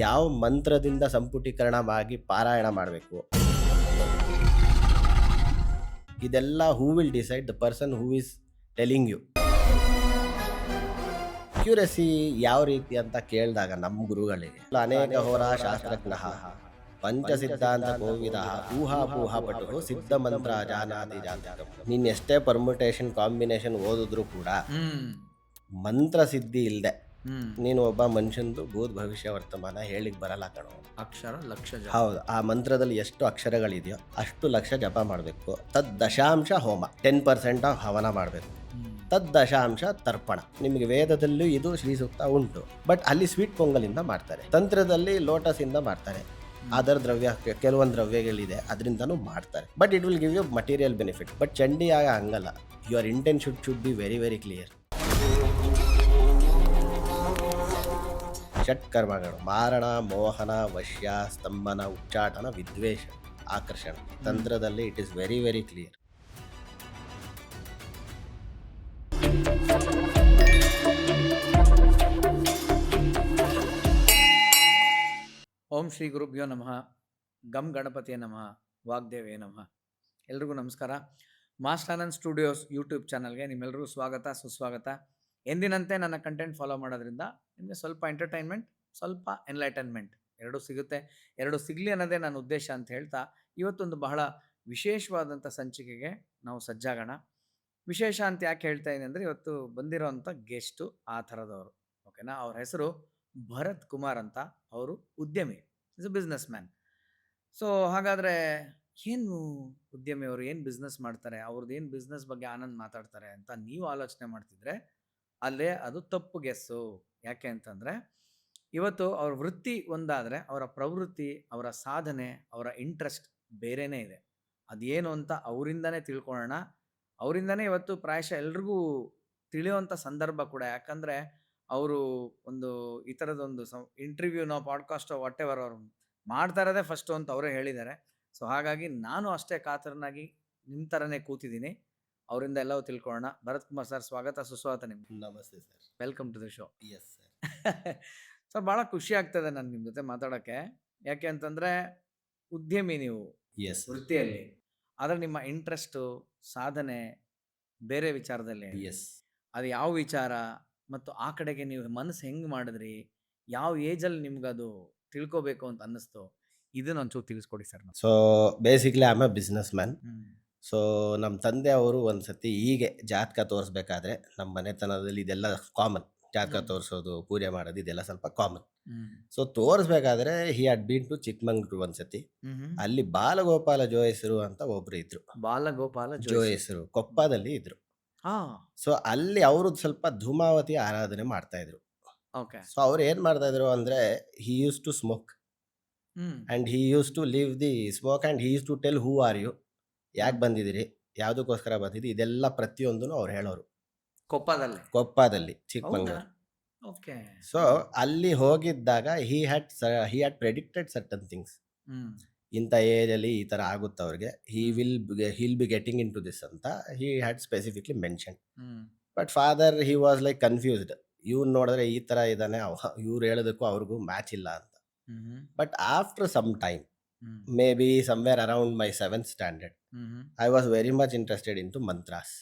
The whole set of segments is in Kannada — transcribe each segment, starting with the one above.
ಯಾವ ಮಂತ್ರದಿಂದ ಸಂಪುಟೀಕರಣವಾಗಿ ಪಾರಾಯಣ ಮಾಡಬೇಕು, ಇದೆಲ್ಲ who will decide the person who is telling you. Accuracy ಯಾವ ರೀತಿ ಅಂತ ಕೇಳಿದಾಗ ನಮ್ಮ ಗುರುಗಳಿಗೆ ಅನೇಕ ಹೋರಾ ಶಾಸ್ತ್ರಜ್ಞ ಪಂಚಸಿದ್ಧಾಂತ ಕೋವಿದ ಊಹಾಪೂಹ ಪಟು ಸಿದ್ಧ ಮಂತ್ರ ಜಾನಾತಿ ಜಾತಕಂ. ನೀನ್ ಎಷ್ಟೇ ಪರ್ಮುಟೇಷನ್ ಕಾಂಬಿನೇಷನ್ ಓದಿದ್ರು ಕೂಡ ಮಂತ್ರ ಸಿದ್ಧಿ ಇಲ್ಲದೆ ನೀನು ಒಬ್ಬ ಮನುಷ್ಯಂದು ಭೂತ್ ಭವಿಷ್ಯ ವರ್ತಮಾನ ಹೇಳಿಕ್ ಬರಲ್ಲ ಕಣೋ. ಅಕ್ಷರ ಲಕ್ಷ ಜಪ. ಹೌದು, ಆ ಮಂತ್ರದಲ್ಲಿ ಎಷ್ಟು ಅಕ್ಷರಗಳಿದೆಯೋ ಅಷ್ಟು ಲಕ್ಷ ಜಪ ಮಾಡಬೇಕು. ತದ್ ದಶಾಂಶ ಹೋಮ 10% ಹವನ ಮಾಡಬೇಕು. ತದ್ ದಶಾಂಶ ತರ್ಪಣ. ನಿಮಗೆ ವೇದದಲ್ಲೂ ಇದು ಶ್ರೀ ಸೂಕ್ತ ಉಂಟು, ಬಟ್ ಅಲ್ಲಿ ಸ್ವೀಟ್ ಪೊಂಗಲಿಂದ ಮಾಡ್ತಾರೆ. ತಂತ್ರದಲ್ಲಿ ಲೋಟಸ್ ಇಂದ ಮಾಡ್ತಾರೆ. ಅದರ್ ದ್ರವ್ಯ ಕೆಲವೊಂದು ದ್ರವ್ಯಗಳಿದೆ, ಅದರಿಂದನೂ ಮಾಡ್ತಾರೆ. But it will give you material benefit. But ಚಂಡಿ ಆಗ ಹಂಗಲ್ಲ. Your intention should be very very clear. ಷಟ್ಕರ್ಮಗಳು ಮಾರಣ, ಮೋಹನ, ವಶ್ಯ, ಸ್ತಂಭನ, ಉಚ್ಚಾಟನ, ವಿದ್ವೇಷ, ಆಕರ್ಷಣ. ತಂತ್ರದಲ್ಲಿ it is very very clear. ಓಂ ಶ್ರೀ ಗುರುಭ್ಯೋ ನಮಃ. ಗಮ್ ಗಣಪತಿಯ ನಮಃ. ವಾಗ್ದೇವೇ ನಮಃ. ಎಲ್ರಿಗೂ ನಮಸ್ಕಾರ. ಮಾಸ್ಟರ್ ಆನಂದ್ ಸ್ಟುಡಿಯೋಸ್ ಯೂಟ್ಯೂಬ್ ಚಾನಲ್ಗೆ ನಿಮ್ಮೆಲ್ಲರಿಗೂ ಸ್ವಾಗತ ಸುಸ್ವಾಗತ. ಎಂದಿನಂತೆ ನನ್ನ ಕಂಟೆಂಟ್ ಫಾಲೋ ಮಾಡೋದ್ರಿಂದ ನಿಮಗೆ ಸ್ವಲ್ಪ ಎಂಟರ್ಟೈನ್ಮೆಂಟ್, ಸ್ವಲ್ಪ ಎನ್ಲೈಟನ್ಮೆಂಟ್ ಎರಡೂ ಸಿಗುತ್ತೆ. ಎರಡು ಸಿಗಲಿ ಅನ್ನೋದೇ ನನ್ನ ಉದ್ದೇಶ ಅಂತ ಹೇಳ್ತಾ ಇವತ್ತೊಂದು ಬಹಳ ವಿಶೇಷವಾದಂಥ ಸಂಚಿಕೆಗೆ ನಾವು ಸಜ್ಜಾಗೋಣ. ವಿಶೇಷ ಅಂತ ಯಾಕೆ ಹೇಳ್ತಾ ಇದ್ದೀನಿ ಅಂದರೆ, ಇವತ್ತು ಬಂದಿರೋವಂಥ ಗೆಸ್ಟು ಆ ಥರದವರು. ಓಕೆನಾ? ಅವ್ರ ಹೆಸರು ಭರತ್ ಕುಮಾರ್ ಅಂತ. ಅವರು ಉದ್ಯಮಿ, is a businessman. So ಹಾಗಾದರೆ ಏನು ಉದ್ಯಮಿ ಅವರು ಏನು ಬಿಸ್ನೆಸ್ ಮಾಡ್ತಾರೆ, ಅವ್ರದ್ದು ಏನು ಬಿಸ್ನೆಸ್ ಬಗ್ಗೆ ಆನಂದ್ ಮಾತಾಡ್ತಾರೆ ಅಂತ ನೀವು ಆಲೋಚನೆ ಮಾಡ್ತಿದ್ರೆ ಅಲ್ಲೇ ಅದು ತಪ್ಪು ಗೆಸ್ಸು. ಯಾಕೆ ಅಂತಂದರೆ, ಇವತ್ತು ಅವ್ರ ವೃತ್ತಿ ಒಂದಾದರೆ ಅವರ ಪ್ರವೃತ್ತಿ, ಅವರ ಸಾಧನೆ, ಅವರ ಇಂಟ್ರೆಸ್ಟ್ ಬೇರೆಯೇ ಇದೆ. ಅದೇನು ಅಂತ ಅವರಿಂದನೇ ತಿಳ್ಕೊಳ್ಳೋಣ. ಅವರಿಂದನೇ ಇವತ್ತು ಪ್ರಾಯಶಃ ಎಲ್ರಿಗೂ ತಿಳಿಯುವಂಥ ಸಂದರ್ಭ ಕೂಡ. ಯಾಕಂದರೆ ಅವರು ಒಂದು ಈ ಥರದೊಂದು ಇಂಟರ್ವ್ಯೂನೋ ಪಾಡ್ಕಾಸ್ಟೋ ವಾಟ್ ಎವರ್ ಅವರು ಮಾಡ್ತಾ ಇರೋದೇ ಫಸ್ಟು ಅಂತ ಅವರೇ ಹೇಳಿದ್ದಾರೆ. ಸೊ ಹಾಗಾಗಿ ನಾನು ಅಷ್ಟೇ ಕಾತರನಾಗಿ ನಿಮ್ಮ ಥರನೇ ಕೂತಿದ್ದೀನಿ. ಅವರಿಂದ ಎಲ್ಲವೂ ತಿಳ್ಕೊಳ್ಳೋಣ. ಭರತ್ ಕುಮಾರ್ ಸರ್, ಸ್ವಾಗತ ಸುಸ್ವಾಗತ ನಿಮ್ಗೆ. ನಮಸ್ತೆ sir. Welcome to the show. Yes sir. So ಭಾಳ ಖುಷಿ ಆಗ್ತದೆ ನಾನು ನಿಮ್ಮ ಜೊತೆ ಮಾತಾಡೋಕ್ಕೆ. ಯಾಕೆ ಅಂತಂದರೆ, ಉದ್ಯಮಿ ನೀವು ಎಸ್ ವೃತ್ತಿಯಲ್ಲಿ, ಆದರೆ ನಿಮ್ಮ ಇಂಟ್ರೆಸ್ಟು, ಸಾಧನೆ ಬೇರೆ ವಿಚಾರದಲ್ಲಿ. ಎಸ್. ಅದು ಯಾವ ವಿಚಾರ ಮತ್ತು ಆ ಕಡೆಗೆ ನೀವು ಮನಸ್ಸು ಹೆಂಗೆ ಮಾಡಿದ್ರಿ, ಯಾವ ಏಜಲ್ಲಿ ನಿಮ್ಗದು ತಿಳ್ಕೊಬೇಕು ಅಂತ ಅನ್ನಿಸ್ತು, ಇದನ್ನ ಒಂಚೂರು ತಿಳಿಸ್ಕೊಡಿ sir. So basically I am a businessman. So ನಮ್ಮ ತಂದೆ ಅವರು ಒಂದ್ಸತಿ ಹೀಗೆ ಜಾತಕ ತೋರಿಸ್ಬೇಕಾದ್ರೆ, ನಮ್ಮ ಮನೆತನದಲ್ಲಿ ಇದೆಲ್ಲ ಕಾಮನ್. ಜಾತಕ ತೋರಿಸೋದು, ಪೂಜೆ ಮಾಡೋದು ಇದೆಲ್ಲ ಸ್ವಲ್ಪ ಕಾಮನ್. ಸೊ ತೋರಿಸ್ಬೇಕಾದ್ರೆ he had been to Chikmagalur ಒಂದ್ಸತಿ. ಅಲ್ಲಿ ಬಾಲಗೋಪಾಲ ಜೋಯಿಸರು ಅಂತ ಒಬ್ರು ಇದ್ರು. ಬಾಲಗೋಪಾಲ ಜೋಯಿಸರು ಕೊಪ್ಪದಲ್ಲಿ ಇದ್ರು. ಸೊ ಅಲ್ಲಿ ಅವರು ಸ್ವಲ್ಪ ಧೂಮಾವತಿ ಆರಾಧನೆ ಮಾಡ್ತಾ ಇದ್ರು. ಓಕೆ. ಸೊ ಅವ್ರು ಏನ್ ಮಾಡ್ತಾ ಇದ್ರು ಅಂದ್ರೆ, he use to smoke and he use to leave the smoke and he use to tell who are you, ಯಾಕೆ ಬಂದಿದ್ದೀರಿ, ಯಾವುದಕ್ಕೋಸ್ಕರ ಬಂದಿದ್ದೀರಿ, ಇದೆಲ್ಲ ಪ್ರತಿಯೊಂದೂ ಅವ್ರು ಹೇಳೋರು. ಕೊಪ್ಪದಲ್ಲಿ ಚಿಕ್ಕಮಂಗ್ಳೂರು. ಓಕೆ. ಸೊ ಅಲ್ಲಿ ಹೋಗಿದ್ದಾಗ he had predicted certain things. ಇಂಥ ಏಜಲ್ಲಿ ಈ ಥರ ಆಗುತ್ತೆ ಅವ್ರಿಗೆ, he'll be getting in to this ಅಂತ he had specifically mention. But father he was like confused. ಇವ್ನು ನೋಡಿದ್ರೆ ಈ ಥರ ಇದ್ದಾನೆ, ಇವ್ರು ಹೇಳೋದಕ್ಕೂ ಅವ್ರಿಗೂ ಮ್ಯಾಚ್ ಇಲ್ಲ ಅಂತ. But after some time, maybe somewhere around my 7th standard, I was very much interested into mantras.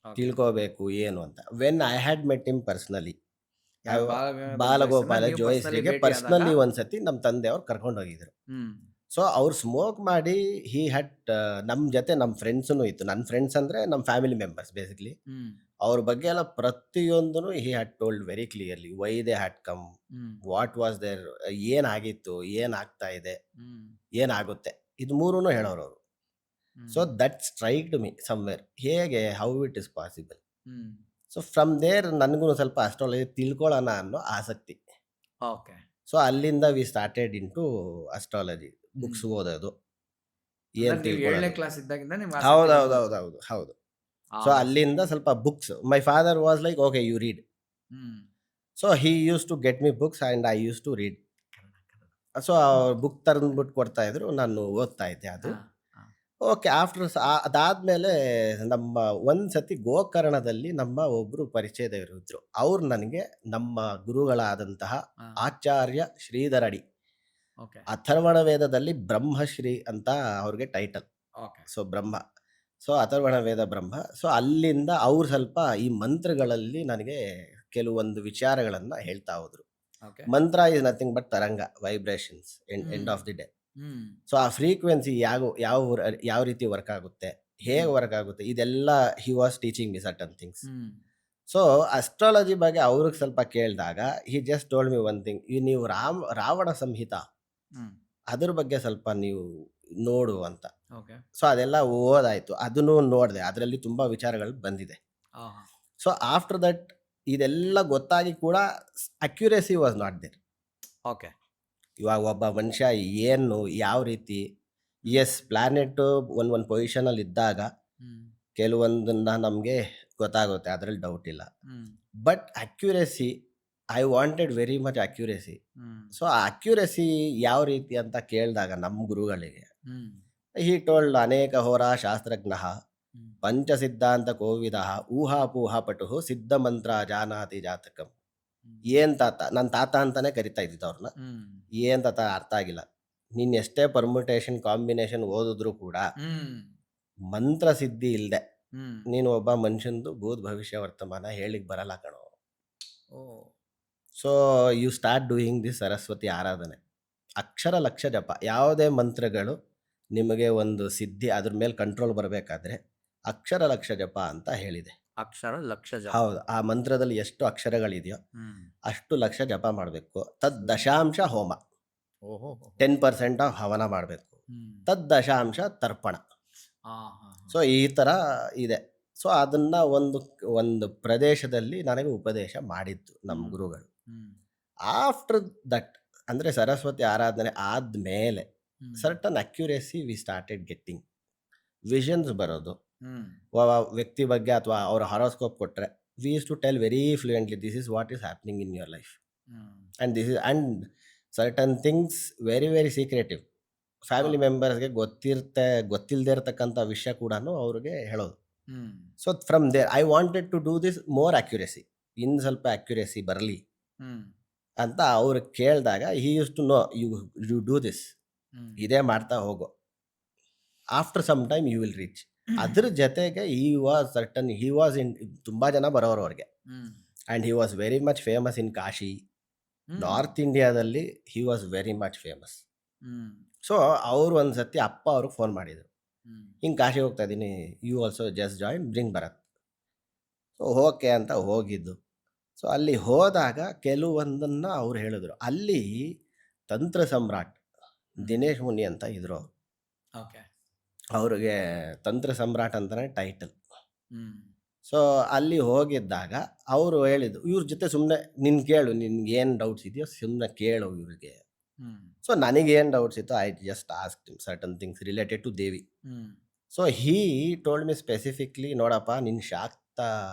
ತಿಳ್ಕೋಬೇಕು ಏನು ಅಂತ. When I had met him personally, Balagopala ಜೋಯಿಸ್ರಿಗೆ ಪರ್ಸನಲಿ ಒಂದ್ಸತಿ ನಮ್ಮ ತಂದೆ ಅವ್ರು ಕರ್ಕೊಂಡು ಹೋಗಿದ್ರು. ಸೊ ಅವ್ರು ಸ್ಮೋಕ್ ಮಾಡಿ ಹಿ ಹ್ಯಾಡ್ ನಮ್ಮ ಜೊತೆ ನಮ್ಮ ಫ್ರೆಂಡ್ಸೂ ಇತ್ತು. ನನ್ನ ಫ್ರೆಂಡ್ಸ್ ಅಂದರೆ ನಮ್ಮ ಫ್ಯಾಮಿಲಿ ಮೆಂಬರ್ಸ್ ಬೇಸಿಕ್ಲಿ. ಅವ್ರ ಬಗ್ಗೆ ಎಲ್ಲ ಪ್ರತಿಯೊಂದೂ he had told very clearly why they had come, what was there, ಏನಾಗಿತ್ತು, ಏನಾಗ್ತಾ ಇದೆ, ಏನಾಗುತ್ತೆ, ಇದು ಮೂರೂ ಹೇಳೋರು ಅವರು. So that striked me somewhere, ಹೇಗೆ, how it is possible. So from there ನನಗೂ ಸ್ವಲ್ಪ ಅಸ್ಟ್ರಾಲಜಿ ತಿಳ್ಕೊಳ್ಳೋಣ ಅನ್ನೋ ಆಸಕ್ತಿ. ಓಕೆ. ಸೊ ಅಲ್ಲಿಂದ we started in to astrology, books ಓದೋದು, ಏನ್ ತಿಳ್ಕೊಳ್ಳೋದು. ಹೌದು. ಸೊ ಅಲ್ಲಿಂದ ಸ್ವಲ್ಪ books, my father was like okay you read. So he use to get me books and I use to read. So book ತಂದ್ಬಿಟ್ಟು ಕೊಡ್ತಾ ಇದ್ರು, ನಾನು ಓದ್ತಾ ಇದ್ದೆ. ಅದು ಓಕೆ. ಆಫ್ಟರ್ ಅದಾದ್ಮೇಲೆ ನಮ್ಮ ಒಂದ್ಸತಿ ಗೋಕರ್ಣದಲ್ಲಿ ನಮ್ಮ ಒಬ್ರು ಪರಿಚಯದವರು ಇದ್ರು. ಅವ್ರು ನನಗೆ ನಮ್ಮ ಗುರುಗಳಾದಂತಹ ಹಾ. ಆಚಾರ್ಯ ಶ್ರೀಧರಡಿ, ಓಕೆ. ಅಥರ್ವಣ ವೇದದಲ್ಲಿ ಬ್ರಹ್ಮಶ್ರೀ ಅಂತ ಅವ್ರಿಗೆ ಟೈಟಲ್. ಓಕೆ. ಸೊ ಬ್ರಹ್ಮ. ಸೊ ಅಥರ್ವಣ ವೇದ ಬ್ರಹ್ಮ. ಸೊ ಅಲ್ಲಿಂದ ಅವ್ರು ಸ್ವಲ್ಪ ಈ ಮಂತ್ರಗಳಲ್ಲಿ ನನಗೆ ಕೆಲವೊಂದು ವಿಚಾರಗಳನ್ನ ಹೇಳ್ತಾ ಹೋದ್ರು. ಓಕೆ. ಮಂತ್ರ ಇಸ್ ನಥಿಂಗ್ ಬಟ್ ತರಂಗ, vibrations, end of the day. Hmm. So ಆ ಫ್ರೀಕ್ವೆನ್ಸಿ ಯಾವ ರೀತಿ ವರ್ಕ್ ಆಗುತ್ತೆ, ಹೇಗೆ ವರ್ಕ್ ಆಗುತ್ತೆ, ಇದೆಲ್ಲ he was teaching me certain things. Hmm. So astrology ಬಗ್ಗೆ ಅವ್ರಿಗೆ ಸ್ವಲ್ಪ ಕೇಳಿದಾಗ he just told me one thing, ಈ ನೀವು ರಾವಣ ಸಂಹಿತ ಹ್ಮ್. ಅದ್ರ ಬಗ್ಗೆ ಸ್ವಲ್ಪ ನೀವು ನೋಡು ಅಂತ. ಓಕೆ. ಸೊ ಅದೆಲ್ಲ ಓದಾಯ್ತು, ಅದನ್ನು ನೋಡಿದೆ, ಅದರಲ್ಲಿ ತುಂಬಾ ವಿಚಾರಗಳು ಬಂದಿದೆ. ಆಹಾ. ಸೊ ಆಫ್ಟರ್ ದಟ್ ಇದೆಲ್ಲ ಗೊತ್ತಾಗಿ ಕೂಡ accuracy was not there. Okay. ಇವಾಗ ಒಬ್ಬ ಮನುಷ್ಯ ಏನು ಯಾವ ರೀತಿ, ಎಸ್ ಪ್ಲಾನೆಟ್ ಒಂದು ಪೊಸಿಷನಲ್ಲಿ ಇದ್ದಾಗ ಹ್ಮ್. ಕೆಲವೊಂದನ್ನ ನಮಗೆ ಗೊತ್ತಾಗುತ್ತೆ, ಅದರಲ್ಲಿ ಡೌಟ್ ಇಲ್ಲ. Hmm. But accuracy, I wanted very much accuracy. Hmm. So ಆ ಅಕ್ಯುರೇಸಿ ಯಾವ ರೀತಿ ಅಂತ ಕೇಳಿದಾಗ ನಮ್ಮ ಗುರುಗಳಿಗೆ ಹ್ಮ್. ಹಿ ಟೋಲ್ಡ್ ಅನೇಕ ಹೋರಾ ಶಾಸ್ತ್ರಜ್ಞ ಹ್ಮ್. ಪಂಚಸಿದ್ಧಾಂತ ಕೋವಿದ ಊಹಾಪೂಹಾ ಪಟು ಸಿದ್ಧ ಮಂತ್ರ ಜಾನಾತಿ ಜಾತಕಂ. ಹ್ಮ್. ಏನ್ ತಾತ, ನನ್ನ ತಾತ ಅಂತಾನೆ ಕರಿತಾ ಇದ್ದಿದ್ದು ಅವ್ರನ್ನ. ಹ್ಮ್. ಏನ್ ತಾತ ಅರ್ಥ ಆಗಿಲ್ಲ, ನೀನ್ ಎಷ್ಟೇ ಪರ್ಮುಟೇಷನ್ ಕಾಂಬಿನೇಷನ್ ಓದಿದ್ರು ಕೂಡ ಹ್ಮ್. ಮಂತ್ರ ಸಿದ್ಧಿ ಇಲ್ದೆ ಹ್ಮ್. ನೀನು ಒಬ್ಬ ಮನುಷ್ಯಂದು ಭೂತ್ ಭವಿಷ್ಯ ವರ್ತಮಾನ ಹೇಳಿಕ್ ಬರಲ್ಲ ಕಣೋ. Oh. So you start doing this Saraswati ಆರಾಧನೆ. ಅಕ್ಷರ ಲಕ್ಷ ಜಪ, ಯಾವುದೇ ಮಂತ್ರಗಳು ನಿಮಗೆ ಒಂದು ಸಿದ್ಧಿ ಅದ್ರ ಮೇಲೆ ಕಂಟ್ರೋಲ್ ಬರಬೇಕಾದ್ರೆ ಅಕ್ಷರ ಲಕ್ಷ ಜಪ ಅಂತ ಹೇಳಿದೆ. ಅಕ್ಷರ ಲಕ್ಷ ಜಪ. ಹೌದು, ಆ ಮಂತ್ರದಲ್ಲಿ ಎಷ್ಟು ಅಕ್ಷರಗಳಿದೆಯೋ ಹ್ಮ್. ಅಷ್ಟು ಲಕ್ಷ ಜಪ ಮಾಡಬೇಕು. ತದ್ ದಶಾಂಶ ಹೋಮ, ಓಹೋ. 10% ಹವನ ಮಾಡಬೇಕು. ಹ್ಮ್. ತದ್ ದಶಾಂಶ ತರ್ಪಣ. ಆಹಾ. ಸೊ ಈ ಥರ ಇದೆ. ಸೊ ಅದನ್ನ ಒಂದು ಪ್ರದೇಶದಲ್ಲಿ ನನಗೆ ಉಪದೇಶ ಮಾಡಿದ್ದು ನಮ್ಮ ಹ್ಮ್. ಗುರುಗಳು. ಹ್ಮ್. ಆಫ್ಟರ್ ದಟ್ ಅಂದರೆ ಸರಸ್ವತಿ ಆರಾಧನೆ ಆದಮೇಲೆ hmm. Certain accuracy we started getting. Visions ಬರೋದು, ಹ್ಮ್. ವ್ಯಕ್ತಿ ಬಗ್ಗೆ ಅಥವಾ ಅವರ ಹಾರೋಸ್ಕೋಪ್ ಕೊಟ್ಟರೆ we use to tell very fluently this is what is happening in your life hmm. And certain things very very secretive. Family ಮೆಂಬರ್ಸ್ಗೆ ಗೊತ್ತಿಲ್ಲದೆ ಇರತಕ್ಕಂಥ ವಿಷಯ ಕೂಡ ಅವ್ರಿಗೆ ಹೇಳೋದು. Hmm. So from there I wanted to do this more accuracy, ಇನ್ನು ಸ್ವಲ್ಪ ಅಕ್ಯುರೇಸಿ ಬರಲಿ ಹ್ಮ್. ಅಂತ ಅವ್ರು ಕೇಳಿದಾಗ he use to know you do this, hmm. ಇದೇ ಮಾಡ್ತಾ ಹೋಗೋ, after some time you will reach. ಅದ್ರ ಜೊತೆಗೆ ಹಿ ವಾಸ್ ಇನ್ ತುಂಬ ಜನ ಬರೋರು ಅವ್ರಿಗೆ. Hmm. And he was very much famous in Kashi, hmm. North ಇಂಡಿಯಾದಲ್ಲಿ he was very much famous. Hmm. So ಅವ್ರು ಒಂದು ಸತಿ ಅಪ್ಪ ಅವ್ರಿಗೆ ಫೋನ್ ಮಾಡಿದರು, ಹ್ಮ್. ಹಿಂಗೆ ಕಾಶಿಗೆ ಹೋಗ್ತಾ ಇದ್ದೀನಿ, you also just join, bring Bharat. So okay ಅಂತ ಹೋಗಿದ್ದು. ಸೊ ಅಲ್ಲಿ ಹೋದಾಗ ಕೆಲವೊಂದನ್ನು ಅವ್ರು ಹೇಳಿದ್ರು. ಅಲ್ಲಿ ತಂತ್ರ ಸಮ್ರಾಟ್ ದಿನೇಶ್ ಮುನಿ ಅಂತ ಇದ್ರು ಅವರು. ಓಕೆ. ಅವ್ರಿಗೆ ತಂತ್ರ ಸಮ್ರಾಟ್ ಅಂತಲೇ ಟೈಟಲ್. ಹ್ಮ್. ಸೊ ಅಲ್ಲಿ ಹೋಗಿದ್ದಾಗ ಅವರು ಹೇಳಿದ್ರು, ಇವ್ರ ಜೊತೆ ಸುಮ್ಮನೆ ನಿನ್ ಕೇಳು, ನಿನ್ಗೆ ಏನು ಡೌಟ್ಸ್ ಇದೆಯೋ ಸುಮ್ಮನೆ ಕೇಳು ಇವ್ರಿಗೆ. ಹ್ಮ್. ಸೊ ನನಗೇನು ಡೌಟ್ಸ್ ಇತ್ತು, I just asked him certain things related to Devi. Hmm. So he told me specifically, ನೋಡಪ್ಪ ನಿನ್ನ ಶಾಕ್ತ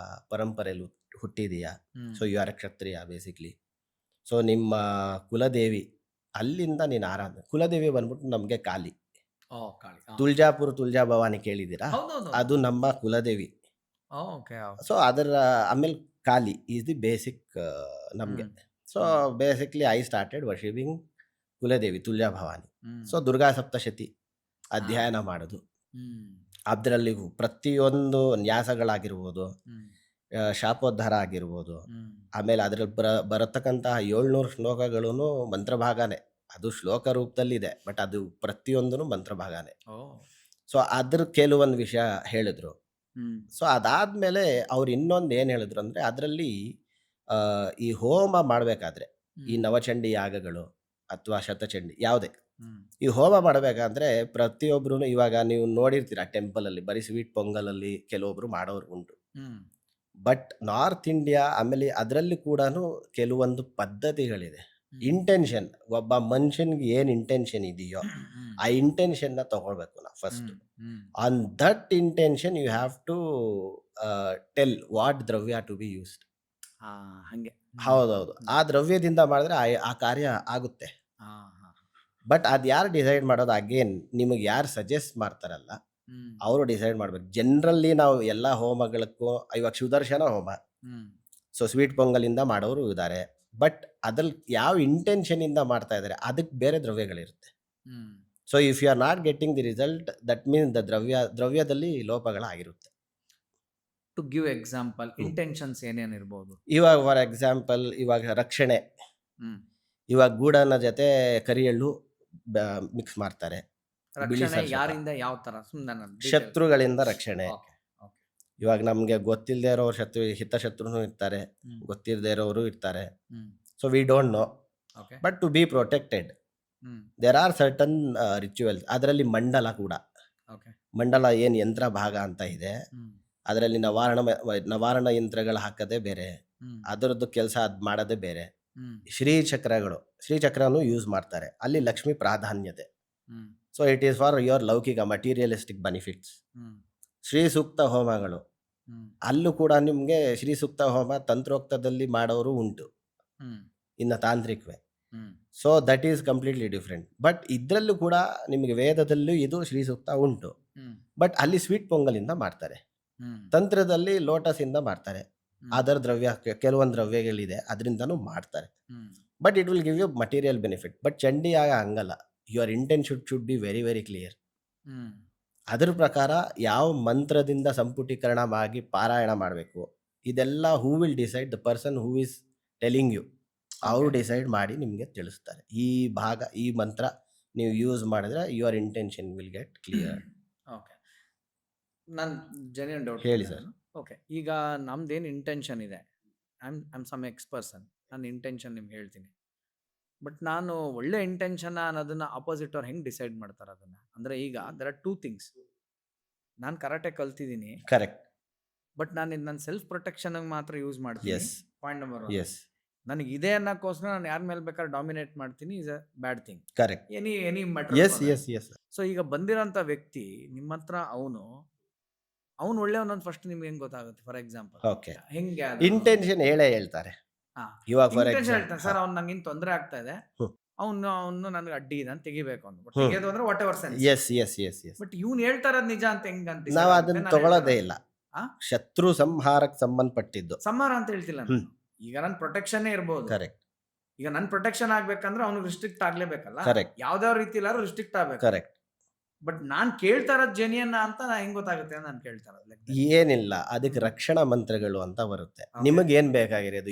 ಪರಂಪರೆಯಲ್ಲಿ ಹುಟ್ಟಿದೀಯಾ, hmm. So you are Kshatriya basically. So ನಿಮ್ಮ ಕುಲದೇವಿ ಅಲ್ಲಿಂದ ನೀನು ಆರಾಧನೆ, ಕುಲದೇವಿ ಬಂದ್ಬಿಟ್ಟು ನಮಗೆ ಕಾಳಿ. ಓ, ಕಾಳಿ. ತುಳಜಾ ಭವಾನಿ ಕೇಳಿದ್ದೀರಾ, ಹೌದೌದು. ಅದು ನಮ್ಮ ಕುಲದೇವಿ. ಓಕೆ. ಸೊ ಅದರ ಆಮೇಲೆ ಕಾಳಿ ಈಸ್ ದಿ ಬೇಸಿಕ್ ನಮಗೆ. So basically I started worshipping kuladevi Tulja Bhavani. So Durga Saptashati ಅಧ್ಯಯನ ಮಾಡೋದು, ಅದರಲ್ಲಿ ಪ್ರತಿಯೊಂದು ನ್ಯಾಸಗಳಾಗಿರ್ಬೋದು, ಶಾಪೋದ್ಧಾರ ಆಗಿರ್ಬೋದು, ಆಮೇಲೆ ಅದರಲ್ಲಿ ಬರತಕ್ಕಂತಹ 700 ಶ್ಲೋಕಗಳೂ ಮಂತ್ರಭಾಗನೇ. ಅದು ಶ್ಲೋಕ ರೂಪದಲ್ಲಿದೆ, ಬಟ್ ಅದು ಪ್ರತಿಯೊಂದೂ ಮಂತ್ರಭಾಗನೇ. ಸೊ ಅದ್ರ ಕೆಲವೊಂದು ವಿಷಯ ಹೇಳಿದ್ರು. ಸೊ ಅದಾದ್ಮೇಲೆ ಅವ್ರು ಇನ್ನೊಂದು ಏನು ಹೇಳಿದ್ರು ಅಂದರೆ, ಅದರಲ್ಲಿ ಈ ಹೋಮ ಮಾಡಬೇಕಾದ್ರೆ ಈ ನವಚಂಡಿ ಯಾಗಗಳು ಅಥವಾ ಶತಚಂಡಿ ಯಾವುದೇ ಈ ಹೋಮ ಮಾಡಬೇಕಾದ್ರೆ ಪ್ರತಿಯೊಬ್ಬರು, ಇವಾಗ ನೀವು ನೋಡಿರ್ತೀರ ಟೆಂಪಲಲ್ಲಿ ಬರೀ ಸ್ವೀಟ್ ಪೊಂಗಲಲ್ಲಿ ಕೆಲವೊಬ್ರು ಮಾಡೋರು ಉಂಟು. ಬಟ್ ನಾರ್ತ್ ಇಂಡಿಯಾ ಆಮೇಲೆ ಅದರಲ್ಲಿ ಕೂಡ ಕೆಲವೊಂದು ಪದ್ಧತಿಗಳಿದೆ. ಇಂಟೆನ್ಷನ್, ಒಬ್ಬ ಮನುಷ್ಯನ್ಗೆ ಏನು ಇಂಟೆನ್ಷನ್ ಇದೆಯೋ ಆ ಇಂಟೆನ್ಷನ್ನ ತಗೊಳ್ಬೇಕು ನಾವು first. On that intention you have to tell what ದ್ರವ್ಯ ಟು ಬಿ ಯೂಸ್ಡ್. ಹಂಗೆ. ಹೌದೌದು, ಆ ದ್ರವ್ಯದಿಂದ ಮಾಡಿದ್ರೆ ಆ ಕಾರ್ಯ ಆಗುತ್ತೆ. ಬಟ್ ಅದು ಯಾರು ಡಿಸೈಡ್ ಮಾಡೋದು, ಅಗೇನ್ ನಿಮಗೆ ಯಾರು ಸಜೆಸ್ಟ್ ಮಾಡ್ತಾರಲ್ಲ ಅವರು ಡಿಸೈಡ್ ಮಾಡ್ಬೇಕು. ಜನರಲಿ ನಾವು ಎಲ್ಲ ಹೋಮಗಳಕ್ಕೂ ಇವಾಗ ಸುದರ್ಶನ ಹೋಮ, ಸೊ ಸ್ವೀಟ್ ಪೊಂಗಲಿಂದ ಮಾಡೋರು ಇದ್ದಾರೆ. ಬಟ್ ಅದ್ರಲ್ಲಿ ಯಾವ ಇಂಟೆನ್ಷನ್ ಇಂದ ಮಾಡ್ತಾ ಇದ್ದಾರೆ ಅದಕ್ಕೆ ಬೇರೆ ದ್ರವ್ಯಗಳಿರುತ್ತೆ. So if you are not getting the result, that means the ದ್ರವ್ಯದಲ್ಲಿ ಲೋಪಗಳಾಗಿರುತ್ತೆ. ಟು ಗಿವ್ ಎಕ್ಸಾಂಪಲ್ ಇಂಟೆನ್ಷನ್ಸ್ ಏನೇನಿರ್ಬೋದು? ಇವಾಗ ಫಾರ್ ಎಕ್ಸಾಂಪಲ್, ಇವಾಗ ರಕ್ಷಣೆ, ಇವಾಗ ಗೂಡನ ಜೊತೆ ಕರಿ ಎಳ್ಳು ಮಿಕ್ಸ್ ಮಾಡ್ತಾರೆ. ಬಿಳಿ ರಕ್ಷಣೆ ಸರ್ಷಪ. ಯಾರಿಂದ ಯಾವ ತರ? ಸುಮ್ಮನೆ ಶತ್ರುಗಳಿಂದ ರಕ್ಷಣೆ. ಇವಾಗ ನಮ್ಗೆ ಗೊತ್ತಿಲ್ಲದೆ ಇರೋರು ಹಿತಶತ್ರುನು ಇರ್ತಾರೆ, ಗೊತ್ತಿಲ್ಲದೆ ಇರೋರು ಇರ್ತಾರೆ. So we don't know, but to be protected there are certain rituals. ಅದರಲ್ಲಿ ಮಂಡಲ ಕೂಡ, ಮಂಡಲ ಏನು ಯಂತ್ರ ಭಾಗ ಅಂತ ಇದೆ, ಅದರಲ್ಲಿ ನವಾರಣ ಯಂತ್ರಗಳು ಹಾಕದೆ ಬೇರೆ, ಅದರದ್ದು ಕೆಲಸ ಅದು ಮಾಡೋದೇ ಬೇರೆ. ಶ್ರೀಚಕ್ರನು ಯೂಸ್ ಮಾಡ್ತಾರೆ, ಅಲ್ಲಿ ಲಕ್ಷ್ಮಿ ಪ್ರಾಧಾನ್ಯತೆ. So it is for your ಲೌಕಿಕ ಮಟೀರಿಯಲಿಸ್ಟಿಕ್ ಬೆನಿಫಿಟ್ಸ್. ಶ್ರೀ ಸೂಕ್ತ ಹೋಮಗಳು, ಅಲ್ಲೂ ಕೂಡ ನಿಮಗೆ ಶ್ರೀ ಸೂಕ್ತ ಹೋಮ ತಂತ್ರೋಕ್ತದಲ್ಲಿ ಮಾಡೋರು ಉಂಟು, ಇನ್ನು ತಾಂತ್ರಿಕವೇ. So that is completely different. But ಇದರಲ್ಲೂ ಕೂಡ ನಿಮಗೆ ವೇದದಲ್ಲೂ ಇದು ಶ್ರೀ ಸೂಕ್ತ ಉಂಟು, ಬಟ್ ಅಲ್ಲಿ ಸ್ವೀಟ್ ಪೊಂಗಲಿಂದ ಮಾಡ್ತಾರೆ. ತಂತ್ರದಲ್ಲಿ ಲೋಟಸ್ ಇಂದ ಮಾಡ್ತಾರೆ. ಅದರ ಕೆಲವೊಂದು ದ್ರವ್ಯಗಳಿದೆ, ಅದರಿಂದನೂ ಮಾಡ್ತಾರೆ. But it will give you material benefit. But ಚಂಡಿ ಆಗ ಹಂಗಲ್ಲ. Your intention should be very very clear. ಅದ್ರ ಪ್ರಕಾರ ಯಾವ ಮಂತ್ರದಿಂದ ಸಂಪುಟೀಕರಣ ಆಗಿ ಪಾರಾಯಣ ಮಾಡಬೇಕು, ಇದೆಲ್ಲ who will decide, the person who is telling you, ಅವರು ಡಿಸೈಡ್ ಮಾಡಿ ನಿಮಗೆ ತಿಳಿಸ್ತಾರೆ. ಈ ಭಾಗ, ಈ ಮಂತ್ರ ನೀವು ಯೂಸ್ ಮಾಡಿದ್ರೆ your intention will get clear. Okay, ನಾನು ಜೆನ್ಯೂನ್ ಡೌಟ್ ಹೇಳಿ ಸರ್. ಓಕೆ, ಈಗ ನಮ್ದೇನು ಇಂಟೆನ್ಷನ್ ಇದೆ, ಐ ಆಮ್ ಸಮ್ ಪರ್ಸನ್, ನನ್ನ ಇಂಟೆನ್ಷನ್ ನಿಮ್ಗೆ ಹೇಳ್ತೀನಿ. ಬಟ್ ನಾನು ಒಳ್ಳೆ ಇಂಟೆನ್ಷನ್ ಅನ್ನೋದನ್ನ ಅಪೋಸಿಟ್ ಅವ್ರು ಹೆಂಗೆ ಡಿಸೈಡ್ ಮಾಡ್ತಾರೆ ಅದನ್ನ? ಅಂದ್ರೆ ಈಗ ದರ್ ಆರ್ ಟೂ ಥಿಂಗ್ಸ್. ನಾನು ಕರಾಟೆ ಕಲ್ತಿದ್ದೀನಿ, ಕರೆಕ್ಟ್, ಬಟ್ ನಾನು ಇದು ನನ್ನ ಸೆಲ್ಫ್ ಪ್ರೊಟೆಕ್ಷನ್ ಮಾತ್ರ ಯೂಸ್ ಮಾಡ್ತೀನಿ. ಎಸ್ ಪಾಯಿಂಟ್ ನಂಬರ್ ಎಸ್, ನನಗೆ ಇದೆ ಅನ್ನೋಕ್ಕೋಸ್ಕರ ನಾನು ಯಾರ ಮೇಲೆ ಬೇಕಾದ್ರೆ ಡಾಮಿನೇಟ್ ಮಾಡ್ತೀನಿ, is a bad thing. Correct, any yes yes yes. So ಈಗ ಬಂದಿರೋಂಥ ವ್ಯಕ್ತಿ ನಿಮ್ಮ ಹತ್ರ ಅವನು ಒಳ್ಳೆಯವನಂತ ಫಸ್ಟ್ ನಿಮ್ಗೆ ಹೆಂಗ್ ಗೊತ್ತಾಗುತ್ತೆ? ಫಾರ್ ಎಕ್ಸಾಂಪಲ್ ಓಕೆ, ಹೆಂಗೆ ಇಂಟೆನ್ಷನ್ ಹೇಳೇ ಹೇಳ್ತಾರೆ. ಇವಾಗ ಫಾರ್ ಎಕ್ಸಾಂಪಲ್ ಸರ್, ಅವ್ನು ನಂಗೆ ತೊಂದರೆ ಆಗ್ತಾ ಇದೆ, ಅವನು ನನಗೆ ಅಡ್ಡಿ ಇದೆ ಅಂತ ತೆಗಿಬೇಕು ಅಂತ. ಹ್ಮ್. ತೆಗೆಯೋದು ಅಂದ್ರೆ whatever sense. Yes yes yes yes. But ಇವ್ನು ಹೇಳ್ತಾ ಇರೋದು ನಿಜ ಅಂತ ಹೆಂಗ್ ಅಂತ ನಾವು ಅದನ್ನ ತಗೊಳ್ಳೋದೇ ಇಲ್ಲ. ಶತ್ರು ಸಂಹಾರಕ್ಕೆ ಸಂಬಂಧಪಟ್ಟಿದ್ದು ಸಂಹಾರ ಅಂತ ಹೇಳ್ತಿಲ್ಲ ನಾನು. ಈಗ ನನ್ನ ಪ್ರೊಟೆಕ್ಷನ್ ಇರ್ಬೋದು. ಕರೆಕ್ಟ್, ಈಗ ನನ್ನ ಪ್ರೊಟೆಕ್ಷನ್ ಆಗ್ಬೇಕಂದ್ರೆ ಅವ್ನಿಗೆ ರಿಸ್ಟ್ರಿಕ್ಟ್ ಆಗ್ಲೇಬೇಕಲ್ಲ. ಕರೆಕ್ಟ್, ಯಾವ್ದಾವ ರೀತಿ ಇಲ್ಲಾರು ರಿಸ್ಟ್ರಿಕ್ಟ್ ಆಗ್ಬೇಕು. ಕರೆಕ್ಟ್. ಬಟ್ ನಾನ್ ಕೇಳ್ತಾ ಇರೋದು ಜೆನ್ಯನ್ ಅಂತ ಹೆಂಗ್ ಗೊತ್ತಾಗುತ್ತೆ? ನಾನು ಕೇಳ್ತಾ ಇರೋದು ಏನಿಲ್ಲ, ಅದಕ್ಕೆ ರಕ್ಷಣಾ ಮಂತ್ರಗಳು ಅಂತ ಬರುತ್ತೆ. Okay. ನಿಮಗೆ ಏನ್ ಬೇಕಾಗಿರೋದು,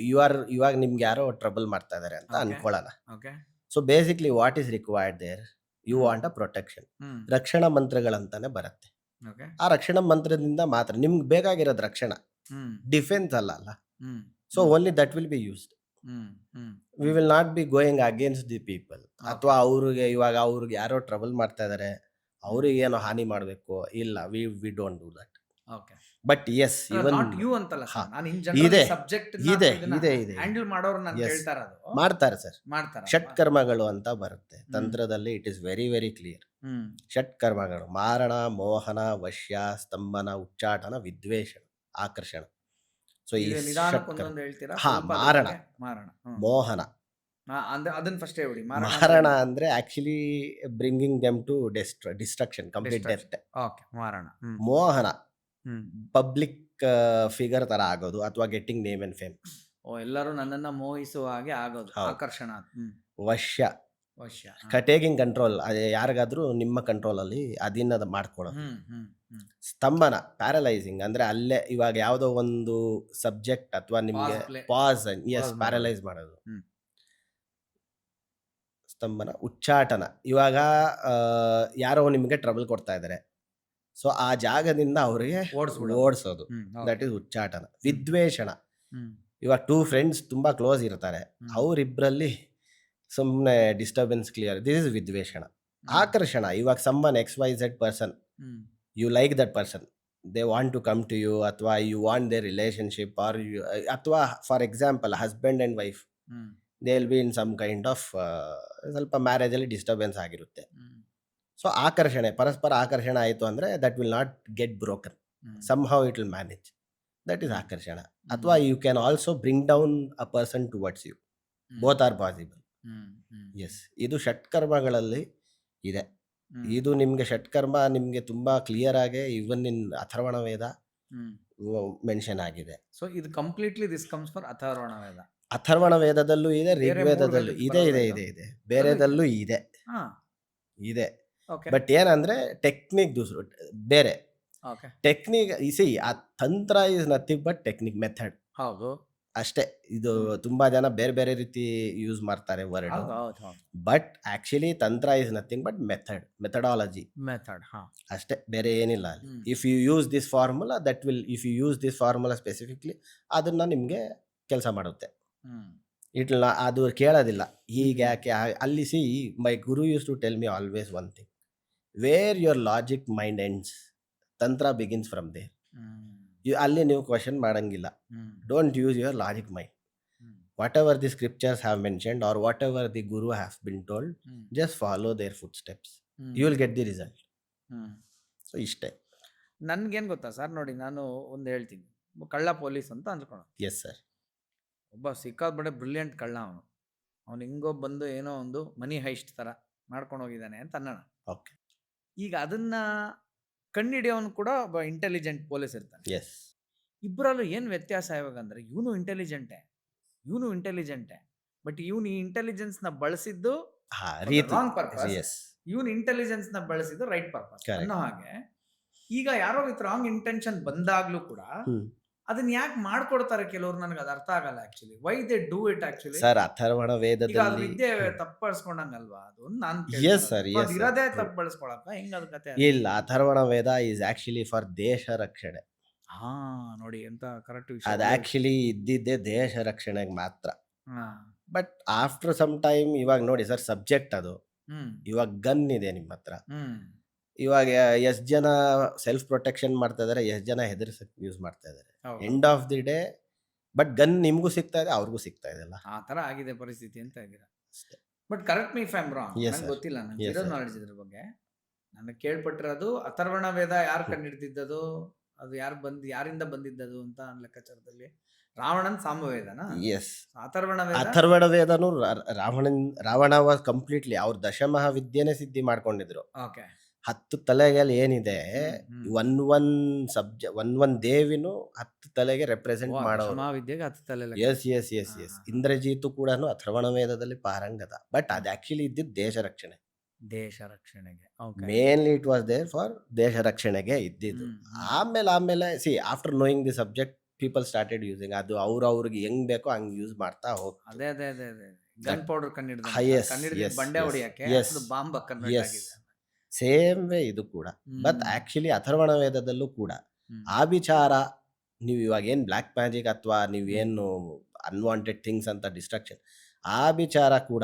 ಇವಾಗ ನಿಮ್ಗೆ ಯಾರೋ ಟ್ರಬಲ್ ಮಾಡ್ತಾ ಇದಾರೆ ಅಂತ Okay. ಅನ್ಕೊಳ್ಳೋಣ. Okay. So basically what is required there, you want a protection. ರಕ್ಷಣಾ ಮಂತ್ರಗಳಂತಾನೆ ಬರುತ್ತೆ. ಓಕೆ. ಆ ರಕ್ಷಣಾ ಮಂತ್ರದಿಂದ ಮಾತ್ರ ನಿಮ್ಗೆ ಬೇಕಾಗಿರೋದು ರಕ್ಷಣಾ, ಡಿಫೆನ್ಸ್ ಅಲ್ಲ. So only that will be used. We will not be going against the people. ಅಥವಾ ಅವ್ರಿಗೆ ಯಾರೋ ಟ್ರಬಲ್ ಮಾಡ್ತಾ ಇದಾರೆ, ಅವ್ರಿಗೆ ಏನೋ ಹಾನಿ ಮಾಡಬೇಕು, ಇಲ್ಲ, we don't do that. Okay. But yes, even not you ಅಂತಲ್ಲ ಹಾ. ಸರ್, ನಾನು ಇನ್ ಇದೆ, ಜನರಲ್ ಸಬ್ಜೆಕ್ಟ್ ಇದೆ, ಇದೆ. ಹ್ಯಾಂಡಲ್ ಮಾಡೋರು ನಾನು Yes. ಕೇಳ್ತಾ ಇರೋದು. ಮಾಡ್ತಾರೆ ಸರ್. ಮಾಡ್ತಾರ ಷಟ್ಕರ್ಮಗಳು ಅಂತ ಬರುತ್ತೆ ತಂತ್ರದಲ್ಲಿ. It is very very clear. ಷಟ್ಕರ್ಮಗಳು: ಮಾರಣ, ಮೋಹನ, ವಶ್ಯ, ಸ್ತಂಭನ, ಉಚ್ಚಾಟನ, ವಿದ್ವೇಷಣ, ಆಕರ್ಷಣ. ಸೊ ಈ ನಿಧಾನಕ್ಕೆ ಷಟ್ಕರ್ಮ, ಒಂದೊಂದು ಹೇಳ್ತೀರಾ? ಹಾ, ಸ್ವಲ್ಪ ಅದ್ರ ಮಾರಣ. ಬಗ್ಗೆ? ಮಾರಣ. ಮೋಹನ. ಅದನ್ನ ಫಸ್ಟ್ ಹೇಳ್ಬಿಡಿ. ಮಾರಣ ಅಂದ್ರೆ actually bringing them to destruction, complete death. Okay, ಮಾರಣ. ಮೋಹನ ಪಬ್ಲಿಕ್ ಫಿಗರ್ ತರ ಆಗೋದು, ಅಥವಾ getting name and fame. Oh, ಎಲ್ಲರೂ ನನ್ನನ್ನ ಮೋಹಿಸುವ ಹಾಗೆ ಆಗೋದು, ಹೌದು. ಆಕರ್ಷಣ. ವಶ್ಯ, ವಶ್ಯ. ಟೇಕಿಂಗ್ ಕಂಟ್ರೋಲ್, ಯಾರಿಗಾದ್ರೂ ನಿಮ್ಮ ಕಂಟ್ರೋಲ್ ಅಲ್ಲಿ ಅಧೀನದ ಮಾಡ್ಕೊಳ್ಳೋದು. ಸ್ತಂಭನ, ಪ್ಯಾರಲೈಸಿಂಗ್, ಅಂದ್ರೆ ಅಲ್ಲೇ ಇವಾಗ ಯಾವುದೋ ಒಂದು ಸಬ್ಜೆಕ್ಟ್ ಅಥವಾ ನಿಮ್ಗೆ ಪಾಸ್, ಎಸ್, ಪ್ಯಾರಲೈಸ್ ಮಾಡೋದು. ಸ್ತಂಭನ. ಉಚ್ಚಾಟನ, ಇವಾಗ ಯಾರೋ ನಿಮಗೆ ಟ್ರಬಲ್ ಕೊಡ್ತಾ ಇದ್ದಾರೆ, ಸೊ ಆ ಜಾಗದಿಂದ ಅವರಿಗೆ ಓಡಿಸೋದು, ದಟ್ ಈಸ್ ಉಚ್ಚಾಟನ. ವಿದ್ವೇಷಣ, ಇವಾಗ ಟೂ ಫ್ರೆಂಡ್ಸ್ ತುಂಬಾ ಕ್ಲೋಸ್ ಇರ್ತಾರೆ, ಅವರಿಬ್ಬರಲ್ಲಿ ಸುಮ್ಮನೆ ಡಿಸ್ಟರ್ಬೆನ್ಸ್ ಕ್ಲಿಯರ್, ದಿಸ್ ಇಸ್ ವಿದ್ವೇಷಣ. ಆಕರ್ಷಣ, ಇವಾಗ someone XYZ person, you like that person, they want to come to you, ಅಥವಾ you want their relationship, or ಅಥವಾ for example husband and wife, they will be in some kind of ಸ್ವಲ್ಪ ಮ್ಯಾರೇಜಲ್ಲಿ ಡಿಸ್ಟರ್ಬೆನ್ಸ್ ಆಗಿರುತ್ತೆ. ಸೊ ಆಕರ್ಷಣೆ, ಪರಸ್ಪರ ಆಕರ್ಷಣೆ ಆಯಿತು ಅಂದರೆ that will not get broken, some how it will manage, that is ಆಕರ್ಷಣ. ಅಥವಾ you can also bring down a person towards you, both are possible. Yes, ಇದು ಷಟ್ಕರ್ಮಗಳಲ್ಲಿ ಇದೆ. ಇದು ನಿಮಗೆ ಷಟ್ಕರ್ಮ ನಿಮಗೆ ತುಂಬಾ ಕ್ಲಿಯರ್ ಆಗಿ even in Atharvana Veda mention ಆಗಿದೆ. ಸೊ ಇದು completely this comes for Atharvana Veda. Atharvana ವೇದದಲ್ಲೂ ಇದೆ, ಬೇರೆ ಋಗ್ವೇದದಲ್ಲೂ ಮೂರು ಇದೆ ಇದೆ ವೇದಕ್ಕೆ ಇದೆ ಇದೆ ಬೇರೆದಲ್ಲೂ ಇದೆ ಹಾ ಇದೆ. ಓಕೆ ಬಟ್ ಏನಂದ್ರೆ ಟೆಕ್ನಿಕ್ ದೂಸರು ಬೇರೆ ಓಕೆ ಟೆಕ್ನಿಕ್ ಇಸಿ ಆ ತಂತ್ರ is nothing but technique method ಹೌದು ಅಷ್ಟೇ. ಇದು ತುಂಬಾ ಜನ ಬೇರೆ ಬೇರೆ ರೀತಿ ಯೂಸ್ ಮಾಡ್ತಾರೆ ವರ್ಡ್. ಹೌದು ಹೌದು ಹೌದು but actually tantra is nothing but methodology method. ಹಾ ಅಷ್ಟೇ, ಬೇರೆ ಏನಿಲ್ಲ ಅಲ್ಲಿ. Hmm. If you use this formula that will if you use this formula specifically ಅದನ್ನ ನಿಮಗೆ ಕೆಲಸ ಮಾಡುತ್ತೆ. ಇಟ್ಲ ಅದು ಕೇಳೋದಿಲ್ಲ ಹೀಗೆ ಯಾಕೆ ಅಲ್ಲಿ. ಸಿ ಮೈ ಗುರು use to tell me always one thing, where your logic mind ends ತಂತ್ರ ಬಿಗಿನ್ಸ್ ಫ್ರಮ್ ದೇರ್. ಅಲ್ಲಿ ನೀವು ಕ್ವಶನ್ ಮಾಡಂಗಿಲ್ಲ. Don't use your logic mind. Whatever the scriptures have mentioned or whatever the ಗುರು have been told, just follow their footsteps, you will get the result. So ಇಷ್ಟೇ. ನನ್ಗೇನ್ ಗೊತ್ತಾ ಸರ್, ನೋಡಿ ನಾನು ಒಂದು ಹೇಳ್ತೀನಿ, ಕಳ್ಳ ಪೊಲೀಸ್ ಅಂತ ಅಂದ್ಕೊಳ್ಳೋ, ಎಸ್ ಸರ್. ಒಬ್ಬ ಸಿಕ್ಕಾದ್ಬಡೆ ಬ್ರಿಲಿಯಂಟ್ ಕಳ್ಳ ಅವನು. ಅವ್ನು ಹಿಂಗೋ ಬಂದು ಏನೋ ಒಂದು ಮನಿ ಹೈಸ್ಟ್ ತರ ಮಾಡ್ಕೊಂಡು ಹೋಗಿದ್ದಾನೆ ಅಂತ ಅನ್ನೋಣ. ಓಕೆ. ಈಗ ಅದನ್ನ ಕಂಡಿಡಿಯೋನು ಕೂಡ ಒಬ್ಬ ಇಂಟೆಲಿಜೆಂಟ್ ಪೊಲೀಸ್ ಇರ್ತಾನೆ. ಎಸ್. ಇಬ್ಬರಲ್ಲೂ ಏನು ವ್ಯತ್ಯಾಸ ಯಾವಾಗ ಅಂದ್ರೆ, ಇವನು ಇಂಟೆಲಿಜೆಂಟೆ ಬಟ್ ಇವನು ಈ ಇಂಟೆಲಿಜೆನ್ಸ್ ನ ಬಳಸಿದ್ದು ರೀತಿ. Wrong purpose, yes. ಇವನು ಇಂಟೆಲಿಜೆನ್ಸ್ ನ ಬಳಸಿದ್ದು ರೈಟ್ ಪರ್ಪಸ್ Correct. ಅನ್ನೋ ಹಾಗೆ. ಈಗ ಯಾರೋ ವಿತ್ ರಾಂಗ್ ಇಂಟೆನ್ಷನ್ ಬಂದಾಗ್ಲೂ ಕೂಡ ಅದನ್ನ ಯಾಕೆ ಮಾಡ್ಕೊಡ್ತಾರೆ ಕೆಲವರು, ನನಗೆ ಅದು ಅರ್ಥ ಆಗಲ್ಲ actually. Why they do it actually. Sir Atharvana ಈಗ ಅದು ವೇದದಲ್ಲಿ ವಿದ್ಯೆ ತಪ್ಪಳಿಸ್ಕೊಂಡಂಗಲ್ವಾ ಅದು ನಾನು Yes, sir. Yes, sir. ಇರೋದೇ True. ತಪ್ಪಳಿಸ್ಕೊಳಕ ಹೆಂಗ ಅದ್ ಕತೆ? ಇಲ್ಲ, ಅಥರ್ವಣ ವೇದ ಈಸ್ ಆಕ್ಚುಲಿ ಫಾರ್ ದೇಶ ರಕ್ಷಣೆ. ಹಾ ನೋಡಿ ಎಂತ ಕರೆಕ್ಟ್ ಅದು ವಿಷಯ. ಆಕ್ಚುಲಿ ಇದ್ದಿದ್ದೆ ದೇಶ ರಕ್ಷಣೆಗೆ ಮಾತ್ರ. ಹಾ ಬಟ್ ಆಫ್ಟರ್ ಸಮ್ ಟೈಮ್ ಇವಾಗ ನೋಡಿ ಸರ್, ಸಬ್ಜೆಕ್ಟ್ ಅದು. ಹ್ಮ್ ಇವಾಗ ಗನ್ ಇದೆ ನಿಮ್ಮ ಹತ್ರ. ಹ್ಮ್ ಇವಾಗ ಎಷ್ಟ್ ಜನ ಸೆಲ್ಫ್ ಪ್ರೊಟೆಕ್ಷನ್ ಮಾಡ್ತಾ ಇದಾರೆ, ಎಷ್ಟ್ ಜನ ಹೆದರ್ಸಕ್ ಯೂಸ್ ಮಾಡ್ತಾ ಇದಾರೆ. ಹೌದು. End of the day but gun ನಿಮ್ಗೂ ಸಿಗ್ತಾ ಇದೆ, ಅವ್ರಿಗೂ ಸಿಗ್ತಾ ಇದೆ ಅಲ್ಲ. ಆ ತರ ಆಗಿದೆ ಪರಿಸ್ಥಿತಿ ಅಂತ ಇದ್ದೀರಾ. But correct me if I am wrong. Yes, ನಂಗೆ sir. ಗೊತ್ತಿಲ್ಲ, ನಂಗೆ Yes, ಇರೋ sir. ನಾಲೆಡ್ಜ್ ಇದ್ರ ಬಗ್ಗೆ. ನನಗೆ ಕೇಳ್ಪಟ್ಟಿರೋದು ಅಥರ್ವಣ ವೇದ ಯಾರು ಕಂಡಿಡ್ದಿದ್ದದು, ಅದು ಯಾರಿಂದ ಬಂದಿದ್ದದು ಅಂತ ನನ್ನ ಲೆಕ್ಕಾಚಾರದಲ್ಲಿ ರಾವಣನ್ ಸಾಮವೇದನ. ಎಸ್. ಅಥರ್ವಣ ವೇದ ಅಥರ್ವಣ ವೇದನು ರಾವಣ ವಾಸ್ ಕಂಪ್ಲೀಟ್ಲಿ ಅವ್ರ ದಶಮಹಾವಿದ್ಯೆನೇ ಸಿದ್ಧಿ ಮಾಡ್ಕೊಂಡಿದ್ರು. ಓಕೆ 10 ತಲೆಗಳು ಏನಿದೆ, ಹ್ಮ್. ಒಂದ್ ದೇವಿನು 10 ತಲೆಗೆ ರೆಪ್ರೆಸೆಂಟ್ ಮಾಡೋರು. ಸಮಾವಿದ್ಯೆಗೆ ಹತ್ತಲೇ yes yes yes yes. Indrajit ಕೂಡ ಅಥರ್ವಣ ವೇದದಲ್ಲಿ ಪಾರಂಗತ. ಬಟ್ ಅದು ಆಕ್ಚುಲಿ ಇದ್ದಿದ್ದು ದೇಶ ರಕ್ಷಣೆ. ದೇಶ ರಕ್ಷಣೆಗೆ. Okay mainly it was there for ದೇಶ ರಕ್ಷಣೆಗೆ ಇದ್ದಿದ್ದು. ಆಮೇಲೆ see after knowing the subject people started using ಅದು. ಅವ್ರಿಗೆ ಹೆಂಗ್ ಬೇಕೋ ಹಂಗ್ ಯೂಸ್ ಮಾಡ್ತಾ ಹೋಗ್ತಾರೆ. ಅದೇ ಅದೇ ಅದೇ ಅದೇ ಗನ್ ಪೌಡರ್ Yes, yes, ಬಂಡೆ yes, ಹೊಡಿಯಕ್ಕೆ yes. ಅದು ಬಾಂಬ್ ಕನ್ವರ್ಟ್ ಎಸ್. ಆಗಿದೆ. ಸೇಮ್ ವೇ ಇದು ಕೂಡ. ಬಟ್ ಆಕ್ಚುಲಿ ಅಥರ್ವಣ ವೇದದಲ್ಲೂ ಕೂಡ ಆ ವಿಚಾರ, ನೀವು ಇವಾಗ ಏನ್ ಬ್ಲ್ಯಾಕ್ ಮ್ಯಾಜಿಕ್ ಅಥವಾ ನೀವೇನು ಅನ್ವಾಂಟೆಡ್ ಥಿಂಗ್ಸ್ ಅಂತ ಡಿಸ್ಟ್ರಕ್ಷನ್, ಆ ವಿಚಾರ ಕೂಡ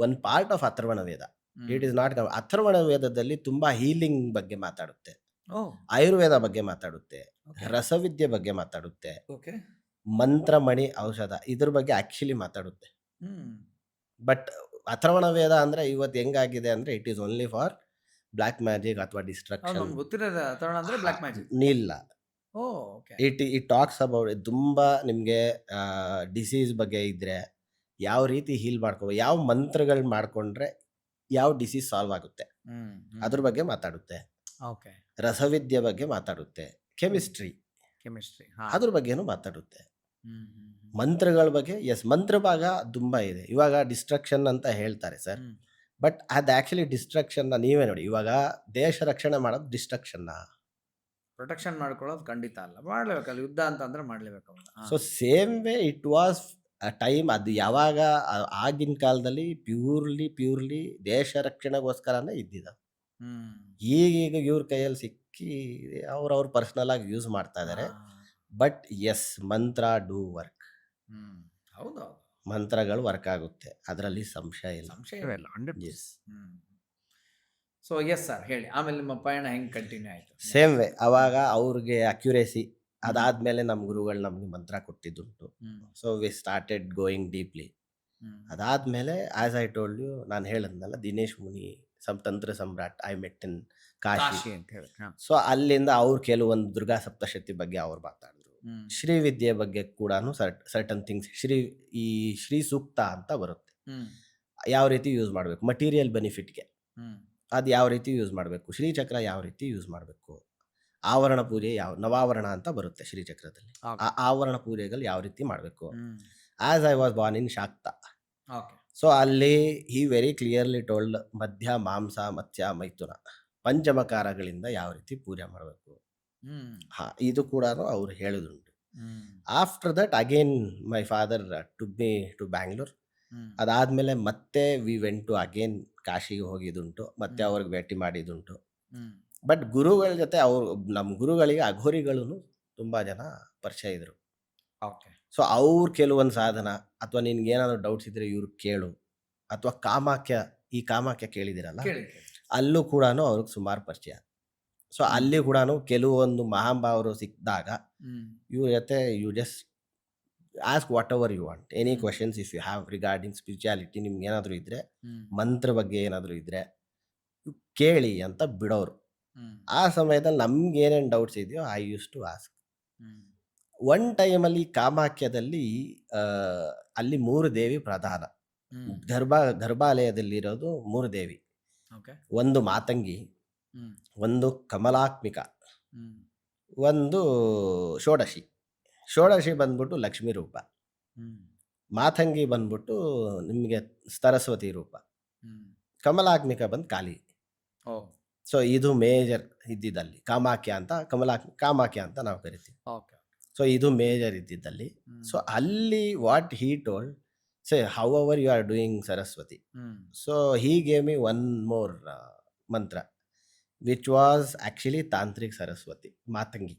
one part of Atharvana Veda. It is not. Atharvana ವೇದದಲ್ಲಿ ತುಂಬಾ ಹೀಲಿಂಗ್ ಬಗ್ಗೆ ಮಾತಾಡುತ್ತೆ, ಆಯುರ್ವೇದ ಬಗ್ಗೆ ಮಾತಾಡುತ್ತೆ, ರಸವಿದ್ಯೆ ಬಗ್ಗೆ ಮಾತಾಡುತ್ತೆ, ಓಕೆ ಮಂತ್ರಮಣಿ ಔಷಧ ಇದ್ರ ಬಗ್ಗೆ ಆಕ್ಚುಲಿ ಮಾತಾಡುತ್ತೆ. ಬಟ್ ಅಥರ್ವಣ ವೇದ ಅಂದ್ರೆ ಇವತ್ತು ಹೆಂಗಾಗಿದೆ ಅಂದ್ರೆ it is only for black magic ಅಥವಾ ಡಿಸ್ಟ್ರಕ್ಷನ್. ನಮ್ಗೆ ಗೊತ್ತಿರೋದು ಅಥರ್ವಣ ಅಂದ್ರೆ ಬ್ಲ್ಯಾಕ್ ಮ್ಯಾಜಿಕ್. ಇಲ್ಲ, ಓಕೆ ಇಟ್ ಟಾಕ್ಸ್ ಅಬೌಟ್ ತುಂಬಾ ನಿಮ್ಗೆ ಡಿಸೀಸ್ ಬಗ್ಗೆ ಇದ್ರೆ ಯಾವ ರೀತಿ ಹೀಲ್ ಮಾಡ್ಕೋ, ಯಾವ ಮಂತ್ರಗಳು ಮಾಡ್ಕೊಂಡ್ರೆ ಯಾವ ಡಿಸೀಸ್ ಸಾಲ್ವ್ ಆಗುತ್ತೆ ಅದ್ರ ಬಗ್ಗೆ ಮಾತಾಡುತ್ತೆ. ಓಕೆ ರಸವಿದ್ಯೆ ಬಗ್ಗೆ ಮಾತಾಡುತ್ತೆ, ಕೆಮಿಸ್ಟ್ರಿ ಕೆಮಿಸ್ಟ್ರಿ ಅದ್ರ ಬಗ್ಗೆನೂ ಮಾತಾಡುತ್ತೆ, ಮಂತ್ರಗಳ ಬಗ್ಗೆ. ಎಸ್, ಮಂತ್ರ ಭಾಗ ತುಂಬಾ ಇದೆ. ಇವಾಗ ಡಿಸ್ಟ್ರಕ್ಷನ್ ಅಂತ ಹೇಳ್ತಾರೆ ಸರ್, ಬಟ್ ಅದು ಆಕ್ಚುಲಿ ಡಿಸ್ಟ್ರಕ್ಷನ್ ನೀವೇ ನೋಡಿ. ಇವಾಗ ದೇಶ ರಕ್ಷಣೆ ಮಾಡೋದು ಡಿಸ್ಟ್ರಕ್ಷನ್. ಪ್ರೊಟೆಕ್ಷನ್ ಮಾಡ್ಕೊಳ್ಳೋದು ಖಂಡಿತ ಅಲ್ಲ, ಮಾಡ್ಲೇಬೇಕಲ್ಲ. ಯುದ್ಧ ಅಂತ ಅಂದ್ರೆ ಮಾಡ್ಲೇಬೇಕು. So same way it was a time. ಅದು ಯಾವಾಗ ಆಗಿನ ಕಾಲದಲ್ಲಿ ಪ್ಯೂರ್ಲಿ ದೇಶ ರಕ್ಷಣೆಗೋಸ್ಕರನೇ ಇದ್ದಿದ್ದು. ಈಗ ಇವ್ರ ಕೈಯಲ್ಲಿ ಸಿಕ್ಕಿ ಅವ್ರ ಪರ್ಸನಲ್ ಆಗಿ ಯೂಸ್ ಮಾಡ್ತಾ ಇದ್ದಾರೆ. ಬಟ್ ಎಸ್, ಮಂತ್ರ ಡೂ ವರ್ಕ್. ಹೌದು, ಮಂತ್ರಗಳು ವರ್ಕ್ ಆಗುತ್ತೆ, ಅದರಲ್ಲಿ ಸಂಶಯ ಇಲ್ಲ. ಸಂಶಯವೇ ಇಲ್ಲ. 100%. ಎಸ್. ಸೊ ಎಸ್ ಸರ್, ಹೇಳಿ ಆಮೇಲೆ ನಿಮ್ಮ ಪಯಣ ಹೆಂಗ್ ಕಂಟಿನ್ಯೂ ಆಯ್ತು? ಸೇಮ್ ವೇ ಅವಾಗ ಅವ್ರಿಗೆ ಅಕ್ಯುರೇಸಿ. ಅದಾದ್ಮೇಲೆ ನಮ್ಮ ಗುರುಗಳು ನಮ್ಗೆ ಮಂತ್ರ ಕೊಟ್ಟಿದ್ದುಂಟು. So we started going deeply. ಅದಾದ್ಮೇಲೆ ಆಸ್ ಐ ಟೋಲ್ಡ್ ಯು, ನಾನು ಹೇಳದ್ನಲ್ಲ ದಿನೇಶ್ ಮುನಿ ತಂತ್ರ ಸಮ್ರಾಟ್ ಐ ಮೆಟ್ ಇನ್ ಕಾಶಿ ಅಂತ ಹೇಳಿ. ಸೊ ಅಲ್ಲಿಂದ ಅವ್ರು ಕೆಲವೊಂದು ದುರ್ಗಾ ಸಪ್ತಶತಿ ಬಗ್ಗೆ ಅವ್ರು ಮಾತಾಡಿದ್ರು. ಶ್ರೀ ವಿದ್ಯೆ ಬಗ್ಗೆ ಕೂಡ ಸರ್ಟನ್ ಥಿಂಗ್ಸ್, ಶ್ರೀ ಸೂಕ್ತ ಅಂತ ಬರುತ್ತೆ, ಯಾವ ರೀತಿ ಯೂಸ್ ಮಾಡಬೇಕು ಮಟೀರಿಯಲ್ ಬೆನಿಫಿಟ್ಗೆ. ಅದು ಯಾವ ರೀತಿ ಯೂಸ್ ಮಾಡಬೇಕು, ಶ್ರೀಚಕ್ರ ಯಾವ ರೀತಿ ಯೂಸ್ ಮಾಡಬೇಕು, ಆವರಣ ಪೂಜೆ ನವಾವರಣ ಅಂತ ಬರುತ್ತೆ ಶ್ರೀಚಕ್ರದಲ್ಲಿ, ಓಕೆ. ಆ ಆವರಣ ಪೂಜೆಗಳು ಯಾವ ರೀತಿ ಮಾಡಬೇಕು. Hmm. As I was born in Shakta, okay. So ಅಲ್ಲಿ ಹಿ ವೆರಿ ಕ್ಲಿಯರ್ಲಿ ಟೋಲ್ಡ್ ಮಧ್ಯ ಮಾಂಸ ಮತ್ಸ್ಯ ಮೈಥುನ ಪಂಚಮಕಾರಗಳಿಂದ ಯಾವ ರೀತಿ ಪೂಜೆ ಮಾಡಬೇಕು. ಹ್ಮ್. ಇದು ಕೂಡ ಅವ್ರು ಹೇಳೋದುಂಟು. Hmm. After that again my father took me to Bangalore. Hmm. ಅದಾದಮೇಲೆ ಮತ್ತೆ ವಿ ವೆಂಟ್ ಟು ಅಗೇನ್ ಕಾಶಿಗೆ ಹೋಗಿದ್ದುಂಟು, ಮತ್ತೆ ಅವ್ರಿಗೆ ಭೇಟಿ ಮಾಡಿದ್ದುಂಟು. ಹ್ಮ್. ಬಟ್ ಗುರುಗಳ ಜೊತೆ ನಮ್ಮ ಗುರುಗಳಿಗೆ ಅಘೋರಿಗಳು ತುಂಬ ಜನ ಪರಿಚಯ ಇದ್ರು. ಓಕೆ. ಸೊ ಅವ್ರು ಕೆಲವೊಂದು ಸಾಧನ ಅಥವಾ ನಿನ್ಗೇನಾದ್ರು ಡೌಟ್ಸ್ ಇದ್ರೆ ಇವ್ರು ಕೇಳು, ಅಥವಾ ಕಾಮಾಖ್ಯ ಕೇಳಿದಿರಲ್ಲ, ಕೇಳಿ ಕೇಳಿ. ಅಲ್ಲೂ ಕೂಡ ಅವ್ರಿಗೆ ಸುಮಾರು ಪರಿಚಯ. ಸೊ ಅಲ್ಲಿ ಕೂಡ ಕೆಲವೊಂದು ಮಹಾಂಭಾವರು ಸಿಕ್ಕಿದಾಗ ಹ್ಮ್. ಇವ್ರ ಜೊತೆ you just ask whatever you want, any questions if you have regarding spirituality, ನಿಮ್ಗೆ ಏನಾದರೂ ಇದ್ರೆ, ಹ್ಮ್. ಮಂತ್ರ ಬಗ್ಗೆ ಏನಾದರೂ ಇದ್ರೆ ಕೇಳಿ ಅಂತ ಬಿಡೋರು. ಹ್ಮ್. ಆ ಸಮಯದಲ್ಲಿ ನಮ್ಗೆ ಏನೇನು ಡೌಟ್ಸ್ ಇದೆಯೋ I use to ask. Hmm. One ಟೈಮಲ್ಲಿ ಕಾಮಾಖ್ಯದಲ್ಲಿ ಅಲ್ಲಿ 3 ದೇವಿ ಪ್ರಧಾನ. ಹ್ಮ್. ಗರ್ಭಾಲಯದಲ್ಲಿರೋದು 3 ದೇವಿ. ಓಕೆ. ಒಂದು ಮಾತಂಗಿ, ಹ್ಮ್. ಒಂದು ಕಮಲಾತ್ಮಿಕ, ಹ್ಮ್. ಒಂದು ಷೋಡಶಿ ಬಂದ್ಬಿಟ್ಟು ಲಕ್ಷ್ಮೀ ರೂಪ, ಹ್ಮ್. ಮಾತಂಗಿ ಬಂದ್ಬಿಟ್ಟು ನಿಮಗೆ ಸರಸ್ವತಿ ರೂಪ, ಹ್ಮ್. ಕಮಲಾತ್ಮಿಕ ಬಂದು ಕಾಳಿ. ಓ. ಸೊ ಇದು ಮೇಜರ್ ಇದ್ದಿದ್ದಲ್ಲಿ ಕಾಮಾಖ್ಯ ಅಂತ ನಾವು ಕರಿತೀವಿ. ಓಕೆ. ಸೊ ಇದು ಮೇಜರ್ ಇದ್ದಿದ್ದಲ್ಲಿ. ಹ್ಮ್. ಸೊ ಅಲ್ಲಿ what he told, say however you are doing Saraswati, hmm. So he gave me one more mantra which was actually tantric Saraswati, Matangi.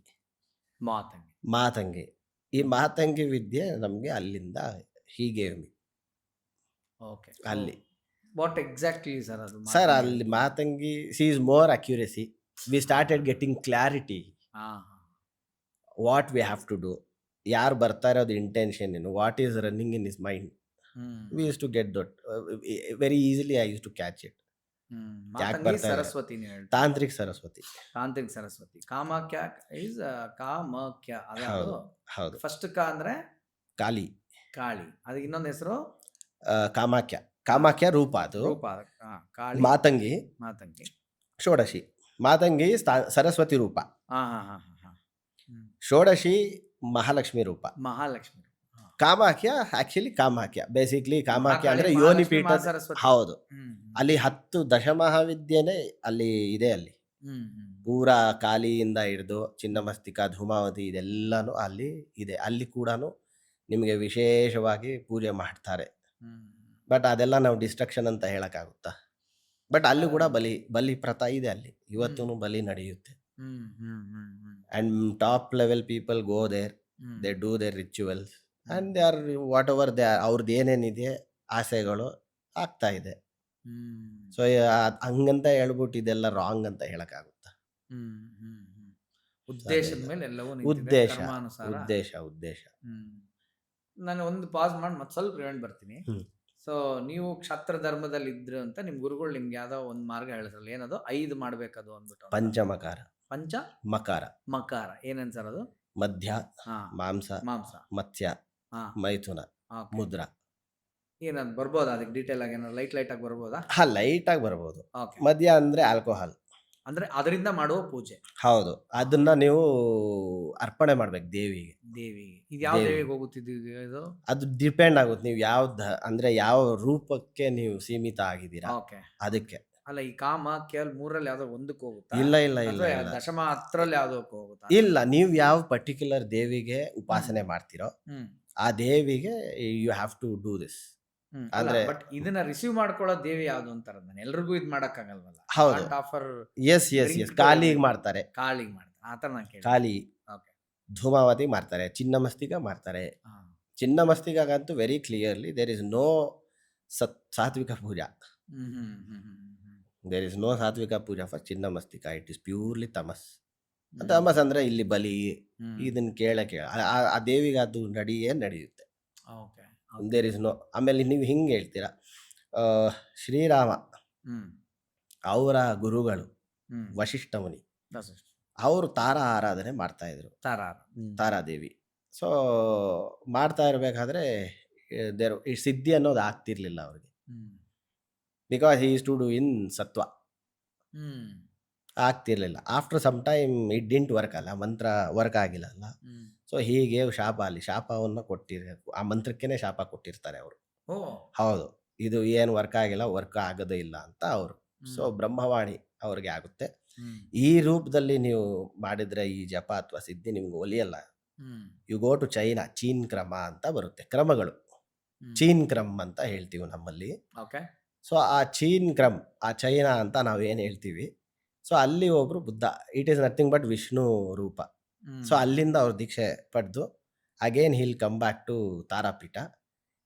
ಈ ಮಾತಂಗಿ ವಿದ್ಯೆ ನಮಗೆ ಅಲ್ಲಿಂದ ಹೀ ಗೇವ್ ಮಿ. ಓಕೆ. ಅಲ್ಲಿ ವಾಟ್ ಎಕ್ಸಾಕ್ಟ್ಲಿ ಸರ್ ಅದು? ಸರ್ ಅಲ್ಲಿ Matangi she is more accuracy. We started getting clarity what we have to do, ಯಾರು ಬರ್ತಾ ಇರೋದು ಇಂಟೆನ್ಷನ್ ಏನು, what is running in his mind. We use to get that very easily. I use to catch it. ಯಾಕೆ ಬರ್ತಾ ಇದೆ? ಸರಸ್ವತಿ ತಾಂತ್ರಿಕ್ ಸರಸ್ವತಿ. ಕಾಮಾಖ್ಯ ಇಸ್ ಕಾಮಾಖ್ಯ. ಹೌದು ಹೌದು. ಫಸ್ಟ್ ಅಂದ್ರೆ ಕಾಳಿ, ಅದಕ್ಕೆ ಇನ್ನೊಂದು ಹೆಸರು ಕಾಮಾಖ್ಯ ರೂಪ, ಅದು ರೂಪ. ಕಾಳಿ, ಮಾತಂಗಿ, ಷೋಡಶಿ. ಮಾತಂಗಿ ಸರಸ್ವತಿ ರೂಪ, ಷೋಡಶಿ ಮಹಾಲಕ್ಷ್ಮಿ ರೂಪ, ಕಾಮಾಖ್ಯ ಆಕ್ಚುಲಿ ಬೇಸಿಕ್ಲಿ ಕಾಮಾಖ್ಯ ಅಂದ್ರೆ ಯೋನಿಪೀಠ. ಹೌದು, ಅಲ್ಲಿ 10 ದಶಮಹಾವಿದ್ಯೆನೇ ಅಲ್ಲಿ ಇದೆ. ಅಲ್ಲಿ ಪೂರಾ ಕಾಲಿಯಿಂದ ಹಿಡಿದು ಚಿನ್ನಮಸ್ತಿಕ, ಧೂಮಾವತಿ ಇದೆಲ್ಲಾನು ಅಲ್ಲಿ ಇದೆ. ಅಲ್ಲಿ ಕೂಡ ನಿಮಗೆ ವಿಶೇಷವಾಗಿ ಪೂಜೆ ಮಾಡ್ತಾರೆ. ಬಟ್ ಅದೆಲ್ಲ ನಾವು ಡಿಸ್ಟ್ರಕ್ಷನ್ ಅಂತ ಹೇಳಕ್ಕಾಗುತ್ತಾ? ಬಟ್ ಅಲ್ಲಿ ಕೂಡ ಬಲಿ ಪ್ರಥಾ ಇದೆ. ಅಲ್ಲಿ ಇವತ್ತೂ ಬಲಿ ನಡೆಯುತ್ತೆ. And top level people go there, they do their rituals and they are whatever they are. ಅವ್ರದ್ದು ಏನೇನಿದೆ ಆಸೆಗಳು ಆಗ್ತಾ ಇದೆ. ಸೊ ಹಂಗಂತ ಹೇಳ್ಬಿಟ್ಟು ಇದೆಲ್ಲ ರಾಂಗ್ ಅಂತ ಹೇಳಕ್ಕಾಗುತ್ತಾ? ಉದ್ದೇಶದ ಮೇಲೆ ಎಲ್ಲವೂ ಉದ್ದೇಶ. ನಾನು ಒಂದು ಪಾಸ್ ಮಾಡಿ ಮತ್ತೆ ಸ್ವಲ್ಪ ರಿವೈಂಡ್ ಬರ್ತೀನಿ. ಸೊ ನೀವು ಕ್ಷಾತ್ರ ಧರ್ಮದಲ್ಲಿ ಇದ್ರು ಅಂತ ನಿಮ್ ಗುರುಗಳು ನಿಮ್ಗೆ ಯಾವ್ದೋ ಒಂದು ಮಾರ್ಗ ಹೇಳಿದ್ರಲ್ಲ, ಏನದು 5 ಮಾಡ್ಬೇಕದು ಅಂದ್ಬಿಟ್ಟು? ಪಂಚಮಕಾರ, ಮಕಾರ ಏನೇನ್ ಸರ್ ಅದು? ಮಧ್ಯ, ಮಾಂಸ, ಮತ್ಸ್ಯ, ಮೈಥುನ, ಮುದ್ರ. ಏನದು ಬರ್ಬೋದಾ? ಅದಕ್ಕೆ ಡೀಟೇಲ್ ಆಗಿ ಏನಾದ್ರು ಲೈಟ್ ಆಗಿ ಬರ್ಬೋದಾ? ಲೈಟ್ ಆಗಿ ಬರ್ಬೋದು. ಮದ್ಯ ಅಂದ್ರೆ ಆಲ್ಕೋಹಾಲ್, ಅಂದ್ರೆ ಅದರಿಂದ ಮಾಡುವ ಪೂಜೆ. ಹೌದು, ಅದನ್ನ ನೀವು ಅರ್ಪಣೆ ಮಾಡ್ಬೇಕು ದೇವಿಗೆ. ಇದು ಯಾವ ದೇವಿಗೆ ಹೋಗುತ್ತಿದ್ದೀವಿ? ಅದು ಡಿಪೆಂಡ್ ಆಗುತ್ತೆ ನೀವು ಅಂದ್ರೆ ಯಾವ ರೂಪಕ್ಕೆ ನೀವು ಸೀಮಿತ ಆಗಿದ್ದೀರಾ ಅದಕ್ಕೆ. ಅಲ್ಲ, ಈ ಕಾಮಾಖ್ಯ 3ರಲ್ಲಿ ಯಾವ್ದೋ ಒಂದಕ್ಕೆ ಹೋಗುತ್ತಾ? ಇಲ್ಲ. ದಶಮ 10ರಲ್ಲಿ ಯಾವ್ದಕ್ಕೆ ಹೋಗುತ್ತಾ? ಇಲ್ಲ, ನೀವು ಯಾವ ಪರ್ಟಿಕ್ಯುಲರ್ ದೇವಿಗೆ ಉಪಾಸನೆ ಮಾಡ್ತಿರೋ ಆ ದೇವಿಗೆ you have to do this. ಅಂದ್ರೆ ಬಟ್ ಇದನ್ನ ರಿಸೀವ್ ಮಾಡ್ಕೊಳ್ಳೋ ದೇವಿ ಯಾವ್ದು ಅಂತಾರ? ನಾನು ಎಲ್ರಿಗೂ ಇದು ಮಾಡಕ್ ಆಗಲ್ವಲ್ಲ. ಹೌದು, ಎಸ್ ಕಾಲಿಗೆ ಮಾಡ್ತಾರೆ, ಆತರ ನಾನು ಕೇಳಿ. ಕಾಲಿ, ಧೂಮಾವತಿ ಮಾಡ್ತಾರೆ, ಚಿನ್ನಮಸ್ತಿಗ ಮಾಡ್ತಾರೆ. ಚಿನ್ನಮಸ್ತಿಗಂತೂ very clearly there is no sattvika puja. There is no sattvika puja for Chinnamastika. It is purely tamas. ತಮಸ್ ಅಂದ್ರೆ ಇಲ್ಲಿ ಬಲಿ, ಇದನ್ನ ಕೇಳ ಆ ದೇವಿಗೆ ಅದು ನಡೆಯುತ್ತೆ. There is no. ಆಮೇಲೆ ನೀವು ಹಿಂಗೆ ಹೇಳ್ತೀರಾ, ಶ್ರೀರಾಮ ಅವರ ಗುರುಗಳು ವಶಿಷ್ಠ ಮುನಿ, ಅವರು ತಾರಾ ಆರಾಧನೆ ಮಾಡ್ತಾ ಇದ್ರು, ತಾರಾದೇವಿ. ಸೊ ಮಾಡ್ತಾ ಇರಬೇಕಾದ್ರೆ ಸಿದ್ಧಿ ಅನ್ನೋದು ಆಗ್ತಿರ್ಲಿಲ್ಲ ಅವ್ರಿಗೆ, because he is to do in ಸತ್ವ. ಹ್ಮ್ ಆಗ್ತಿರ್ಲಿಲ್ಲ. After some time it didn't work ಅಲ್ಲ, ಮಂತ್ರ ವರ್ಕ್ ಆಗಿಲ್ಲ ಅಲ್ಲ. ಹ್ಮ್ ಸೊ ಹೀಗೆ ಶಾಪ ಅಲ್ಲಿ ಶಾಪವನ್ನು ಆ ಮಂತ್ರಕ್ಕೇನೆ ಶಾಪ ಕೊಟ್ಟಿರ್ತಾರೆ ಅವರು. ಓ ಹೌದು. ಇದು ಏನು ವರ್ಕ್ ಆಗಿಲ್ಲ, ವರ್ಕ್ ಆಗೋದೇ ಇಲ್ಲ ಅಂತ ಅವರು. ಸೊ ಹ್ಮ್ ಬ್ರಹ್ಮವಾಣಿ ಅವ್ರಿಗೆ ಆಗುತ್ತೆ. ಹ್ಮ್ ಈ ರೂಪದಲ್ಲಿ ನೀವು ಮಾಡಿದ್ರೆ ಈ ಜಪ ಅಥವಾ ಸಿದ್ಧಿ ನಿಮ್ಗೆ ಒಲಿಯಲ್ಲ. ಹ್ಮ್ ಯು ಗೋ ಟು ಚೈನಾ, ಚೀನ್ ಕ್ರಮ ಅಂತ ಬರುತ್ತೆ. ಕ್ರಮಗಳು ಹ್ಮ್ ಚೀನ್ ಕ್ರಮ್ ಅಂತ ಹೇಳ್ತೀವಿ ನಮ್ಮಲ್ಲಿ. ಓಕೆ ಸೊ ಆ ಚೀನ್ ಕ್ರಮ್, ಆ ಚೈನಾ ಅಂತ ನಾವೇನು ಹೇಳ್ತೀವಿ. ಸೊ ಅಲ್ಲಿ ಒಬ್ರು Buddha, it is nothing but Vishnu ರೂಪ. ಸೊ ಅಲ್ಲಿಂದ ಅವ್ರು ದೀಕ್ಷೆ ಪಡೆದು again he'll come back to Tarapith,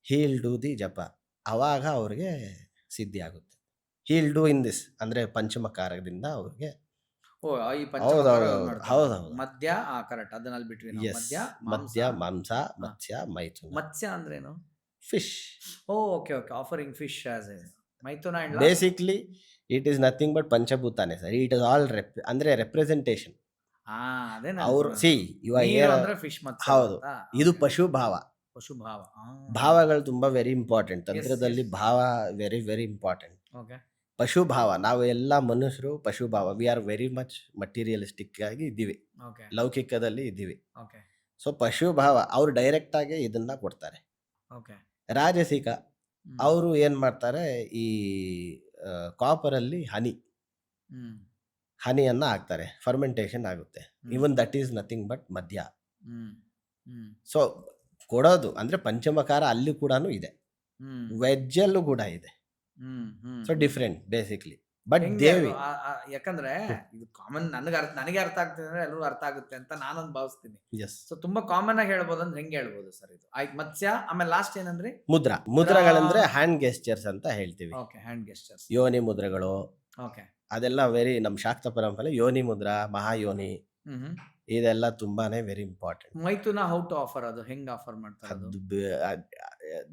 he'll do the japa. ಅವಾಗ ಅವ್ರಿಗೆ ಸಿದ್ಧಿ ಆಗುತ್ತೆ. ಹೀಲ್ ಡೂ ಇನ್ ದಿಸ್ ಅಂದರೆ ಪಂಚಮಕಾರದಿಂದ ಅವ್ರಿಗೆ. ಓ ಈ ಹೌದೌದು, ಮಾಡ್ತಾರೆ. ಹೌದೌದು. ಮದ್ಯ ಕರೆಕ್ಟ್, ಅದನ್ನಲ್ಲಿ ಬಿಟ್ವಿ ನಾವು. ಎಸ್, ಮದ್ಯ ಮದ್ಯ, ಮಾಂಸ. ಮಾಂಸ, ಮತ್ಸ್ಯ, ಮೈಥುನ, ಮತ್ಸ್ಯ ಅಂದ್ರೇನು? Fish. Oh okay okay, offering fish as a maithuna and last? Basically it is nothing but ಪಂಚಭೂತಾನೆ ಸರ್. ಇಟ್ ಇಸ್ ಆಲ್ ಅಂದರೆ ರೆಪ್ರೆಸೆಂಟೇಷನ್. ಅದೇ ಅವರು ಇವಾಗ ಅಂದ್ರೆ ಫಿಶ್ ಮತ್ಸ್ಯ ಹೌದು, ಅಂತ. ಇದು Okay. ಪಶು ಭಾವ. ಪಶು ಭಾವ. ಭಾವಗಳು ತುಂಬಾ ವೆರಿ ಇಂಪಾರ್ಟೆಂಟ್ ತಂತ್ರದಲ್ಲಿ. yes. ಭಾವ ವೆರಿ ವೆರಿ ಇಂಪಾರ್ಟೆಂಟ್. ಓಕೆ ಪಶು ಭಾವ, ನಾವು ಎಲ್ಲ ಮನುಷ್ಯರು ಪಶು ಭಾವ. We are very much materialistic ಆಗಿ ಇದ್ದೀವಿ, ಓಕೆ ಲೌಕಿಕದಲ್ಲಿ ಇದ್ದೀವಿ. ಓಕೆ ಸೊ ಪಶು ಭಾವ ಅವ್ರು ಡೈರೆಕ್ಟ್ ಆಗಿ ಇದನ್ನ ಕೊಡ್ತಾರೆ. ಓಕೆ ರಾಜಸಿಕ ಅವರು ಏನ್ ಮಾಡ್ತಾರೆ, ಈ ಕಾಪರ್ ಅಲ್ಲಿ ಹನಿಯನ್ನ ಹಾಕ್ತಾರೆ, ಫರ್ಮೆಂಟೇಷನ್ ಆಗುತ್ತೆ. Even that is nothing but ಮದ್ಯ. ಸೊ ಕೊಡೋದು ಅಂದ್ರೆ ಪಂಚಮಕಾರ ಅಲ್ಲಿ ಕೂಡ ಇದೆ, ವೆಜ್ ಅಲ್ಲೂ ಕೂಡ ಇದೆ. So different basically. ಬಟ್ ದೇವಿ ಯಾಕಂದ್ರೆ ಇದು ಕಾಮನ್, ನನಗೆ ಅರ್ಥ ಆಗ್ತದೆ ಅಂದ್ರೆ ಎಲ್ಲರೂ ಅರ್ಥ ಆಗುತ್ತೆ ಅಂತ ನಾನೊಂದು ಭಾವಿಸ್ತೀನಿ. ಎಸ್, ಸೊ ತುಂಬಾ ಕಾಮನ್ ಆಗಿ ಹೇಳ್ಬೋದು ಅಂದ್ರೆ ಹೆಂಗೆ ಹೇಳ್ಬೋದು ಸರ್ ಇದು? ಆಯ್ತು, ಮತ್ಸ್ಯ, ಆಮೇಲೆ ಲಾಸ್ಟ್ ಏನಂದ್ರಿ? ಮುದ್ರಗಳಂದ್ರೆ ಹ್ಯಾಂಡ್ ಗೆಸ್ಚರ್ಸ್ ಅಂತ ಹೇಳ್ತೀವಿ. Okay, hand gestures. ಯೋನಿ ಮುದ್ರಗಳು ಓಕೆ, ಅದೆಲ್ಲ ವೆರಿ ನಮ್ಮ ಶಾಕ್ತ ಪರಂಪರೆ. ಯೋನಿ ಮುದ್ರ, ಮಹಾಯೋನಿ, ಇದೆಲ್ಲ ತುಂಬಾನೇ very important. Maithuna how to offer, ಅದು ಹೆಂಗ್ ಆಫರ್ ಮಾಡ್ತಾರೆ? ಅದು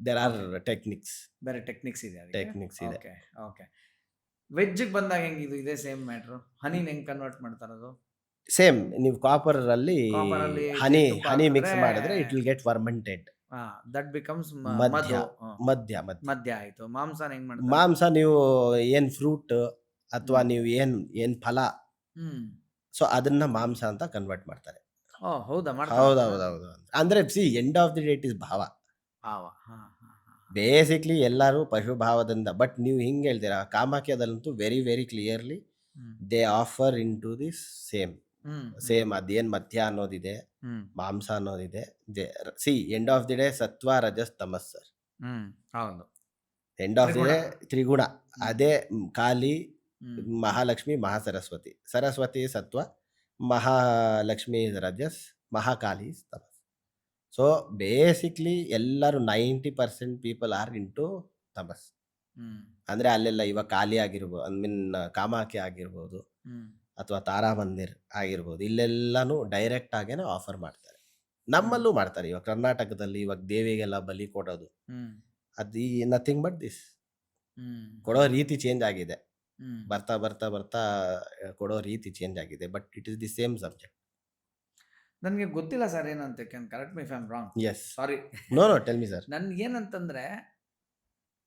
ದೇರ್ ಆರ್ ಟೆಕ್ನಿಕ್ಸ್, ಬೇರೆ ಟೆಕ್ನಿಕ್ಸ್ ಇದೆ. ಇದೆ. Okay okay. ವೆಜ್ ಬಂದಾಗ ಹೆಂಗ್ ಇದು? ಇದೆ ಸೇಮ್ ಮ್ಯಾಟ್ರು. ಹನಿನ ಹೆಂಗ್ ಕನ್ವರ್ಟ್ ಮಾಡ್ತಾರದು? ಸೇಮ್, ನೀವು ಕಾಪರ್ ಅಲ್ಲಿ Copper ಅಲ್ಲಿ ಹನಿ ತುಪ್ಪ ಮಿಕ್ಸ್ ಹಾಕಿದ್ರೆ ಮಾಡಿದ್ರೆ it will get fermented. That becomes madya. ಮದ್ಯ ಮದ್ಯ ಆಯ್ತು. ಮಾಂಸನ ಹೆಂಗ್ ಮಾಡ್ತಾರೆ? ಮಾಂಸ ನೀವು ಏನ್ ಫ್ರೂಟ್ ಅಥವಾ ನೀವು ಏನ್ ಫಲ, ಸೊ ಅದನ್ನ ಮಾಂಸ ಅಂತ ಕನ್ವರ್ಟ್ ಮಾಡ್ತಾರೆ. ಓ ಹೌದಾ? ಹೌದೌದೌದು. ಅಂದ್ರೆ end of the day it is ಭಾವ. ಭಾವ. ಬೇಸಿಕ್ಲಿ ಎಲ್ಲರೂ ಪಶು ಭಾವದಿಂದ. ಬಟ್ ನೀವು ಹಿಂಗೆ ಹೇಳ್ತೀರಾ, ಕಾಮಾಖ್ಯದಲ್ಲಂತೂ very very clearly they offer in to this same ಅದೇನ್ ಮಧ್ಯ ಅನ್ನೋದಿದೆ, ಮಾಂಸ ಅನ್ನೋದಿದೆ. End of the day sattva rajas tamas sir. ಹೌದು, end of the day triguna. ಅದೇ ಕಾಲಿ, ಮಹಾಲಕ್ಷ್ಮಿ, ಮಹಾಸರಸ್ವತಿ. ಸರಸ್ವತಿ ಸತ್ವ, ಮಹಾಲಕ್ಷ್ಮಿ ರಜಸ್, ಮಹಾಕಾಲಿ ತಮಸ್. ಸೊ ಬೇಸಿಕ್ಲಿ ಎಲ್ಲರೂ 90% ಪೀಪಲ್ ಆರ್ ಇಂಟು ತಮಸ್. ಅಂದ್ರೆ ಅಲ್ಲೆಲ್ಲ ಇವಾಗ ಕಾಲಿ ಆಗಿರ್ಬೋದು, ಐ ಮೀನ್ ಕಾಮಾಖ್ಯ ಆಗಿರ್ಬೋದು, ಅಥವಾ ತಾರಾ ಮಂದಿರ್ ಆಗಿರ್ಬೋದು, ಇಲ್ಲೆಲ್ಲಾನು ಡೈರೆಕ್ಟ್ ಆಗೇನೆ ಆಫರ್ ಮಾಡ್ತಾರೆ. ನಮ್ಮಲ್ಲೂ ಮಾಡ್ತಾರೆ. ಇವಾಗ ಕರ್ನಾಟಕದಲ್ಲಿ ಇವಾಗ ದೇವಿಗೆಲ್ಲ ಬಲಿ ಕೊಡೋದು, ಅದು ನಥಿಂಗ್ ಬಟ್ ದಿಸ್. ಕೊಡೋ ರೀತಿ ಚೇಂಜ್ ಆಗಿದೆ. ಬರ್ತಾ ಬರ್ತಾ ಬರ್ತಾ ಕೊಡೋ ರೀತಿ ಚೇಂಜ್ ಆಗಿದೆ. But it is the same subject. ನನಗೆ ಗೊತ್ತಿಲ್ಲ ಸರ್ ಏನಂತ. Can correct me if I am wrong. Yes, sorry. No tell me sir. ನನ್ಗೇನಂತಂದ್ರೆ,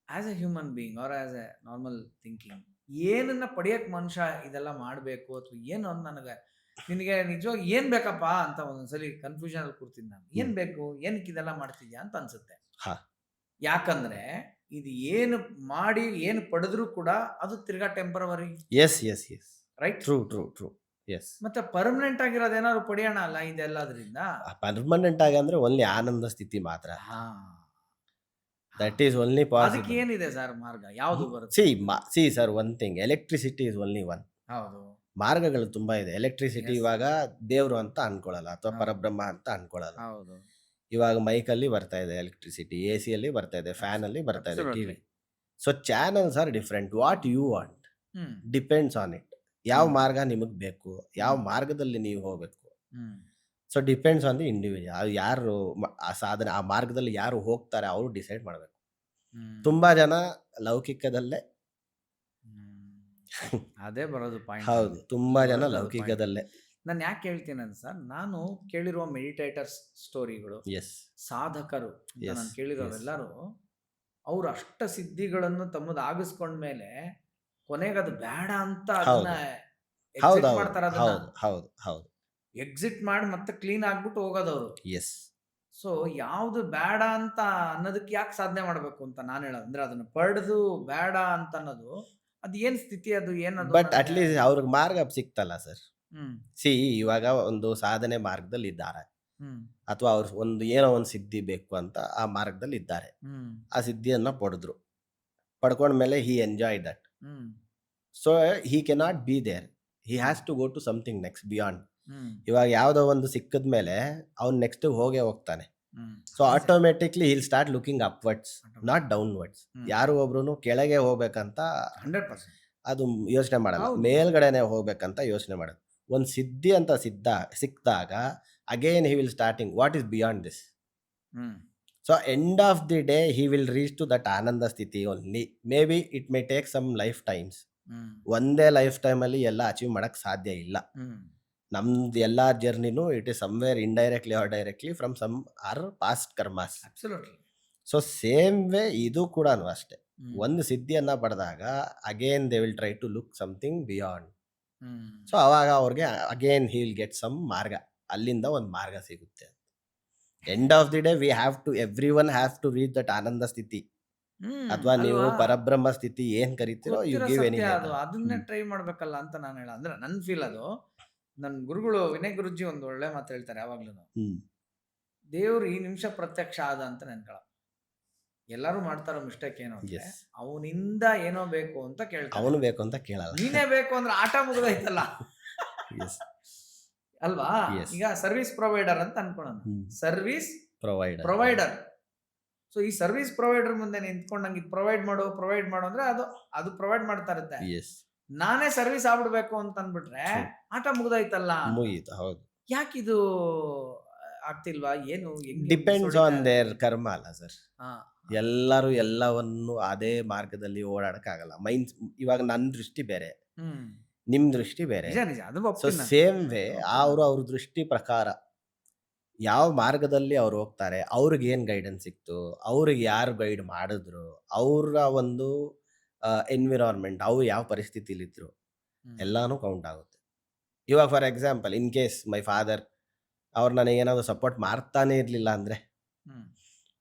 as a human being or as a normal thinking, ಏನನ್ನ ಪಡೆಯಕ್ ಮನುಷ್ಯ ಇದೆಲ್ಲ ಮಾಡಬೇಕು ಅಥವಾ ಏನು ಅಂತ ನನಗೆ, ನಿನಗೆ ನಿಜವಾಗಿ ಏನ್ ಬೇಕಪ್ಪ ಅಂತ ಒಂದೊಂದ್ಸಲಿ ಕನ್ಫ್ಯೂಷನ್ ಅಲ್ಲಿ ಕೂರ್ತೀನಿ ನಾನು. ಏನ್ ಬೇಕು, ಏನಕ್ಕೆ ಇದೆಲ್ಲ ಮಾಡ್ತಿದ್ಯಾ ಅಂತ ಅನ್ಸುತ್ತೆ. ಯಾಕಂದ್ರೆ ಇದು ಏನು ಮಾಡಿ ಏನು ಪಡೆದ್ರು ಕೂಡ ಅದು ತಿರ್ಗಾ temporary. Yes yes yes, right. True true true. Yes, ಮತ್ತೆ ಪರ್ಮನೆಂಟ್ ಆಗಿರೋದು ಏನಾದ್ರು ಪಡೆಯೋಣ ಅಲ್ಲ ಇದೆಲ್ಲದ್ರಿಂದ. ಪರ್ಮನೆಂಟ್ ಆಗಿ ಅಂದ್ರೆ ಓನ್ಲಿ ಆನಂದ ಸ್ಥಿತಿ ಮಾತ್ರ. ದಟ್ ಈಸ್ ಓನ್ಲಿ ಅದಕ್ಕೆ ಪಾಸಿಬಲ್. ಏನಿದೆ ಸರ್ ಮಾರ್ಗ? ಯಾವುದು ಬರುತ್ತೆ? C sir, one thing, electricity is only one. ಹೌದು, ಮಾರ್ಗಗಳು ತುಂಬಾ ಇದೆ. Electricity Yes. ಇವಾಗ ದೇವ್ರು ಅಂತ ಅನ್ಕೊಳ್ಳಲ್ಲ, ಅಥವಾ ಹೌದು. ಪರಬ್ರಹ್ಮ ಅಂತ ಅನ್ಕೊಳ್ಳಲ್ಲ. ಹೌದು. ಇವಾಗ ಮೈಕಲ್ಲಿ ಬರ್ತಾ ಇದೆ ಎಲೆಕ್ಟ್ರಿಸಿಟಿ, AC ಅಲ್ಲಿ ಬರ್ತಾ ಇದೆ, ಫ್ಯಾನ್ ಅಲ್ಲಿ ಬರ್ತಾ ಇದೆ, Absolutely. TV. So channels are different. What you want depends on it. ಯಾವ ಮಾರ್ಗ ನಿಮಗೆ ಬೇಕು, ಯಾವ ಮಾರ್ಗದಲ್ಲಿ ನೀವು ಹೋಗ್ಬೇಕು. So depends on the individual. ಯಾರು ಆ ಸಾಧನೆ, ಆ ಮಾರ್ಗದಲ್ಲಿ ಯಾರು ಹೋಗ್ತಾರೆ ಅವರು ಡಿಸೈಡ್ ಮಾಡಬೇಕು. ತುಂಬಾ ಜನ ಲೌಕಿಕದಲ್ಲೇ ಅದೇ ಬರೋದು ಪಾಯಿಂಟ್. ಹೌದು, ತುಂಬಾ ಜನ ಬರೋದು ಲೌಕಿಕದಲ್ಲೇ. ನಾನು ಯಾಕೆ ಹೇಳ್ತೀನಿ ಅಂತ ಸರ್, ನಾನು ಕೇಳಿರುವ ಮೆಡಿಟೇಟರ್ಸ್ ಸ್ಟೋರಿಗಳು, ಎಸ್, ಸಾಧಕರು Yes, ನಾನು ಕೇಳಿರೋರೆಲ್ಲರೂ ಅವ್ರ ಅಷ್ಟ ಸಿದ್ಧಿಗಳನ್ನು ತಮ್ಮದು ಆಗಿಸ್ಕೊಂಡ್ಮೇಲೆ ಕೊನೆಗೆ ಅದು ಬೇಡ ಅಂತ ಅದನ್ನ ಹೌದು. ಎಕ್ಸಿಟ್ ಹೌದೌದು. ಮಾಡ್ತಾರ, ಅದನ್ನ ಹೌದು, ಹೌದು, ಹೌದು. ಎಕ್ಸಿಟ್ ಮಾಡಿ ಮತ್ತೆ ಕ್ಲೀನ್ ಆಗ್ಬಿಟ್ಟು ಹೋಗೋದವ್ರು. ಯೆಸ್. ಸೊ ಯಾವ್ದು ಬೇಡ ಅಂತ ಅನ್ನೋದಕ್ಕೆ ಯಾಕೆ ಸಾಧನೆ ಮಾಡ್ಬೇಕು ಅಂತ ನಾನು ಹೇಳೋದು. ಅಂದ್ರೆ ಅದನ್ನ ಪಡೆದು ಬೇಡ ಅಂತ ಅನ್ನೋದು ಅದು ಏನ್ ಸ್ಥಿತಿ, ಅದು ಏನದು ಬಟ್ ನನಗೆ. ಅಟ್‌ಲೀಸ್ಟ್ ಅವ್ರಿಗೆ ಮಾರ್ಗ ಸಿಕ್ತಲ್ಲ ಸರ್. ಹ್ಮ್ ಇವಾಗ ಒಂದು ಸಾಧನೆ ಮಾರ್ಗದಲ್ಲಿದ್ದಾರೆ. ಹ್ಮ್ ಅಥವಾ ಅವ್ರು ಒಂದು ಏನೋ ಒಂದು ಸಿದ್ಧಿ ಬೇಕು ಅಂತ ಆ ಮಾರ್ಗದಲ್ಲಿದ್ದಾರೆ. ಹ್ಮ್ ಆ ಸಿದ್ಧಿಯನ್ನ ಪಡ್ಕೊಂಡ್ಮೇಲೆ he enjoyed that. Hmm so he cannot be there. He has to go to something next beyond. Hmm ಇವಾಗ ಯಾವುದೋ ಒಂದು ಸಿಕ್ಕಿದ್ಮೇಲೆ ಅವ್ನು ನೆಕ್ಸ್ಟ್ ಹೋಗೇ ಹೋಗ್ತಾನೆ. Hmm so automatically he'll start looking upwards, not downwards. Hmm. ಯಾರು ಒಬ್ರು ಕೆಳಗೆ ಹೋಗ್ಬೇಕಂತ 100%. ಅದು ಯೋಚನೆ ಮಾಡಲ್ಲ, ಹೌದು. ಮೇಲ್ಗಡೆನೆ ಹೋಗ್ಬೇಕಂತ ಯೋಚನೆ ಮಾಡೋದು. ಒಂದು ಸಿದ್ಧಿ ಅಂತ ಸಿಕ್ಕಿದಾಗ again he will starting what is beyond this. Hmm so end of the day he will reach to that ಆನಂದ ಸ್ಥಿತಿ only. May be it may take some life times. Hmm ಒಂದೇ ಲೈಫ್ ಟೈಮಲ್ಲಿ ಎಲ್ಲ ಅಚೀವ್ ಮಾಡಕ್ ಸಾಧ್ಯ ಇಲ್ಲ. ಹ್ಮ್ ನಮ್ದು ಎಲ್ಲ ಜರ್ನಿನೂ it is somewhere indirectly or directly from some or past karmas. Absolutely. So same way ಇದು ಕೂಡ ಅಷ್ಟೇ. ಹ್ಮ್ ಒಂದು ಸಿದ್ಧಿಯನ್ನ ಪಡೆದಾಗ again they will try to look something beyond. Hmm so ಅವಾಗ ಅವ್ರಿಗೆ again he will get some ಮಾರ್ಗ, ಅಲ್ಲಿಂದ ಒಂದು ಮಾರ್ಗ ಸಿಗುತ್ತೆ. End of the day we have to every one have to reach that ಆನಂದ ಸ್ಥಿತಿ, ಹ್ಮ್ ಅಥವಾ ನೀವು ಅಲ್ವಾ? ಪರಬ್ರಹ್ಮ ಸ್ಥಿತಿ ಏನ್ ಕರಿತೀರೋ ಯು ಗೊತ್ತಿರೋ ಗಿವ್ ಸತ್ಯ ಎನಿ ಅದು. ಅದನ್ನೇ ಟ್ರೈ ಮಾಡ್ಬೇಕಲ್ಲ ಅಂತ ನಾನು ಹೇಳ. ಅಂದ್ರೆ ನನ್ ಫೀಲ್ ಅದು. ನನ್ನ ಗುರುಗಳು ವಿನಯ್ ಗುರುಜಿ ಒಂದು ಒಳ್ಳೆ ಮಾತು ಹೇಳ್ತಾರೆ ಯಾವಾಗ್ಲೂ. ದೇವ್ರು ಈ ನಿಮಿಷ ಪ್ರತ್ಯಕ್ಷ ಆದ ಅಂತ ನೆನ್ಕೊಳ. ಎಲ್ಲರೂ ಮಾಡ್ತಾರೋ ಮಿಸ್ಟೇಕ್ ಏನು ಅಂದ್ರೆ Yes. ಅವನಿಂದ ಏನೋ ಬೇಕು ಅಂತ ಕೇಳ್ತಾರೆ. ಅವನು ಬೇಕು ಅಂತ ಕೇಳಲ್ಲ. ನೀನೇ ಬೇಕು ಅಂದ್ರೆ ಆಟ ಮುಗ್ದೈತಲ್ಲ. Yes. ಅಲ್ವಾ? Yes. ಈಗ ಸರ್ವಿಸ್ ಪ್ರೊವೈಡರ್ ಅಂತ ಅನ್ಕೊಳ್ಳೋಣ. Service provider. ಪ್ರೊವೈಡರ್. ಸೊ ಈ ಸರ್ವಿಸ್ ಪ್ರೊವೈಡರ್ ಮುಂದೆ ನಿಂತ್ಕೊಂಡು ನಂಗೆ ಇದು ಪ್ರೊವೈಡ್ ಮಾಡು ಅಂದ್ರೆ ಅದು ಪ್ರೊವೈಡ್ ಮಾಡ್ತಾ ಇರುತ್ತೆ. ಎಸ್, ನಾನೇ ಸರ್ವಿಸ್ ಆಗ್ಬಿಡ್ಬೇಕು ಅಂತ ಅಂದ್ಬಿಟ್ರೆ True. ಆಟ ಮುಗ್ದೈತಲ್ಲ. ಮುಗೀತು. ಹೌದು. ಯಾಕಿದು ಆಗ್ತಿಲ್ವಾ? ಏನು ಡಿಪೆಂಡ್ಸ್ ಆನ್ ದೇರ್ ಕರ್ಮ ಅಲ್ಲ ಸರ್. ಎಲ್ಲರೂ ಎಲ್ಲವನ್ನು ಅದೇ ಮಾರ್ಗದಲ್ಲಿ ಓಡಾಡಕ್ಕಾಗಲ್ಲ. ಮೈಂಡ್ ಇವಾಗ ನನ್ನ ದೃಷ್ಟಿ ಬೇರೆ, ನಿಮ್ ದೃಷ್ಟಿ ಬೇರೆ. ನಿಜ ನಿಜ ಅದು ಸೊ ಒಪ್ತೀನಿ ನಾನು. ಸೇಮ್ ವೇ ಅವ್ರ ದೃಷ್ಟಿ ಪ್ರಕಾರ ಯಾವ ಮಾರ್ಗದಲ್ಲಿ ಅವ್ರು ಹೋಗ್ತಾರೆ, ಅವ್ರಿಗೆ ಏನ್ ಗೈಡೆನ್ಸ್ ಸಿಕ್ತು, ಅವ್ರಿಗೆ ಯಾರು ಗೈಡ್ ಮಾಡಿದ್ರು, ಅವರ ಒಂದು ಎನ್ವಿರಾನ್ಮೆಂಟ್, ಅವ್ರು ಯಾವ ಪರಿಸ್ಥಿತಿಲಿದ್ರು, ಹ್ಮ್. ಎಲ್ಲಾನು ಕೌಂಟ್ ಆಗುತ್ತೆ. ಇವಾಗ for example in case my father ಅವ್ರು ನನಗೇನಾದ್ರು ಸಪೋರ್ಟ್ ಮಾಡ್ತಾನೆ ಇರಲಿಲ್ಲ ಅಂದರೆ, ಹ್ಮ್.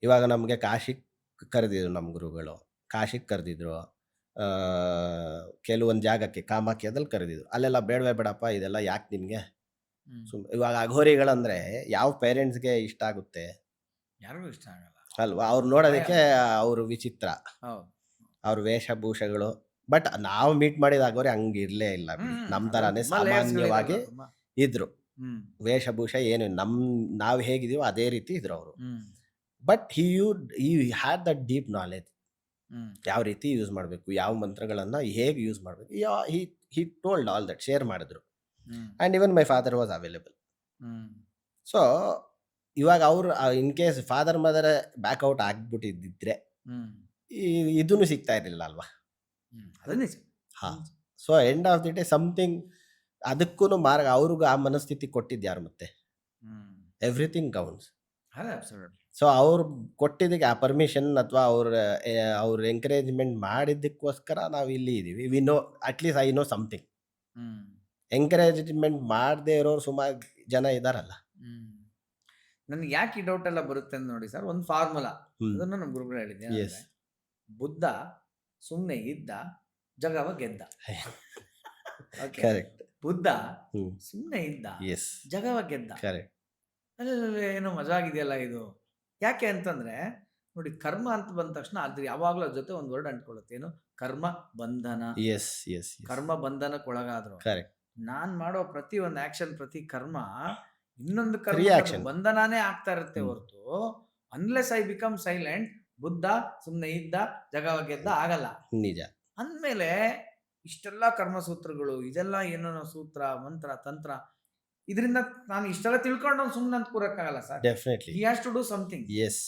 ಇವಾಗ ನಮಗೆ ಕಾಶಿಗೆ ಕರೆದಿದ್ರು ನಮ್ಮ ಗುರುಗಳು, ಕಾಶಿಗೆ ಕರೆದಿದ್ರು, ಕೆಲವೊಂದು ಜಾಗಕ್ಕೆ ಕಾಮಾಖ್ಯದಲ್ಲಿ ಕರೆದಿದ್ರು. ಅಲ್ಲೆಲ್ಲ ಬೇಡವೇ ಬೇಡಪ್ಪ, ಇದೆಲ್ಲ ಯಾಕೆ ನಿನಗೆ ಹ್ಮ್. ಇವಾಗ ಅಘೋರಿಗಳಂದ್ರೆ ಯಾವ ಪೇರೆಂಟ್ಸ್ಗೆ ಇಷ್ಟ ಆಗುತ್ತೆ ಯಾರಿಗೂ ಇಷ್ಟ ಆಗಲ್ಲ ಅಲ್ವಾ? ಅವ್ರು ನೋಡೋದಕ್ಕೆ ಅವ್ರು ವಿಚಿತ್ರ, ಹೌದು. ಅವ್ರ ವೇಷಭೂಷಗಳು. ಬಟ್ ನಾವು ಮೀಟ್ ಮಾಡಿದ ಅಘೋರಿ ಹಂಗೆ ಇರಲೇ ಇಲ್ಲ ಬಿಡಿ. ನಮ್ಮ ಥರಾನೇ ಸಾಮಾನ್ಯವಾಗಿ ಇದ್ರು. ವೇಷಭೂಷ ಏನು ನಾವು ಹೇಗಿದೀವೋ ಅದೇ ರೀತಿ ಇದ್ರು ಅವರು. But he had that deep knowledge, ಯಾವ ರೀತಿ ಯೂಸ್ ಮಾಡಬೇಕು, ಯಾವ ಮಂತ್ರಗಳನ್ನು ಹೇಗೆ ಯೂಸ್ ಮಾಡಬೇಕು, he told all that, share ಮಾಡಿದ್ರು. And even my father was available. So ಇವಾಗ ಅವ್ರು in case father mother back out ಆಗ್ಬಿಟ್ಟಿದ್ದಿದ್ರೆ ಇದೂ ಸಿಗ್ತಾ ಇರಲಿಲ್ಲ ಅಲ್ವಾ? ಅದು ನಿಜ. ಹಾಂ. So end of the day something ಅದಕ್ಕೂ ಮಾರ್ಗ, ಅವ್ರಿಗೂ ಆ ಮನಸ್ಥಿತಿ ಕೊಟ್ಟಿದ್ದು ಯಾರು ಮತ್ತೆ? Everything counts. ಸೊ ಅವ್ರು ಕೊಟ್ಟಿದ್ದಕ್ಕೆ ಆ ಪರ್ಮಿಷನ್ ಅಥವಾ ಅವ್ರ ಎಂಕರೇಜ್ಮೆಂಟ್ ಮಾಡಿದ್ದಕ್ಕೋಸ್ಕರ ನಾವು ಇಲ್ಲಿ ಇದ್ದೀವಿ. We know, at least I know something. Encouragement ಮಾಡದೇ ಇರೋರು ಸುಮಾರು ಜನ ಇದಾರಲ್ಲ. ನನ್ಗೆ ಯಾಕೆ ಈ ಡೌಟ್ ಎಲ್ಲ ಬರುತ್ತೆ ಅಂತ ನೋಡಿ ಸರ್, ಒಂದು ಫಾರ್ಮುಲಾ, ಅದನ್ನು ನಮ್ಮ ಗುರುಗಳು ಹೇಳಿದ್ದೆ. Yes. ಬುದ್ಧ ಸುಮ್ಮನೆ ಇದ್ದ, ಜಗವ ಗೆದ್ದ. Okay. ಕರೆಕ್ಟ್. ಬುದ್ಧ ಸುಮ್ಮನೆ ಇದ್ದ, ಎಸ್, ಜಗವ ಗೆದ್ದ. ಕರೆಕ್ಟ್. ಅಲ್ಲೇ ಏನೋ ಮಜಾ ಆಗಿದೆಯಲ್ಲ ಇದು. ಯಾಕೆ ಅಂತಂದ್ರೆ ನೋಡಿ, ಕರ್ಮ ಅಂತ ಬಂದ ತಕ್ಷಣ ಅದ್ರ ಯಾವಾಗ್ಲೂ ಅದ್ರ ಜೊತೆ ಒಂದು ವರ್ಡ್ ಅಂಟ್ಕೊಳ್ಳುತ್ತೆ. ಏನು? ಕರ್ಮ ಬಂಧನ. ಎಸ್ ಎಸ್ ಕರ್ಮ ಬಂಧನಕ್ಕೆ ಒಳಗಾದ್ರು ಕರೆಕ್ಟ್. ನಾನ್ ಮಾಡೋ ಪ್ರತಿ ಒಂದು ಆಕ್ಷನ್, ಪ್ರತಿ ಕರ್ಮ ಇನ್ನೊಂದು ಕರ್ಮ Reaction. ಬಂಧನಾನೇ ಆಗ್ತಾ ಇರುತ್ತೆ ಹೊರತು unless I become silent, Buddha ಸುಮ್ಮನೆ ಇದ್ದ, ಜಗವ ಗೆದ್ದ ಆಗಲ್ಲ. ನಿಜ. ಅಂದ್ಮೇಲೆ ಇಷ್ಟೆಲ್ಲ ಕರ್ಮಸೂತ್ರಗಳು, ಇದೆಲ್ಲ ಏನೋ ಸೂತ್ರ, ಮಂತ್ರ, ತಂತ್ರ, ಇದರಿಂದ ನಾನು ಇಷ್ಟೆಲ್ಲ ತಿಳ್ಕೊಂಡು ಸುಮ್ಮನೆ ಅಂತ ಕೂರಕ್ಕಾಗಲ್ಲ sir. Definitely. He has to do something. Yes.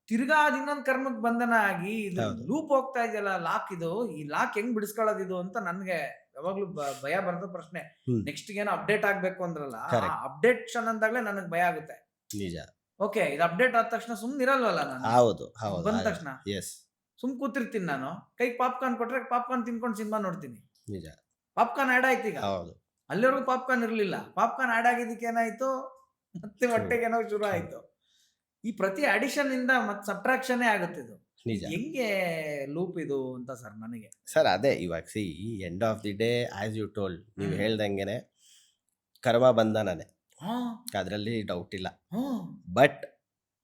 ತಿರ್ಗಾ ಅದ್ ಇನ್ನೊಂದು ಕರ್ಮಕ್ಕೆ ಬಂಧನ ಆಗಿ ಇದು ಹೌದು. ಲೂಪ್ ಹೋಗ್ತಾ ಇದೆಯಲ್ಲ, ಲಾಕ್ ಇದು, ಈ ಲಾಕ್ ಹೆಂಗ್ ಬಿಡಿಸ್ಕೊಳ್ಳೋದು ಇದು ಅಂತ ನನ್ಗೆ ಯಾವಾಗ್ಲೂ ಭಯ ಬರದ ಪ್ರಶ್ನೆ. ನೆಕ್ಸ್ಟ್ ಏನೋ ಅಪ್ಡೇಟ್ ಆಗ್ಬೇಕು ಅಂದ್ರಲ್ಲ, Correct. ಅಪ್ಡೇಷನ್ ಅಂದಾಗ್ಲೇ ನನಗೆ ಭಯ ಆಗುತ್ತೆ. ನಿಜ. ಓಕೆ, ಇದು ಅಪ್ಡೇಟ್ ಆದ ತಕ್ಷಣ ಸುಮ್ಮನೆ ಇರಲ್ವಲ್ಲ ನಾನು. ಹೌದು ಹೌದು. ಬಂದ ತಕ್ಷಣ ಎಸ್. ಸುಮ್ ಕೂತಿರ್ತೀನಿ ನಾನು. ಕೈಗೆ ಪಾಪ್ಕಾರ್ನ್ ಕೊಟ್ರೆ ಪಾಪ್ಕಾರ್ನ್ ತಿನ್ಕೊಂಡು ಸಿನಿಮಾ ನೋಡ್ತೀನಿ. ನಿಜ. ಪಾಪ್ಕಾರ್ನ್ ಆ್ಯಡ್ ಆಯ್ತು ಈಗ. ಹೌದು. ಅಲ್ಲಿವರೆಗೂ ಪಾಪ್ಕಾರ್ನ್ ಇರಲಿಲ್ಲ. ಪಾಪ್ಕಾರ್ನ್ ಆ್ಯಡ್ ಆಗಿದ್ದಕ್ಕೆ ಏನಾಯ್ತು, ಮತ್ತೆ ಟ್ರೂ. ಹೊಟ್ಟೆಗೆ ನೋವು ಶುರು ಟ್ರೂ. ಆಯ್ತು. ಈ ಪ್ರತಿ ಅಡಿಷನ್ ಇಂದ ಮತ್ತೆ ಸಬ್ಟ್ರಾಕ್ಷನ್ನೇ ಆಗುತ್ತೆ ಇದು. ನಿಜ. ಹೆಂಗೆ ಲೂಪ್ ಇದು ಅಂತ ಸರ್ ನನಗೆ. ಸರ್ ಅದೇ ಇವಾಗ end of the day as you told ನೀವು ಹ್ಮ್. ಹೇಳ್ದಂಗೆನೆ ಕರ್ಮ ಬಂಧನನೇ, ಹಾ ಅದರಲ್ಲಿ ಡೌಟ್ ಇಲ್ಲ. ಹಾ ಬಟ್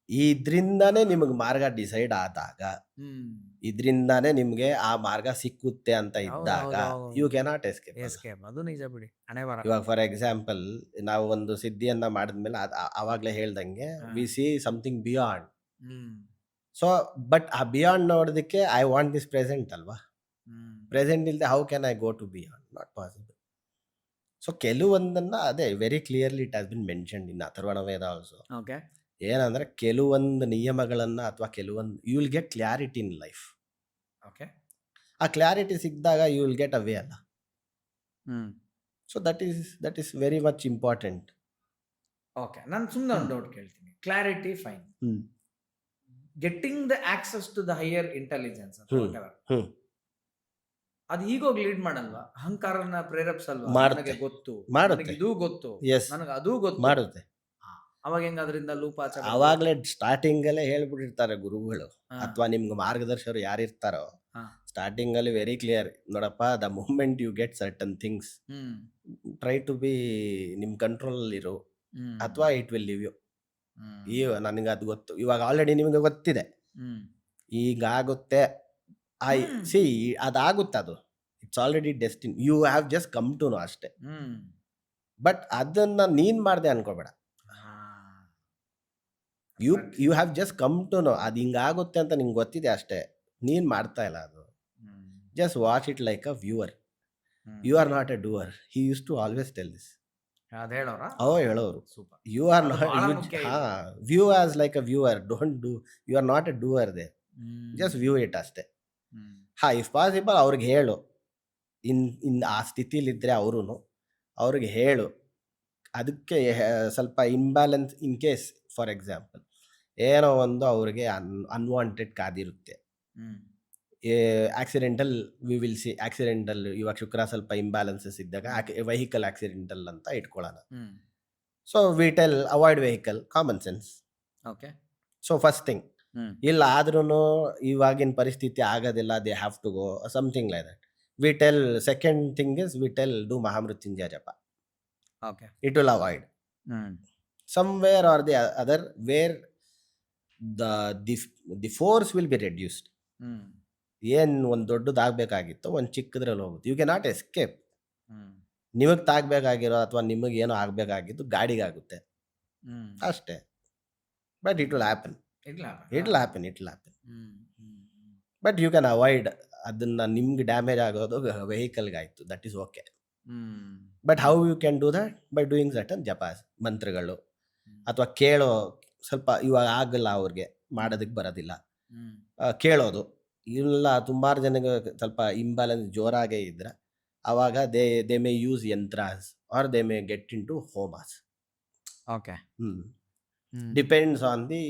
ಇದ್ರಿಂದಾನೇ ನಿಮಗೆ ಮಾರ್ಗ ಡಿಸೈಡ್ ಆದಾಗ, ಹ್ಮ್ ಇದ್ರಿಂದಾನೇ ನಿಮ್ಗೆ ಆ ಮಾರ್ಗ ಸಿಕ್ಕುತ್ತೆ ಅಂತ ಇದ್ದಾಗ ಹೌದು. You cannot escape. ಎಸ್ಕೇಪ್ ಅದು ನಿಜ ಬಿಡಿ. ಹಣೆ ಬರ. ಇವಾಗ ಫಾರ್ ಎಕ್ಸಾಂಪಲ್ ನಾವು ಒಂದು ಸಿದ್ಧಿಯನ್ನ ಮಾಡಿದ್ಮೇಲೆ ಅವಾಗಲೇ ಹೇಳ್ದಂಗೆ ಹಾ. We see something beyond. Hmm so but ಆ ಬಿಯಾಂಡ್ ನೋಡೋದಕ್ಕೆ ಐ ವಾಂಟ್ ದಿಸ್ ಪ್ರೆಸೆಂಟ್ ಅಲ್ವಾ. ಹ್ಮ್ ಪ್ರೆಸೆಂಟ್ ಇಲ್ಲದೆ how can I go to beyond, not possible. So ಕೆಲವೊಂದನ್ನ ಅದೇ very clearly it has been mentioned in Atharvana Veda also. Okay. ಏನಂದ್ರೆ ಕೆಲವೊಂದು ನಿಯಮಗಳನ್ನ ಅಥವಾ ಕೆಲವೊಂದು you will get clarity in life. Okay. ಆ ಕ್ಲಾರಿಟಿ ಸಿಕ್ಕಿದಾಗ ಯು ವಿಲ್ ಗೆಟ್ ಅವೇ ಅಲ್ಲ. Hmm so that is very much important. Okay. ನಾನು ಸುಮ್ಮನೆ ಒಂದು ಡೌಟ್ ಕೇಳ್ತೀನಿ. Clarity fine. Hmm getting the access to the higher intelligence hmm. Hmm. ಅದು ಈಗೋಗಿ ಲೀಡ್ ಮಾಡಲ್ವಾ? ಅಹಂಕಾರನ ಪ್ರೇರೇಪಿಸಲ್ವಾ? ಮಾಡುತ್ತೆ. ನನಗೆ ಗೊತ್ತು, ಮಾಡುತ್ತೆ. ನನಗೆ ಇದು ಗೊತ್ತು, ಎಸ್, ನನಗೆ ಅದು ಗೊತ್ತು. ಮಾಡುತ್ತೆ. ಅವಾಗ ಹೆಂಗ ಅದರಿಂದ ಲೂಪ್ ಆಚೆ ಬರೋದು? ಅವಾಗಲೇ ಸ್ಟಾರ್ಟಿಂಗ್ ಅಲ್ಲೇ ಹೇಳ್ಬಿಟ್ಟಿರ್ತಾರೆ ಗುರುಗಳು ಹಾ. ಅಥವಾ ನಿಮ್ಗೆ ಮಾರ್ಗದರ್ಶಕರು ಯಾರಿರ್ತಾರೋ, ಹಾ. ಸ್ಟಾರ್ಟಿಂಗ್ ಅಲ್ಲಿ ವೆರಿ ಕ್ಲಿಯರ್ ನೋಡಪ್ಪ, the moment you get certain things hmm try to be ನಿಮ್ ಕಂಟ್ರೋಲ್ ಇರು ಹ್ಮ್ ಅಥವಾ it will leave you. Hmm ಈ ನನಗೆ ಅದು ಗೊತ್ತು, ಇವಾಗ ಆಲ್ರೆಡಿ ನಿಮಗೆ ಗೊತ್ತಿದೆ ಹ್ಮ್ ಈಗಾಗುತ್ತೆ. ಹ್ಮ್. ಸಿ ಅದಾಗುತ್ತೆ, ಅದು it's already destine, you have just come to know ಅಷ್ಟೇ. ಹ್ಮ್ ಬಟ್ ಅದನ್ನ ನೀನ್ ಮಾಡ್ದೆ ಅನ್ಕೋಬೇಡ. ಹಾ. You you have just come to know, ಅದು ಹಿಂಗಾಗುತ್ತೆ ಅಂತ ನಿಂಗೆ ಗೊತ್ತಿದೆ ಅಷ್ಟೇ, ನೀನ್ ಮಾಡ್ತಾ ಇಲ್ಲ ಅದು. Hmm just watch it like a viewer, hmm. You are not a doer. He use to always tell this. ಅದ್ ಹೇಳೋರ ಹೇಳೋರು ಸೂಪರ್. ಯು ಆರ್ ಅದು ಬಹಳ ನಾಟ್, ಮುಖ್ಯ ಹಾ, view as like a viewer, don't do, you are not a doer they, just view it ಅಷ್ಟೇ. ಹಾ, ಇಫ್ ಪಾಸಿಬಲ್ ಅವ್ರಿಗೆ ಹೇಳು, ಆ ಸ್ಥಿತಿಲಿದ್ರೆ ಅವ್ರಿಗೆ ಹೇಳು. ಅದಕ್ಕೆ ಸ್ವಲ್ಪ imbalance in case for example ಏನೋ ಒಂದು ಅವ್ರಿಗೆ ಅನ್ವಾಂಟೆಡ್ ಕಾದಿರುತ್ತೆ, accidental, we will see accidental. ಇವಾಗ ಶುಕ್ರ ಸ್ವಲ್ಪ ಇಂಬ್ಯಾಲೆನ್ಸಸ್ ಇದ್ದಾಗ ವೆಹಿಕಲ್ ಆಕ್ಸಿಡೆಂಟಲ್ ಅಂತ ಇಟ್ಕೊಳ್ಳೋಣ. So we tell avoid vehicle, common sense. Okay. So first thing, ಇಲ್ಲ ಆದ್ರೂ ಇವಾಗಿನ ಪರಿಸ್ಥಿತಿ ಆಗೋದಿಲ್ಲ, they have to go, something like that. We tell second thing is we tell do Mahamrityunjaya japa. Okay. It will avoid somewhere or the other where the force will be reduced. ಏನು ಒಂದು ದೊಡ್ಡದಾಗಬೇಕಾಗಿತ್ತು ಒಂದು ಚಿಕ್ಕದ್ರಲ್ಲಿ ಹೋಗುತ್ತೆ. You cannot escape. ನಿಮಗೆ ತಾಗಬೇಕಾಗಿರೋ ಅಥವಾ ನಿಮಗೆ ಏನೋ ಆಗಬೇಕಾಗಿದ್ದು ಗಾಡಿಗಾಗುತ್ತೆ ಅಷ್ಟೇ. But it will happen, but you can avoid ಅದನ್ನ. ನಿಮ್ಗೆ ಡ್ಯಾಮೇಜ್ ಆಗೋದು ವೆಹಿಕಲ್ಗಾಯ್ತು, that is okay. But how you can do that? By doing certain japas, ಮಂತ್ರಗಳು, ಅಥವಾ ಕೇಳೋ. ಸ್ವಲ್ಪ ಇವಾಗ ಆಗಲ್ಲ, ಅವ್ರಿಗೆ ಮಾಡೋದಕ್ಕೆ ಬರೋದಿಲ್ಲ, ಕೇಳೋದು. ಇಲ್ಲ ಸುಮಾರು ಜನಕ್ಕೆ ಸ್ವಲ್ಪ ಇಂಬ್ಯಾಲೆನ್ಸ್ ಜೋರಾಗೇ ಇದ್ರೆ ಅವಾಗ they may use yantras or they may get into homas. Okay. Depends on the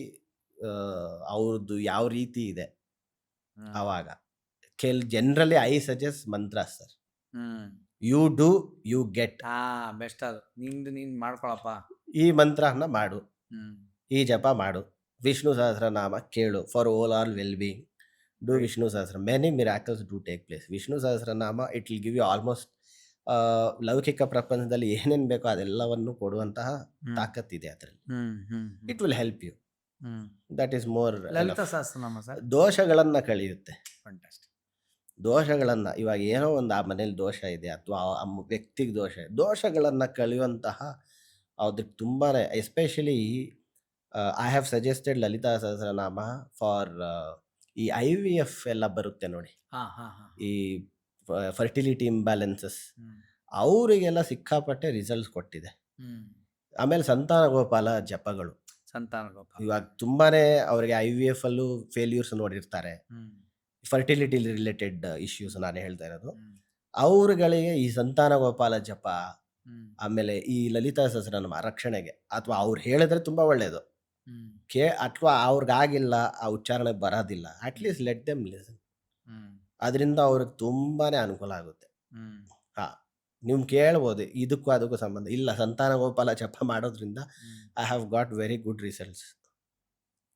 ಅವ್ರದ್ದು ಯಾವ ರೀತಿ ಇದೆ. ಅವಾಗ generally I suggest mantra sir. You do, you get. Best ಅದು. ನೀನ್ ಮಾಡ್ಕೊಳಪ್ಪ, ಈ ಮಂತ್ರನ ಮಾಡು, ಈ ಜಪ ಮಾಡು, ವಿಷ್ಣು ಸಹಸ್ರನಾಮ ಕೇಳು, for all or well being. Do Vishnu Sahasra, many miracles do take place. Vishnu Sahasranama it will give you almost ಲೌಕಿಕ ಪ್ರಪಂಚದಲ್ಲಿ ಏನೇನು ಬೇಕೋ ಅದೆಲ್ಲವನ್ನು ಕೊಡುವಂತಹ ತಾಕತ್ತಿದೆ ಅದರಲ್ಲಿ. It will help you. That is more. Lalita Sahasranama sir ದೋಷಗಳನ್ನ ಕಳೆಯುತ್ತೆ. ಫ್ಯಾಂಟಾಸ್ಟಿಕ್. ದೋಷಗಳನ್ನ, ಇವಾಗ ಏನೋ ಒಂದು ಆ ಮನೇಲಿ ದೋಷ ಇದೆ ಅಥವಾ ಆ ವ್ಯಕ್ತಿಗೆ ದೋಷಗಳನ್ನ ಕಳೆಯುವಂತಹ ಅದಕ್ಕೆ ತುಂಬಾ, especially I have suggested Lalita Sahasranama for ಈ IVF ಎಲ್ಲ ಬರುತ್ತೆ ನೋಡಿ, ಈ ಫರ್ಟಿಲಿಟಿ ಇಂಬ್ಯಾಲೆನ್ಸಸ್, ಅವರಿಗೆಲ್ಲ ಸಿಕ್ಕಾಪಟ್ಟೆ ರಿಸಲ್ಟ್ಸ್ ಕೊಟ್ಟಿದೆ. ಆಮೇಲೆ ಸಂತಾನ ಗೋಪಾಲ ಜಪಗಳು, ಇವಾಗ ತುಂಬಾನೇ ಅವರಿಗೆ IVF ಅಲ್ಲೂ ಫೇಲ್ಯೂರ್ಸ್ ನೋಡಿರ್ತಾರೆ, ಫರ್ಟಿಲಿಟಿ ರಿಲೇಟೆಡ್ ಇಶ್ಯೂಸ್ ನಾನು ಹೇಳ್ತಾ ಇರೋದು. ಅವ್ರುಗಳಿಗೆ ಈ ಸಂತಾನ ಗೋಪಾಲ ಜಪ, ಆಮೇಲೆ ಈ ಲಲಿತಾ ಸಹಸ್ರನಾಮ ರಕ್ಷಣೆಗೆ, ಅಥವಾ ಅವ್ರು ಹೇಳಿದ್ರೆ ತುಂಬಾ ಒಳ್ಳೇದು, ಅಥವಾ ಅವ್ರಿಗಾಗಿಲ್ಲ, ಆ ಉಚ್ಚಾರಣೆ ಬರೋದಿಲ್ಲ, ಅಟ್ಲೀಸ್ಟ್ ಲೆಟ್ ದೆಮ್ ಲಿಸನ್. ಅದರಿಂದ ಅವ್ರಿಗೆ ತುಂಬಾನೇ ಅನುಕೂಲ ಆಗುತ್ತೆ. ಹ್ಮ್ ಹಾಂ, ನೀವು ಕೇಳ್ಬೋದು ಇದಕ್ಕೂ ಅದಕ್ಕೂ ಸಂಬಂಧ ಇಲ್ಲ. ಸಂತಾನ ಗೋಪಾಲ ಜಪ ಮಾಡೋದ್ರಿಂದ hmm I have got very good results.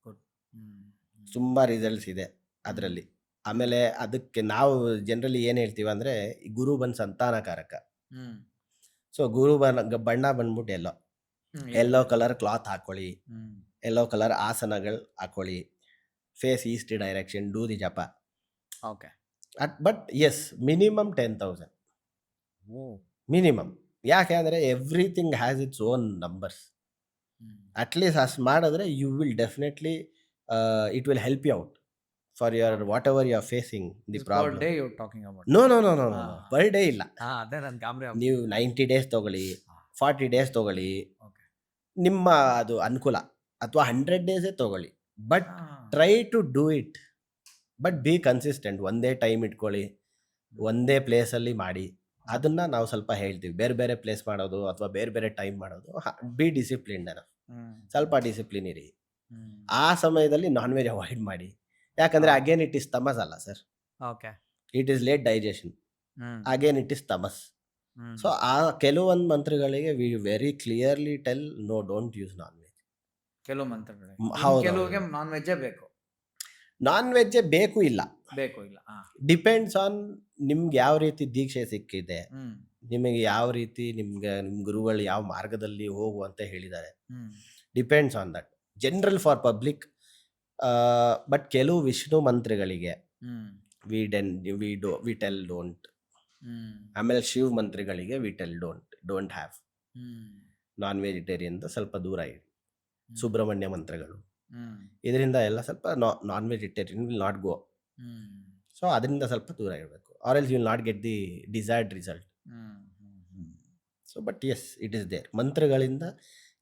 Good. Hmm ತುಂಬ ರಿಸಲ್ಟ್ಸ್ ಇದೆ ಅದರಲ್ಲಿ. ಹ್ಮ್ ಆಮೇಲೆ ಅದಕ್ಕೆ ನಾವು ಜನರಲಿ ಏನು ಹೇಳ್ತೀವಿ ಅಂದರೆ, ಗುರು ಬಂದು ಸಂತಾನಕಾರಕ. ಹ್ಮ್ ಸೊ ಗುರು ಬಣ್ಣ ಬಂದ್ಬಿಟ್ಟು ಎಲ್ಲೋ ಹ್ಮ್ ಎಲ್ಲೋ ಕಲರ್ ಕ್ಲಾತ್ ಹಾಕ್ಕೊಳ್ಳಿ, ಹ್ಮ್ ಎಲ್ಲೋ ಕಲರ್ ಆಸನಗಳು ಹಾಕ್ಕೊಳ್ಳಿ, face east direction, do the japa. Okay. But yes, minimum 10,000 ಓ. ಮಿನಿಮಮ್. ಯಾಕೆ ಅಂದರೆ everything has its own numbers. At least ಅಷ್ಟು ಮಾಡಿದ್ರೆ you will definitely it will help you out for your whatever you are facing the problem. They you talking about. No no no no no per day ಇಲ್ಲ. ಅದೇ ನನ್ನ ಗಾಬರಿ ನೀವು 90 ಡೇಸ್ ತೊಗೊಳ್ಳಿ, 40 ಡೇಸ್ ತೊಗೊಳ್ಳಿ, ಓಕೆ. ನಿಮ್ಮ ಅದು ಅನುಕೂಲ. ಅಥವಾ 100 ಡೇಸೇ ತೊಗೊಳ್ಳಿ, but try to do it. But be consistent. ಒಂದೇ ಟೈಮ್ ಇಟ್ಕೊಳ್ಳಿ, ಒಂದೇ ಪ್ಲೇಸಲ್ಲಿ ಮಾಡಿ. ಅದನ್ನು ನಾವು ಸ್ವಲ್ಪ ಹೇಳ್ತೀವಿ. ಬೇರೆ ಬೇರೆ ಪ್ಲೇಸ್ ಮಾಡೋದು ಅಥವಾ ಬೇರೆ ಬೇರೆ ಟೈಮ್ ಮಾಡೋದು, ಬಿ ಡಿಸಿಪ್ಲಿನ್ಡ್ ಅನ್ನ. ಸ್ವಲ್ಪ ಡಿಸಿಪ್ಲಿನ್ ಇರಿ. ಆ ಸಮಯದಲ್ಲಿ ನಾನ್ ವೆಜ್ ಅವಾಯ್ಡ್ ಮಾಡಿ. ಯಾಕಂದರೆ ಅಗೇನ್ ಇಟ್ ಇಸ್ ತಮಸ್ ಅಲ್ಲ sir, okay. It is late digestion, again it is tamas. So ಆ ಕೆಲವೊಂದು ಮಂತ್ರಗಳಿಗೆ we very clearly tell no, don't use non veg. ಕೆಲವು ಮಂತ್ರಗಳು, ಹೌದು. ಕೆಲವಿಗೆ ನಾನ್ ವೆಜ್ಜೇ ಬೇಕು. ನಾನ್ ವೆಜ್ಜೇ ಬೇಕು ಇಲ್ಲ, ಬೇಕು ಇಲ್ಲ. ಡಿಪೆಂಡ್ಸ್ ಆನ್ ನಿಮ್ಗೆ ಯಾವ ರೀತಿ ದೀಕ್ಷೆ ಸಿಕ್ಕಿದೆ, ನಿಮಗೆ ಯಾವ ರೀತಿ ನಿಮ್ಮ ಗುರುಗಳು ಯಾವ ಮಾರ್ಗದಲ್ಲಿ ಹೋಗು ಅಂತ ಹೇಳಿದ್ದಾರೆ. Depends on that. General for public. But ಕೆಲವು ವಿಷ್ಣು ಮಂತ್ರಗಳಿಗೆ ವಿ ಟೆಲ್ ಡೋಂಟ್. ಆಮೇಲೆ ಶಿವ ಮಂತ್ರಗಳಿಗೆ we tell don't have. Non vegetarian ಸ್ವಲ್ಪ ದೂರ ಇರಿ. ಸುಬ್ರಹ್ಮಣ್ಯ ಮಂತ್ರಗಳು, ಇದರಿಂದ ಎಲ್ಲ ಸ್ವಲ್ಪ non vegetarian will not go. So ಅದರಿಂದ ಸ್ವಲ್ಪ ದೂರ ಇರಬೇಕು, or else you will not get the desired result. So but yes, it is there. ಮಂತ್ರಗಳಿಂದ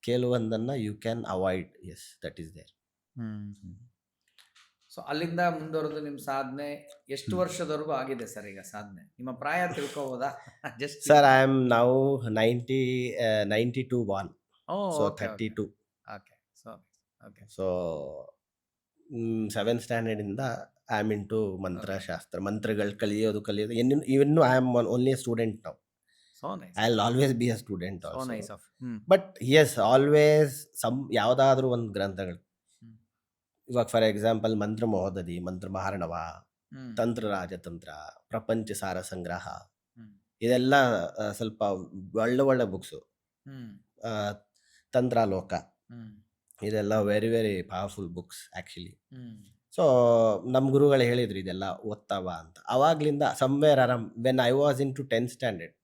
ಕೆಲವೊಂದನ್ನು you can avoid. Yes, that is there. So ಅಲ್ಲಿಂದ ಮುಂದುವರೆದು ನಿಮ್ಮ ಸಾಧನೆ ಎಷ್ಟು ವರ್ಷದವರೆಗೂ ಆಗಿದೆ ಸರ್? ಈಗ ಸಾಧನೆ ನಿಮ್ಮ ಪ್ರಾಯ ತಿಳ್ಕೋಬೋದಾ? Just sir, I am now 92 born. So 32. Okay. So okay. So 7th standard ಇಂದ ಐ ಆಮ್ ಇಂಟು ಮಂತ್ರಶಾಸ್ತ್ರ. ಮಂತ್ರಗಳು ಕಲಿಯೋದು ಇನ್ನು I am only student now. So nice. I will always be a student so nice also. Of. But yes, always ಯಾವುದಾದ್ರೂ ಒಂದು ಗ್ರಂಥಗಳು. ಇವಾಗ ಫಾರ್ ಎಕ್ಸಾಂಪಲ್ ಮಂತ್ರ ಮಹೋದಧಿ, ಮಂತ್ರ ಮಹಾರ್ಣವ, ತಂತ್ರ ರಾಜತಂತ್ರ, ಪ್ರಪಂಚ ಸಾರ ಸಂಗ್ರಹ, ಇದೆಲ್ಲ ಸ್ವಲ್ಪ ಒಳ್ಳೆ ಒಳ್ಳೆ ಬುಕ್ಸು. ತಂತ್ರಾಲೋಕ, ಇದೆಲ್ಲ very very powerful books actually. So ನಮ್ಮ ಗುರುಗಳು ಹೇಳಿದ್ರು ಇದೆಲ್ಲ ಓದ್ತಾವ ಅಂತ. ಅವಾಗ್ಲಿಂದ somewhere around when I was into 10th standard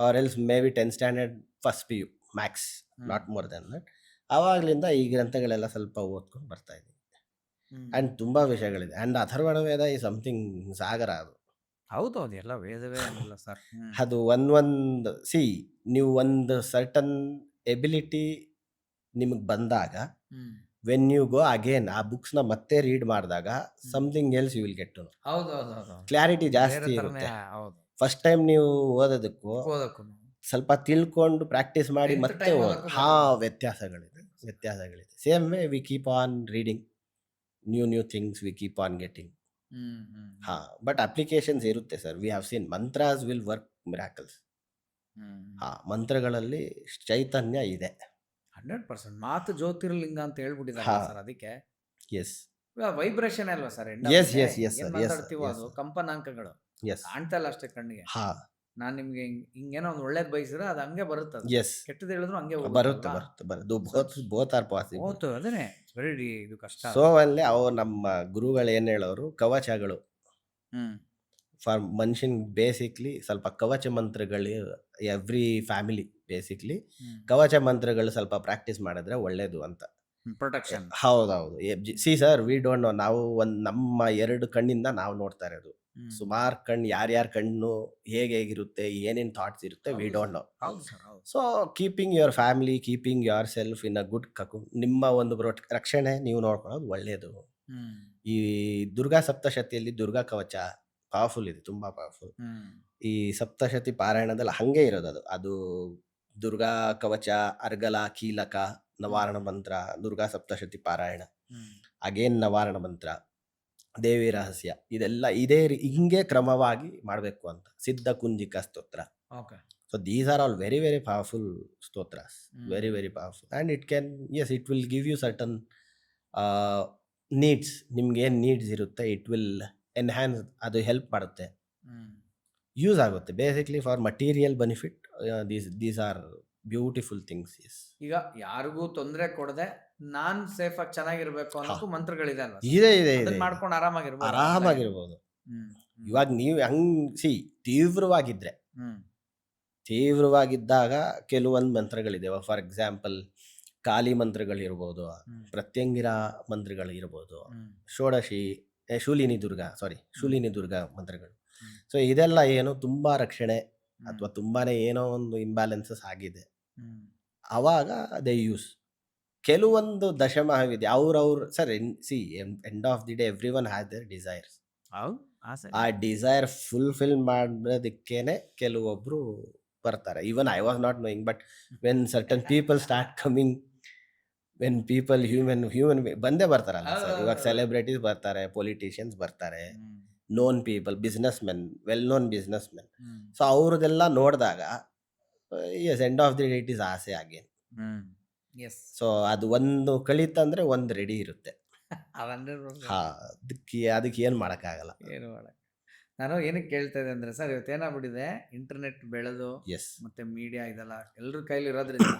or else may be 10th standard first PU max, not more than that. ಆವಾಗಲಿಂದ ಈ ಗ್ರಂಥಗಳೆಲ್ಲ ಸ್ವಲ್ಪ ಓದ್ಕೊಂಡು ಬರ್ತಾ ಇದ್ದೀನಿ. ಆ್ಯಂಡ್ ತುಂಬ ವಿಷಯಗಳಿದೆ. ಆ್ಯಂಡ್ ಅಥರ್ವಣ ವೇದ ಈ ಸಮಥಿಂಗ್ ಸಾಗರ. ಅದು ಹೌದು, ಅದೆಲ್ಲ ವೇದವೇ ಅಲ್ಲ ಸರ್. ಅದು ಒಂದು ನೀವು ಒಂದು ಸರ್ಟನ್ ಎಬಿಲಿಟಿ ನಿಮಗೆ ಬಂದಾಗ, ವೆನ್ ಯು ಗೋ ಅಗೇನ್ ಆ ಬುಕ್ಸ್ನ ಮತ್ತೆ ರೀಡ್ ಮಾಡಿದಾಗ something else you will get to know. Clarity ಜಾಸ್ತಿ ಇರುತ್ತೆ. ಫಸ್ಟ್ ಟೈಮ್ ನೀವು ಓದೋದಕ್ಕೂ ಸ್ವಲ್ಪ ತಿಳ್ಕೊಂಡು ಪ್ರಾಕ್ಟೀಸ್ ಮಾಡಿ ಮತ್ತೆ ವ್ಯತ್ಯಾಸಗಳಿದೆ. Same way we keep on reading new things, we keep on getting. But applications ಇರುತ್ತೆ sir. We have seen mantras will work miracles. ಮಂತ್ರಗಳಲ್ಲಿ ಚೈತನ್ಯ ಇದೆ. 100% ಮಾತು ಜ್ಯೋತಿರ್ಲಿಂಗ ಅಂತ ಹೇಳ್ಬಿಟ್ಟಿದ್ದಾರೆ ಸರ್. ಅದಕ್ಕೆ ಎಸ್, ವೈಬ್ರೇಷನ್ ಅಲ್ವಾ ಸರ್? ಮಾತಾಡ್ತೀವೋ ಅದು ಕಂಪನಾಂಕಗಳು ಕಾಣ್ತಾ ಇಲ್ಲ ಅಷ್ಟೇ ಕಣ್ಣಿಗೆ. ನಾನ್ ನಿಮ್ಗೆ ಹಿಂಗೇನೋ ಒಂದು ಒಳ್ಳೇದ್ ಬಯಸಿದ್ರೆ ಅದು ಹಂಗೆ ಬರುತ್ತೆ. ಎಸ್, ಕೆಟ್ಟದ್ದು ಹೇಳಿದ್ರು ಹಂಗೆ ಬರುತ್ತೆ. Both are possible. ಅದೇನೆ ವೆರಿ ಇದು ಕಷ್ಟ. ಸೊ ಅಲ್ಲಿ ನಮ್ಮ ಗುರುಗಳು ಏನು ಹೇಳೋರು, ಕವಚಗಳು ಫಾರ್ ಮನುಷ್ಯನ್ ಬೇಸಿಕ್ಲಿ ಸ್ವಲ್ಪ ಕವಚ ಮಂತ್ರಗಳು. ಎವ್ರಿ ಫ್ಯಾಮಿಲಿ ಬೇಸಿಕ್ಲಿ ಕವಚ ಮಂತ್ರಗಳು ಸ್ವಲ್ಪ ಪ್ರಾಕ್ಟೀಸ್ ಮಾಡಿದ್ರೆ ಒಳ್ಳೇದು ಅಂತ. ಪ್ರೊಟೆಕ್ಷನ್. ಹೌದೌದು. Sir, V don't no. ನಾವು ನಮ್ಮ 2 ಕಣ್ಣಿಂದ ನಾವು ನೋಡ್ತಾ ಇರೋದು. ಸುಮಾರು ಕಣ್ಣು, ಯಾರ್ಯಾರ ಕಣ್ಣು ಹೇಗಿರುತ್ತೆ, ಏನೇನು ಥಾಟ್ಸ್ ಇರುತ್ತೆ, V don't no. So keeping your family, keeping your self in a good ನಿಮ್ಮ ಒಂದು ರಕ್ಷಣೆ ನೀವು ನೋಡ್ಕೊಳ್ಳೋದು ಒಳ್ಳೆಯದು. ಈ ದುರ್ಗಾ ಸಪ್ತಶತಿಯಲ್ಲಿ ದುರ್ಗಾ ಕವಚ ಪವರ್ಫುಲ್ ಇದೆ, ತುಂಬ ಪವರ್ಫುಲ್. ಈ ಸಪ್ತಶತಿ ಪಾರಾಯಣದಲ್ಲಿ ಹಾಗೆ ಇರೋದು. ಅದು ದುರ್ಗಾ ಕವಚ, ಅರ್ಗಲ, ಕೀಲಕ, ನವಾರಣ ಮಂತ್ರ, ದುರ್ಗಾ ಸಪ್ತಶತಿ ಪಾರಾಯಣ, ಅಗೇನ್ ನವಾರಣ ಮಂತ್ರ, ದೇವಿ ರಹಸ್ಯ ಇದೆಲ್ಲ ಹಿಂಗೆ ಕ್ರಮವಾಗಿ ಮಾಡಬೇಕು ಅಂತ. Siddha Kunjika Stotra. Okay. So these are all very very powerful stotras. Very very powerful and it will give you certain needs. ನಿಮ್ಗೆ ಏನು ನೀಡ್ಸ್ ಇರುತ್ತೆ ಇಟ್ ವಿಲ್ ಎನ್ಹ್ಯಾನ್ಸ್, ಅದು ಹೆಲ್ಪ್ ಮಾಡುತ್ತೆ, ಯೂಸ್ ಆಗುತ್ತೆ. Basically for material benefit these are beautiful things. ಈಗ ಯಾರಿಗೂ ತೊಂದರೆ ಕೊಡದೆ ನಾನ್ ಸೇಫ್ ಆಗಿ ಚೆನ್ನಾಗಿರ್ಬೇಕು ಅನ್ನೋಕ್ಕೂ ಮಂತ್ರಗಳಿದೆ ಅಲ್ವಾ? ಇದೆ ಇದೆ ಇದೆ ಅದನ್ನ ಮಾಡ್ಕೊಂಡು ಆರಾಮಾಗಿರ್ಬೋದು. ಆರಾಮಾಗಿರ್ಬೋದು. ಇವಾಗ ನೀವು ತೀವ್ರವಾಗಿದ್ದಾಗ ಕೆಲವೊಂದು ಮಂತ್ರಗಳಿದೆ. ಫಾರ್ ಎಕ್ಸಾಂಪಲ್ ಕಾಳಿ ಮಂತ್ರಗಳಿರ್ಬೋದು, ಪ್ರತ್ಯಂಗಿರ ಮಂತ್ರಗಳಿರ್ಬೋದು, ಶೂಲಿನಿ ದುರ್ಗಾ ಮಂತ್ರಗಳು. ಸೊ ಇದೆಲ್ಲ ಏನು ತುಂಬಾ ರಕ್ಷಣೆ ಅಥವಾ ತುಂಬಾನೇ ಏನೋ ಒಂದು ಇಂಬ್ಯಾಲೆನ್ಸಸ್ ಆಗಿದೆ, ಅವಾಗ ದೇ ಯೂಸ್. ಕೆಲವೊಂದು ದಶಮಹಾವಿದ್ಯೆ ಅವ್ರವ್ರ sir end of the day everyone has their desires. ಆ ಡಿಸೈರ್ ಫುಲ್ಫಿಲ್ ಮಾಡೋದಕ್ಕೇನೆ ಕೆಲವೊಬ್ರು ಬರ್ತಾರೆ. Even I was not knowing, but when certain people start coming, when people human ಬಂದೇ ಬರ್ತಾರಲ್ಲ ಸರ್. ಇವಾಗ ಸೆಲೆಬ್ರಿಟೀಸ್ ಬರ್ತಾರೆ, ಪೊಲಿಟಿಷಿಯನ್ಸ್ ಬರ್ತಾರೆ, known people, well known businessmen. So ಅವ್ರದ್ದೆಲ್ಲ ನೋಡಿದಾಗ end of the day it is ಆಸೆ ಅಗೇನ್. ಸೊ ಅದು ಒಂದು ಕಳಿತಂದ್ರೆ ಒಂದು ರೆಡಿ ಇರುತ್ತೆ. ಅದಕ್ಕೆ ಏನು ಮಾಡೋಕ್ಕಾಗಲ್ಲ. ನಾನು ಏನಕ್ಕೆ ಕೇಳ್ತಾ ಇದ್ದೆ ಅಂದ್ರೆ ಸರ್, ಇವತ್ತು ಏನಾಗ್ಬಿಟ್ಟಿದೆ, ಇಂಟರ್ನೆಟ್ ಬೆಳೆದು ಮತ್ತೆ ಮೀಡಿಯಾ ಇದೆಲ್ಲ ಎಲ್ಲರ ಕೈಲಿ ಇರೋದ್ರಿಂದ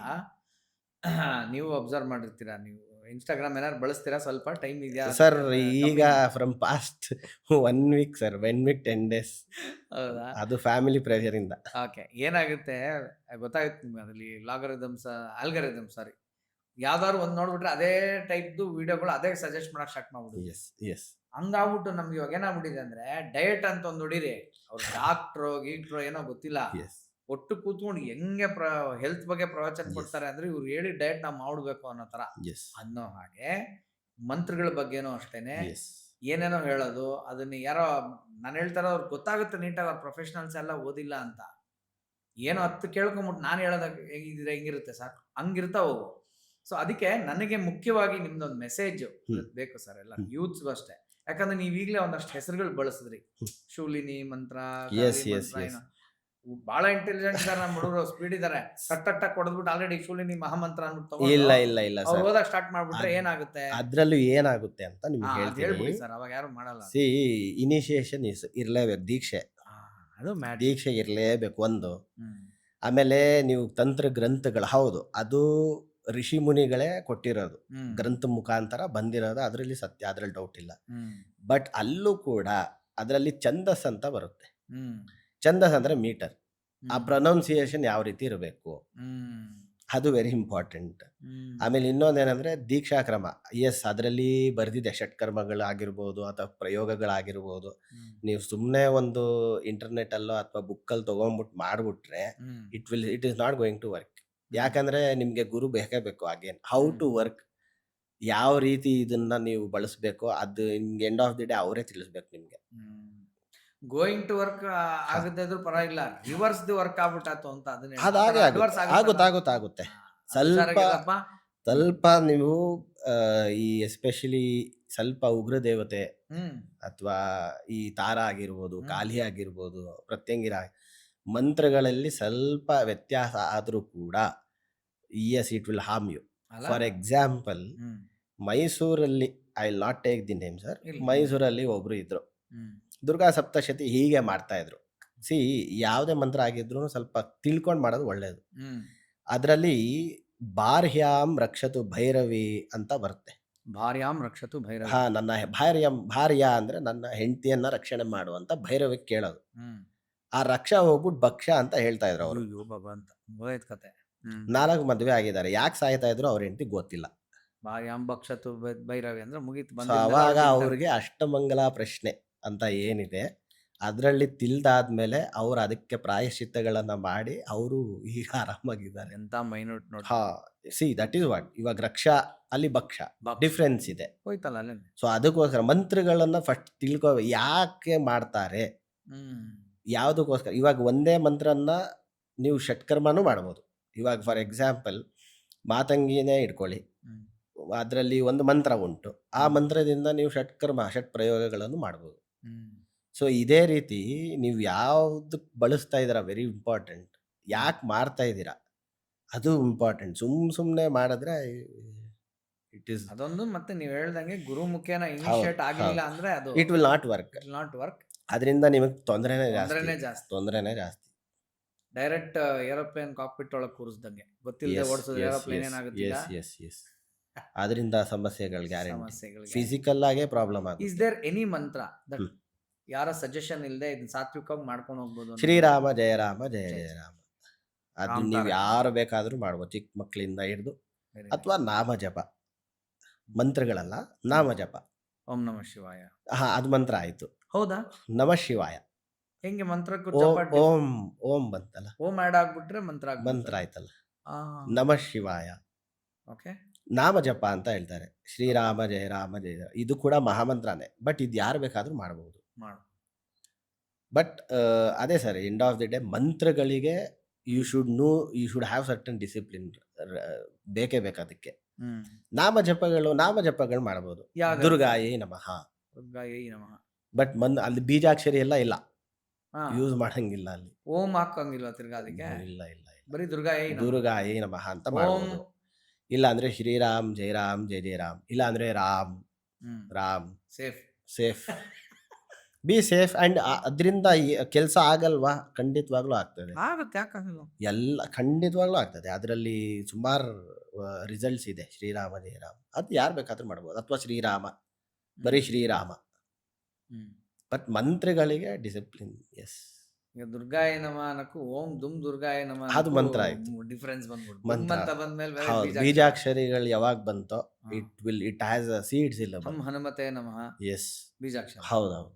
ನೀವು ಅಬ್ಸರ್ವ್ ಮಾಡಿರ್ತೀರಾ, ನೀವು ಇನ್ಸ್ಟಾಗ್ರಾಮ್ ಏನಾದ್ರು ಬಳಸ್ತೀರಾ? ಸ್ವಲ್ಪ ಟೈಮ್ ಇದೆಯಾ ಸರ್? ಈಗ from past 1 week sir, 1 week 10 days. ಹೌದಾ? ಅದು ಫ್ಯಾಮಿಲಿ ಪ್ರೆಷರ್ ಇಂದ. ಓಕೆ. ಏನಾಗುತ್ತೆ ಗೊತ್ತಾಗುತ್ತೆ ನಿಮ್ಗೆ, ಅದರಲ್ಲಿ ಆಲ್ಗರಿದಮ್ ಸಾರಿ, ಯಾವ್ದಾದ್ರು ಒಂದು ನೋಡ್ಬಿಟ್ರೆ ಅದೇ ಟೈಪ್ದು ವಿಡಿಯೋಗಳು ಅದೇ ಸಜೆಸ್ಟ್ ಮಾಡಕ್ ಸ್ಟಾರ್ಟ್ ಮಾಡ್ಬಿಡುದು. ಹಂಗಾಗ್ಬಿಟ್ಟು ನಮ್ಗೆ ಇವಾಗ ಏನಾಗ್ಬಿಟ್ಟಿದೆ ಅಂದ್ರೆ, ಡಯಟ್ ಅಂತ ಒಂದು ಹೊಡೀರಿ, ಅವ್ರು ಡಾಕ್ಟ್ರು ಗೀಟ್ರು ಏನೋ ಗೊತ್ತಿಲ್ಲ, ಒಟ್ಟು ಕೂತ್ಕೊಂಡು ಹೆಂಗೆ ಹೆಲ್ತ್ ಬಗ್ಗೆ ಪ್ರವಚನ ಕೊಡ್ತಾರೆ ಅಂದ್ರೆ, ಇವ್ರು ಹೇಳಿ ಡಯಟ್ ನಾವು ಮಾಡ್ಬೇಕು ಅನ್ನೋ ತರ ಅನ್ನೋ ಹಾಗೆ ಮಂತ್ರಗಳ ಬಗ್ಗೆನೂ ಅಷ್ಟೇನೆ ಏನೇನೋ ಹೇಳೋದು. ಅದನ್ನ ಯಾರೋ ನಾನು ಹೇಳ್ತಾರೋ ಅವ್ರಿಗೆ ಗೊತ್ತಾಗುತ್ತೆ ನೀಟಾಗಿ, ಅವ್ರ ಪ್ರೊಫೆಷನಲ್ಸ್ ಎಲ್ಲ ಓದಿಲ್ಲ ಅಂತ, ಏನೋ 10 ಕೇಳ್ಕೊಂಬಿಟ್ಟು ನಾನು ಹೇಳೋದಾಗ ಹೇಗಿದ್ರೆ ಹೆಂಗಿರುತ್ತೆ ಸರ್, ಹಂಗಿರ್ತಾವ. ಸೊ ಅದಕ್ಕೆ ನನಗೆ ಮುಖ್ಯವಾಗಿ ನಿಮ್ದೊಂದು ಮೆಸೇಜ್ ಬೇಕು ಸರ್, ಎಲ್ಲ ಯೂತ್ಸ್ಗೂ ಅಷ್ಟೇ. ಯಾಕಂದ್ರೆ ನೀವ್ ಈಗಲೇ ಒಂದಷ್ಟು ಹೆಸರುಗಳು ಬಳಸಿದ್ರಿ, ಶೂಲಿನಿ ಮಂತ್ರ, ಬಹಳ ಇಂಟೆಲಿಜೆಂಟ್ ಇದಾರೆ ನಮ್ಮ ಹುಡುಗರು, ಸ್ಪೀಡ್ ಇದಾರೆ, ಕಟ್ಟ ಕೊಡದ್ಬಿಟ್ಟು ಆಲ್ರೆಡಿ ಶೂಲಿನಿ ಮಹಾಮಂತ್ರ ಅಂದ್ಬಿಟ್ಟು ಇಲ್ಲ ಅವ್ರು ಓದಕ್ ಸ್ಟಾರ್ಟ್ ಮಾಡ್ಬಿಟ್ರೆ ಏನಾಗುತ್ತೆ? ಅದ್ರಲ್ಲೂ ಏನಾಗುತ್ತೆ ಅಂತ ನಿಮ್ಗೆ ಹೇಳ್ಬಿಡಿ ಸರ್, ಅವಾಗ ಯಾರು ಮಾಡಲ್ಲ. ಇನಿಷಿಯೇಷನ್ ಇರ್ಲೇಬೇಕು, ದೀಕ್ಷೆ ಇರ್ಲೇಬೇಕು ಒಂದು. ಆಮೇಲೆ ನೀವು ತಂತ್ರ ಗ್ರಂಥಗಳು, ಹೌದು ಅದು ಋಷಿ ಮುನಿಗಳೇ ಕೊಟ್ಟಿರೋದು, ಗ್ರಂಥ ಮುಖಾಂತರ ಬಂದಿರೋದು, ಅದರಲ್ಲಿ ಸತ್ಯ, ಅದ್ರಲ್ಲಿ ಡೌಟ್ ಇಲ್ಲ. ಬಟ್ ಅಲ್ಲೂ ಕೂಡ ಅದರಲ್ಲಿ ಛಂದಸ್ ಅಂತ ಬರುತ್ತೆ. ಛಂದಸ್ ಅಂದ್ರೆ ಮೀಟರ್, ಆ ಪ್ರೊನೌನ್ಸಿಯೇಷನ್ ಯಾವ ರೀತಿ ಇರಬೇಕು, ಅದು ವೆರಿ ಇಂಪಾರ್ಟೆಂಟ್. ಆಮೇಲೆ ಇನ್ನೊಂದೇನಂದ್ರೆ ದೀಕ್ಷಾ ಕ್ರಮ. ಅದರಲ್ಲಿ ಬರ್ದಿದೆ, ಷಟ್ಕರ್ಮಗಳಾಗಿರ್ಬೋದು ಅಥವಾ ಪ್ರಯೋಗಗಳಾಗಿರ್ಬೋದು. ನೀವು ಸುಮ್ಮನೆ ಒಂದು ಇಂಟರ್ನೆಟ್ ಅಲ್ಲೋ ಅಥವಾ ಬುಕ್ಕಲ್ಲಿ ತಗೊಂಡ್ಬಿಟ್ಟು ಮಾಡ್ಬಿಟ್ರೆ it is not going to work. ಯಾಕಂದ್ರೆ ನಿಮ್ಗೆ ಗುರು ಬೇಕೇ ಬೇಕು. ಅಗೇನ್ ಹೌ ಟು ವರ್ಕ್, ಯಾವ ರೀತಿ ಇದನ್ನ ನೀವು ಬಳಸಬೇಕು, ಅದು ನಿಮ್ಗೆ ಎಂಡ್ ಆಫ್ ದಿ ಡೇ ಅವರೇ ತಿಳಿಸ್ಬೇಕು ನಿಮ್ಗೆ. ಗೋಯಿಂಗ್ ಟು ವರ್ಕ್ ಆಗುತ್ತೆ ಪರವಾಗಿಲ್ಲ, ರಿವರ್ಸ್ ದಿ ವರ್ಕ್ ಆಗ್ಬಿಟ್ಟಾತು ಅಂತ ಆಗುತ್ತೆ. ಸ್ವಲ್ಪ ನೀವು ಈ ಎಸ್ಪೆಷಲಿ ಸ್ವಲ್ಪ ಉಗ್ರ ದೇವತೆ ಅಥವಾ ಈ ತಾರ ಆಗಿರ್ಬೋದು, ಕಾಲಿ ಆಗಿರ್ಬೋದು, ಪ್ರತ್ಯಂಗಿರ ಮಂತ್ರಗಳಲ್ಲಿ ಸ್ವಲ್ಪ ವ್ಯತ್ಯಾಸ ಆದ್ರೂ ಕೂಡ it will harm you. For example, ಮೈಸೂರಲ್ಲಿ, I will not take the name sir, ಮೈಸೂರಲ್ಲಿ ಒಬ್ರು ಇದ್ರು, ದುರ್ಗಾ ಸಪ್ತಶತಿ ಹೀಗೆ ಮಾಡ್ತಾ ಇದ್ರು. ಯಾವುದೇ ಮಂತ್ರ ಆಗಿದ್ರು ಸ್ವಲ್ಪ ತಿಳ್ಕೊಂಡು ಮಾಡೋದು ಒಳ್ಳೇದು. ಅದರಲ್ಲಿ ಬಾರ್ಹ್ಯಾಂ ರಕ್ಷತು ಭೈರವಿ ಅಂತ ಬರುತ್ತೆ. ಭಾರ್ಯಾಂ ರಕ್ಷತು ಭೈರವಿ. ನನ್ನ ಭಾರ್ಯ ಅಂದ್ರೆ ನನ್ನ ಹೆಂಡತಿಯನ್ನ ರಕ್ಷಣೆ ಮಾಡುವಂತ ಭೈರವಿ ಕೇಳೋದು. ಆ ರಕ್ಷಾ ಹೋಗ್ಬಿಟ್ಟು ಭಕ್ಷ ಅಂತ ಹೇಳ್ತಾ ಇದ್ರು ಅವರು. 4 ಮದ್ವೆ ಆಗಿದ್ದಾರೆ, ಯಾಕೆ ಸಾಯ್ತಾ ಇದ್ರು ಅವ್ರ ಹೆಂಡತಿ ಗೊತ್ತಿಲ್ಲ. ಭಾರ್ಯಾಂ ಭಕ್ಷತು ಭೈರವಿ ಅಂದ್ರೆ ಮುಗೀತು. ಅವಾಗ ಅವ್ರಿಗೆ ಅಷ್ಟಮಂಗಲ ಪ್ರಶ್ನೆ ಅಂತ ಏನಿದೆ ಅದರಲ್ಲಿ ತಿಳ್ದಾದ್ಮೇಲೆ ಅವ್ರು ಅದಕ್ಕೆ ಪ್ರಾಯಶ್ಚಿತ್ತಗಳನ್ನ ಮಾಡಿ ಅವರು ಈಗ ಆರಾಮಾಗಿದ್ದಾರೆ. ಎಂತ ಮೈನ್ಯೂಟ್ ನೋಡಿ. That is what. ಇವಾಗ ರಕ್ಷಾ ಅಲ್ಲಿ ಭಕ್ಷ ಡಿಫ್ರೆನ್ಸ್ ಇದೆ, ಹೋಯ್ತಲ್ಲ ಅಲ್ಲೇ. ಸೊ ಅದಕ್ಕೋಸ್ಕರ ಮಂತ್ರಗಳನ್ನ ಫಸ್ಟ್ ತಿಳ್ಕೊ, ಯಾಕೆ ಮಾಡ್ತಾರೆ, ಯಾವುದಕ್ಕೋಸ್ಕರ. ಇವಾಗ ಒಂದೇ ಮಂತ್ರನ್ನ ನೀವು ಷಟ್ಕರ್ಮನೂ ಮಾಡ್ಬೋದು. ಇವಾಗ ಫಾರ್ ಎಕ್ಸಾಂಪಲ್ ಮಾತಂಗಿನೇ ಇಟ್ಕೊಳ್ಳಿ, ಅದರಲ್ಲಿ ಒಂದು ಮಂತ್ರ ಉಂಟು. ಆ ಹ್ಮ್. ಮಂತ್ರದಿಂದ ನೀವು ಷಟ್ ಪ್ರಯೋಗಗಳನ್ನು ಮಾಡ್ಬೋದು. ಹ್ಮ್. ಸೊ ಇದೇ ರೀತಿ ನೀವು ಯಾವ್ದಕ್ ಬಳಸ್ತಾ ಇದ್ದೀರಾ ವೆರಿ ಇಂಪಾರ್ಟೆಂಟ್. ಯಾಕೆ ಮಾಡ್ತಾ ಇದ್ದೀರಾ ಅದು ಇಂಪಾರ್ಟೆಂಟ್. ಸುಮ್ಮನೆ ಮಾಡಿದ್ರೆ ಇಟ್ ಈಸ್ ಅದೊಂದು ಮತ್ತೆ ನೀವು ಹೇಳ್ದಂಗೆ ಗುರು ಮುಖೇನ ಹೌದು ಇನಿಷಿಯೇಟ್ ಆಗಲಿಲ್ಲ ಹೌದು ಅಂದ್ರೆ ಅದು it will not work. It not work. ಅದರಿಂದ ನಿಮಗೆ ತೊಂದರೆನೇ ತೊಂದರೆನೇ ಜಾಸ್ತಿ. ತೊಂದರೆನೇ ಜಾಸ್ತಿ. ಡೈರೆಕ್ಟ್ ಏರೋಪ್ಲೇನ್ ಕಾಕ್ಪಿಟ್ ಒಳಗೆ ಕೂರಿಸ್ದಂಗೆ ಗೊತ್ತಿಲ್ಲದೆ ಎಸ್ ಓಡಿಸೋದು ಎಸ್ ಏರೋಪ್ಲೇನ್ ಎಸ್ ಏನಾಗುತ್ತಿಲ್ಲ ಎಸ್ ಎಸ್ ಎಸ್ ಅದರಿಂದ ಸಮಸ್ಯೆಗಳು ಗ್ಯಾರಂಟಿ. ಸಮಸ್ಯೆಗಳಿಗೆ. ಫಿಸಿಕಲ್ ಆಗೇ ಪ್ರಾಬ್ಲಮ್ ಇಸ್ ಆಗುತ್ತೆ. There any mantra that hmm. ಯಾರ ಸಜೆಷನ್ ಇಲ್ಲದೆ ಇದನ್ನ ಸಾತ್ವಿಕವಾಗಿ ಮಾಡ್ಕೊಂಡು ಹೋಗ್ಬೋದು ಅನ್ನೋದು? ಶ್ರೀರಾಮ ಜಯ ರಾಮ ಜಯ ಜಯ ಜಯ ಜಯ. ರಾಮ. ಅದು ರಾಮ್ ನೀವು ತಾರಕ. ಯಾರು ಬೇಕಾದರೂ ಮಾಡ್ಬೋದು, ಚಿಕ್ಕ ಮಕ್ಕಳಿಂದ ಹಿಡಿದು. Very nice. ಅಥವಾ ನಾಮ ಜಪ, ಮಂತ್ರಗಳಲ್ಲ, ನಾಮ ಜಪ. ಓಂ ನಮಃ ಶಿವಾಯ. ಅದು ಮಂತ್ರ ಆಯ್ತು. ಹೌದಾ? ನಮಃ ಶಿವಾಯ. ಹೆಂಗೆ ಮಂತ್ರಕ್ಕೂ ಓಂ ಜಪ ಓಂ ಓಂ ಬಂತಲ್ಲ, ಓಂ ಆಡ್ ಆಗ್ಬಿಟ್ರೆ ಮಂತ್ರ ಮಂತ್ರ ಆಯ್ತಲ್ಲ. ಆ ನಮಃ ಶಿವಾಯ ಓಕೆ. ನಾಮ ಜಪ ಅಂತ ಹೇಳ್ತಾರೆ. ಶ್ರೀರಾಮ ಜಯ ರಾಮ ಜಯ ಜಯ. ಇದು ಕೂಡ ಮಹಾಮಂತ್ರನೇ, ಬಟ್ ಇದು ಯಾರು ಬೇಕಾದ್ರೂ ಮಾಡಬಹುದು. ಮಾಡು. ಬಟ್ ಅದೇ sir, end of the day ಮಂತ್ರಗಳಿಗೆ you should have certain discipline. ಬೇಕೇ ಬೇಕು ಅದಕ್ಕೆ. ಹ್ಮ್. ನಾಮ ಜಪಗಳು ಮಾಡಬಹುದು. ಯಾವ್ದು? ದುರ್ಗಾಯೇ ನಮಃ. ದುರ್ಗಾಯೈ ನಮಃ. ಬಟ್ ಅಲ್ಲಿ ಬೀಜಾಕ್ಷರಿ ಎಲ್ಲ ಇಲ್ಲ, ಹಾ. ಯೂಸ್ ಮಾಡಂಗಿಲ್ಲ ಅಲ್ಲಿ. ಓಂ ಹಾಕಂಗಿಲ್ವಾ ತಿರ್ಗಾ ಅದಕ್ಕೆ? ಇಲ್ಲ ಇಲ್ಲ ಇಲ್ಲ. ಬರೀ ದುರ್ಗಾಯೈ ನಮಃ. ದುರ್ಗಾಯೇ ನಮಃ ಅಂತ ಓಂ. ಮಾಡಬಹುದು. ಇಲ್ಲ ಅಂದ್ರೆ ಶ್ರೀರಾಮ್ ಜಯ ರಾಮ್ ಜಯ ಜಯ ರಾಮ್. ಇಲ್ಲ ಅಂದ್ರೆ Ram hmm. Ram. Safe. Safe. Be safe. And ಅದರಿಂದ ಕೆಲಸ ಆಗಲ್ವಾ? ಖಂಡಿತವಾಗ್ಲೂ ಆಗ್ತದೆ. ಆಗುತ್ತೆ, ಯಾಕಾಗಲ್ಲ? ಎಲ್ಲ ಖಂಡಿತವಾಗ್ಲೂ ಆಗ್ತದೆ. ಅದರಲ್ಲಿ ಸುಮಾರು ರಿಸಲ್ಟ್ಸ್ ಇದೆ. ಶ್ರೀರಾಮ ಜಯ ರಾಮ ಅದು ಯಾರು ಬೇಕಾದ್ರೂ ಮಾಡ್ಬೋದು. ಅಥವಾ ಶ್ರೀರಾಮ, ಬರೀ ಶ್ರೀರಾಮ. ಹ್ಮ್. ಬಟ್ ಮಂತ್ರಗಳಿಗೆ ಡಿಸಿಪ್ಲಿನ್. ಎಸ್, ಈಗ ದುರ್ಗಾಯ ನಮಃ ಅನ್ನಕ್ಕೂ ಓಂ ದುಮ್ ದುರ್ಗಾಯ ನಮಃ ಅದು ಮಂತ್ರ ಆಯ್ತು. ಡಿಫರೆನ್ಸ್ ಬಂದ್ಬಿಡ್ತು. ಮಂತ್ರ. ಅಂತ ಬಂದ್ಮೇಲೆ ಹೌದು, ಬೀಜಾಕ್ಷರಿಗಳು ಯಾವಾಗ ಬಂತೋ ಹಾ. ಇಟ್ ಹ್ಯಾಸ್ ಸೀಡ್ಸ್ ಇಲ್ಲ. ಹಂ ಹನುಮತೆ ನಮಃ ಎಸ್, ಬೀಜಾಕ್ಷರ. ಹೌದೌದು.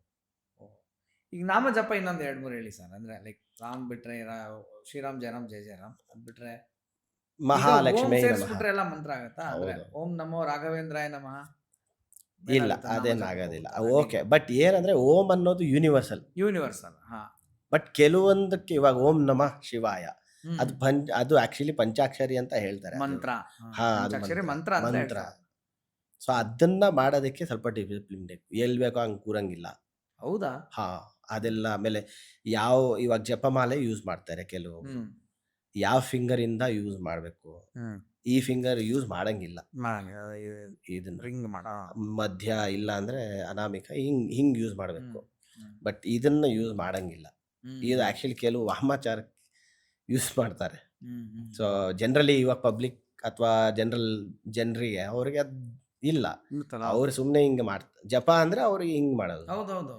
ಈಗ ನಾಮ ಜಪ ಇನ್ನೊಂದು 2-3 ಹೇಳಿ ಸರ್. ಅಂದ್ರೆ ಲೈಕ್ ರಾಮ್ ಬಿಟ್ರೆ ಶ್ರೀರಾಮ್ ಜಯರಾಮ್ ಜಯ ಜಯರಾಮ್ ಅದ್ ಬಿಟ್ರೆ ಮಹಾಲಕ್ಷ್ಮಿ ನಮಃ. ಸೇರಿಸ್ಬಿಟ್ರೆ ಎಲ್ಲ ಮಂತ್ರ ಆಗತ್ತಾ? ಅಂದ್ರೆ ಹೌದು. ಓಂ ನಮೋ ರಾಘವೇಂದ್ರಾಯ ನಮಃ ಇಲ್ಲ, ಅದೇನಾಗೋದಿಲ್ಲ. ಓಕೆ, ಬಟ್ ಏನಂದ್ರೆ ಓಂ ಅನ್ನೋದು ಯೂನಿವರ್ಸಲ್. ಯೂನಿವರ್ಸಲ್. ಹಾ. ಬಟ್ ಕೆಲವೊಂದಕ್ಕೆ ಇವಾಗ ಓಂ ನಮಃ ಶಿವಾಯ ಹ್ಮ್. ಅದು ಆಕ್ಚುಲಿ ಪಂಚಾಕ್ಷರಿ ಅಂತ ಹೇಳ್ತಾರೆ. ಅದು. ಮಂತ್ರ. ಹಾ, ಅದು ಪಂಚಾಕ್ಷರಿ ಮಂತ್ರ ಅಂತ ಮಂತ್ರ. ಹೇಳ್ತಾರೆ. ಸೊ ಅದನ್ನ ಮಾಡೋದಕ್ಕೆ ಸ್ವಲ್ಪ ಡಿಸಿಪ್ಲಿನ್ ಬೇಕು. ಎಲ್ಲಿ ಬೇಕೋ ಹಂಗೆ ಕೂರಂಗಿಲ್ಲ. ಹೌದಾ? ಹಾ, ಅದೆಲ್ಲ. ಆಮೇಲೆ ಇವಾಗ ಜಪಮಾಲೆ ಯೂಸ್ ಮಾಡ್ತಾರೆ ಕೆಲವು. ಹ್ಮ್. ಯಾವ ಫಿಂಗರ್ ಇಂದ ಯೂಸ್ ಮಾಡಬೇಕು, ಹ್ಮ್. ಈ ಫಿಂಗರ್ ಯೂಸ್ ಮಾಡಂಗಿಲ್ಲ. ಇದನ್ನ ರಿಂಗ್ ಮಾಡ ಮಧ್ಯ ಇಲ್ಲ ಅಂದ್ರೆ ಅನಾಮಿಕ ಹಿಂಗ್ ಯೂಸ್ ಮಾಡಬೇಕು. ಬಟ್ ಇದನ್ನ ಯೂಸ್ ಮಾಡಂಗಿಲ್ಲ. ಇದು ಆಕ್ಚುಲಿ ಕೆಲವು ವಾಮಾಚಾರ ಯೂಸ್ ಮಾಡ್ತಾರೆ. ಸೊ ಜನರಲಿ ಇವಾಗ ಪಬ್ಲಿಕ್ ಅಥವಾ ಜನರಿಗೆ ಅವ್ರಿಗೆ ಅದ್ ಇಲ್ಲ. ಅವ್ರು ಸುಮ್ಮನೆ ಹಿಂಗೆ ಮಾಡ್ತಾರೆ. ಜಪ ಅಂದ್ರೆ ಅವ್ರಿಗೆ ಹಿಂಗ್ ಮಾಡೋದು. ಹೌದೌದು.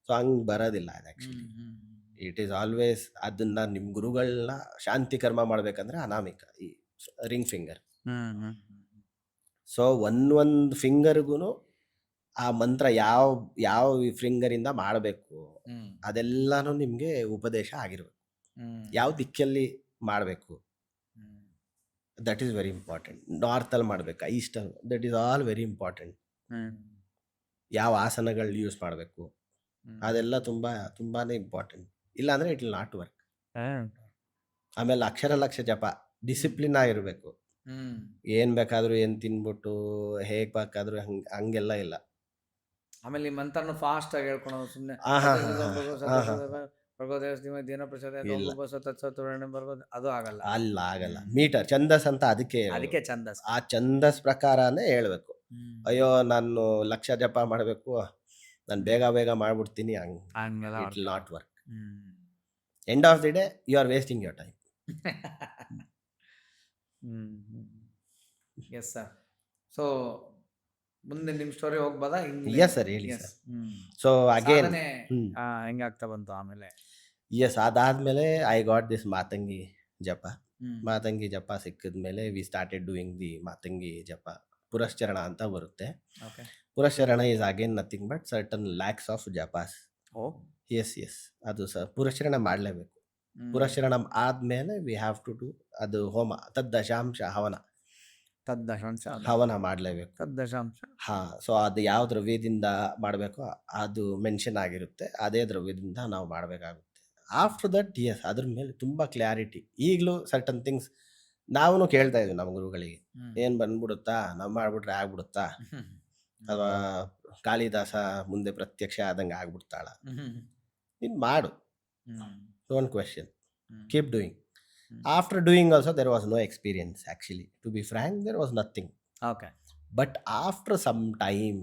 ಸೊ ಹಂಗ್ ಬರೋದಿಲ್ಲ ಅದು ಆಕ್ಚುಲಿ. ಇಟ್ ಈಸ್ ಆಲ್ವೇಸ್ ಅದನ್ನ ನಿಮ್ಮ ಗುರುಗಳನ್ನ ಶಾಂತಿ ಕರ್ಮ ಮಾಡ್ಬೇಕಂದ್ರೆ ಅನಾಮಿಕ, ಈ ರಿಂಗ್ ಫಿಂಗರ್. ಸೊ ಒಂದೊಂದು ಫಿಂಗರ್ಗೂ ಆ ಮಂತ್ರ ಯಾವ ಫಿಂಗರಿಂದ ಮಾಡಬೇಕು ಅದೆಲ್ಲಾನು ನಿಮ್ಗೆ ಉಪದೇಶ ಆಗಿರ್ಬೇಕು. ಯಾವ ದಿಕ್ಕಲ್ಲಿ ಮಾಡಬೇಕು, that is very important. North ಅಲ್ಲಿ ಮಾಡ್ಬೇಕಾ, ಈಸ್ಟ್ ಅಲ್ಲಿ, that is all very important. ಯಾವ ಆಸನಗಳು ಯೂಸ್ ಮಾಡಬೇಕು ಅದೆಲ್ಲ ತುಂಬಾನೇ ಇಂಪಾರ್ಟೆಂಟ್. ಇಲ್ಲಾಂದ್ರೆ ಇಟ್ ವಿಲ್ ನಾಟ್ ವರ್ಕ್. ಆಮೇಲೆ ಅಕ್ಷರ ಲಕ್ಷ ಜಪ ಡಿಸಿಪ್ಲಿನ್ ಆಗಿರ್ಬೇಕು. ಏನ್ ಬೇಕಾದ್ರೂ ಏನ್ ತಿನ್ಬಿಟ್ಟು ಹೇಗ್ ಬೇಕಾದ್ರೂ ಹಂಗೆಲ್ಲ ಇಲ್ಲ. ಆಮೇಲೆ ಈ ಮಂತ್ರನು ಫಾಸ್ಟ್ ಆಗಿ ಹೇಳ್ಕೊಳೋದು ಸುಮ್ಮನೆ ಅದು ಆಗಲ್ಲ. ಆಗಲ್ಲ. ಮೀಟರ್ ಛಂದಸ್ ಅಂತ ಅದಕ್ಕೆ ಛಂದಸ್. ಆ ಛಂದಸ್ ಪ್ರಕಾರನೇ ಹೇಳ್ಬೇಕು. ಅಯ್ಯೋ ನಾನು ಲಕ್ಷ ಜಪ ಮಾಡಬೇಕು, ನಾನು ಬೇಗ ಮಾಡ್ಬಿಡ್ತೀನಿ, it will not work. End of the day you are wasting your time. Yes sir. So ಮುಂದೆ ನಿಮ್ ಸ್ಟೋರಿ ಹೋಗ್ಬೋದಾ? ಎಸ್ ಸರ್, ಹೇಳಿ ಸರ್. ಸೊ ಅಗೇನ್ ಹೆಂಗಾಗ್ತಾ ಬಂತು ಆಮೇಲೆ? ಎಸ್, ಅದಾದ್ಮೇಲೆ ಐ ಗಾಟ್ ದಿಸ್ ಮಾತಂಗಿ ಜಪ. ಮಾತಂಗಿ ಜಪ ಸಿಕ್ಕಿದ್ಮೇಲೆ we started doing the Matangi japa. ಪುರಶ್ಚರಣ ಅಂತ ಬರುತ್ತೆ. Purascharana is again nothing but certain lakhs of japas. Yes, ಅದು ಸರ್ ಪುರಶ್ಚರಣ ಮಾಡಲೇಬೇಕು. ಪುರಶ್ಚರಣ ಆದ್ಮೇಲೆ ವಿ ಹ್ಯಾವ್ ಟು ಡೂ ಅದು ಹೋಮ, ತದ್ದಶಾಂಶ ಹವನ ಮಾಡಲೇಬೇಕು. ಹಾ, ಸೊ ಅದು ಯಾವ ದ್ರವ್ಯದಿಂದ ಮಾಡಬೇಕು ಅದು ಮೆನ್ಷನ್ ಆಗಿರುತ್ತೆ. ಅದೇ ದ್ರವ್ಯದಿಂದ ನಾವು ಮಾಡಬೇಕಾಗುತ್ತೆ. ಆಫ್ಟರ್ ದಟ್ ಎಸ್, ಅದ್ರ ಮೇಲೆ ತುಂಬ ಕ್ಲಾರಿಟಿ. ಈಗಲೂ ಸರ್ಟನ್ ಥಿಂಗ್ಸ್ ನಾವು ಕೇಳ್ತಾ ಇದ್ವಿ ನಮ್ಮ ಗುರುಗಳಿಗೆ, ಏನು ಬಂದ್ಬಿಡುತ್ತಾ, ನಾವು ಮಾಡ್ಬಿಟ್ರೆ ಆಗ್ಬಿಡುತ್ತಾ, ಅಥವಾ ಕಾಳಿದಾಸ ಮುಂದೆ ಪ್ರತ್ಯಕ್ಷ ಆದಂಗೆ ಆಗ್ಬಿಡ್ತಾಳ, ನೀನು ಮಾಡು, don't question, keep doing. After doing also there was no experience actually, to be frank, there was nothing. Okay. But after some time,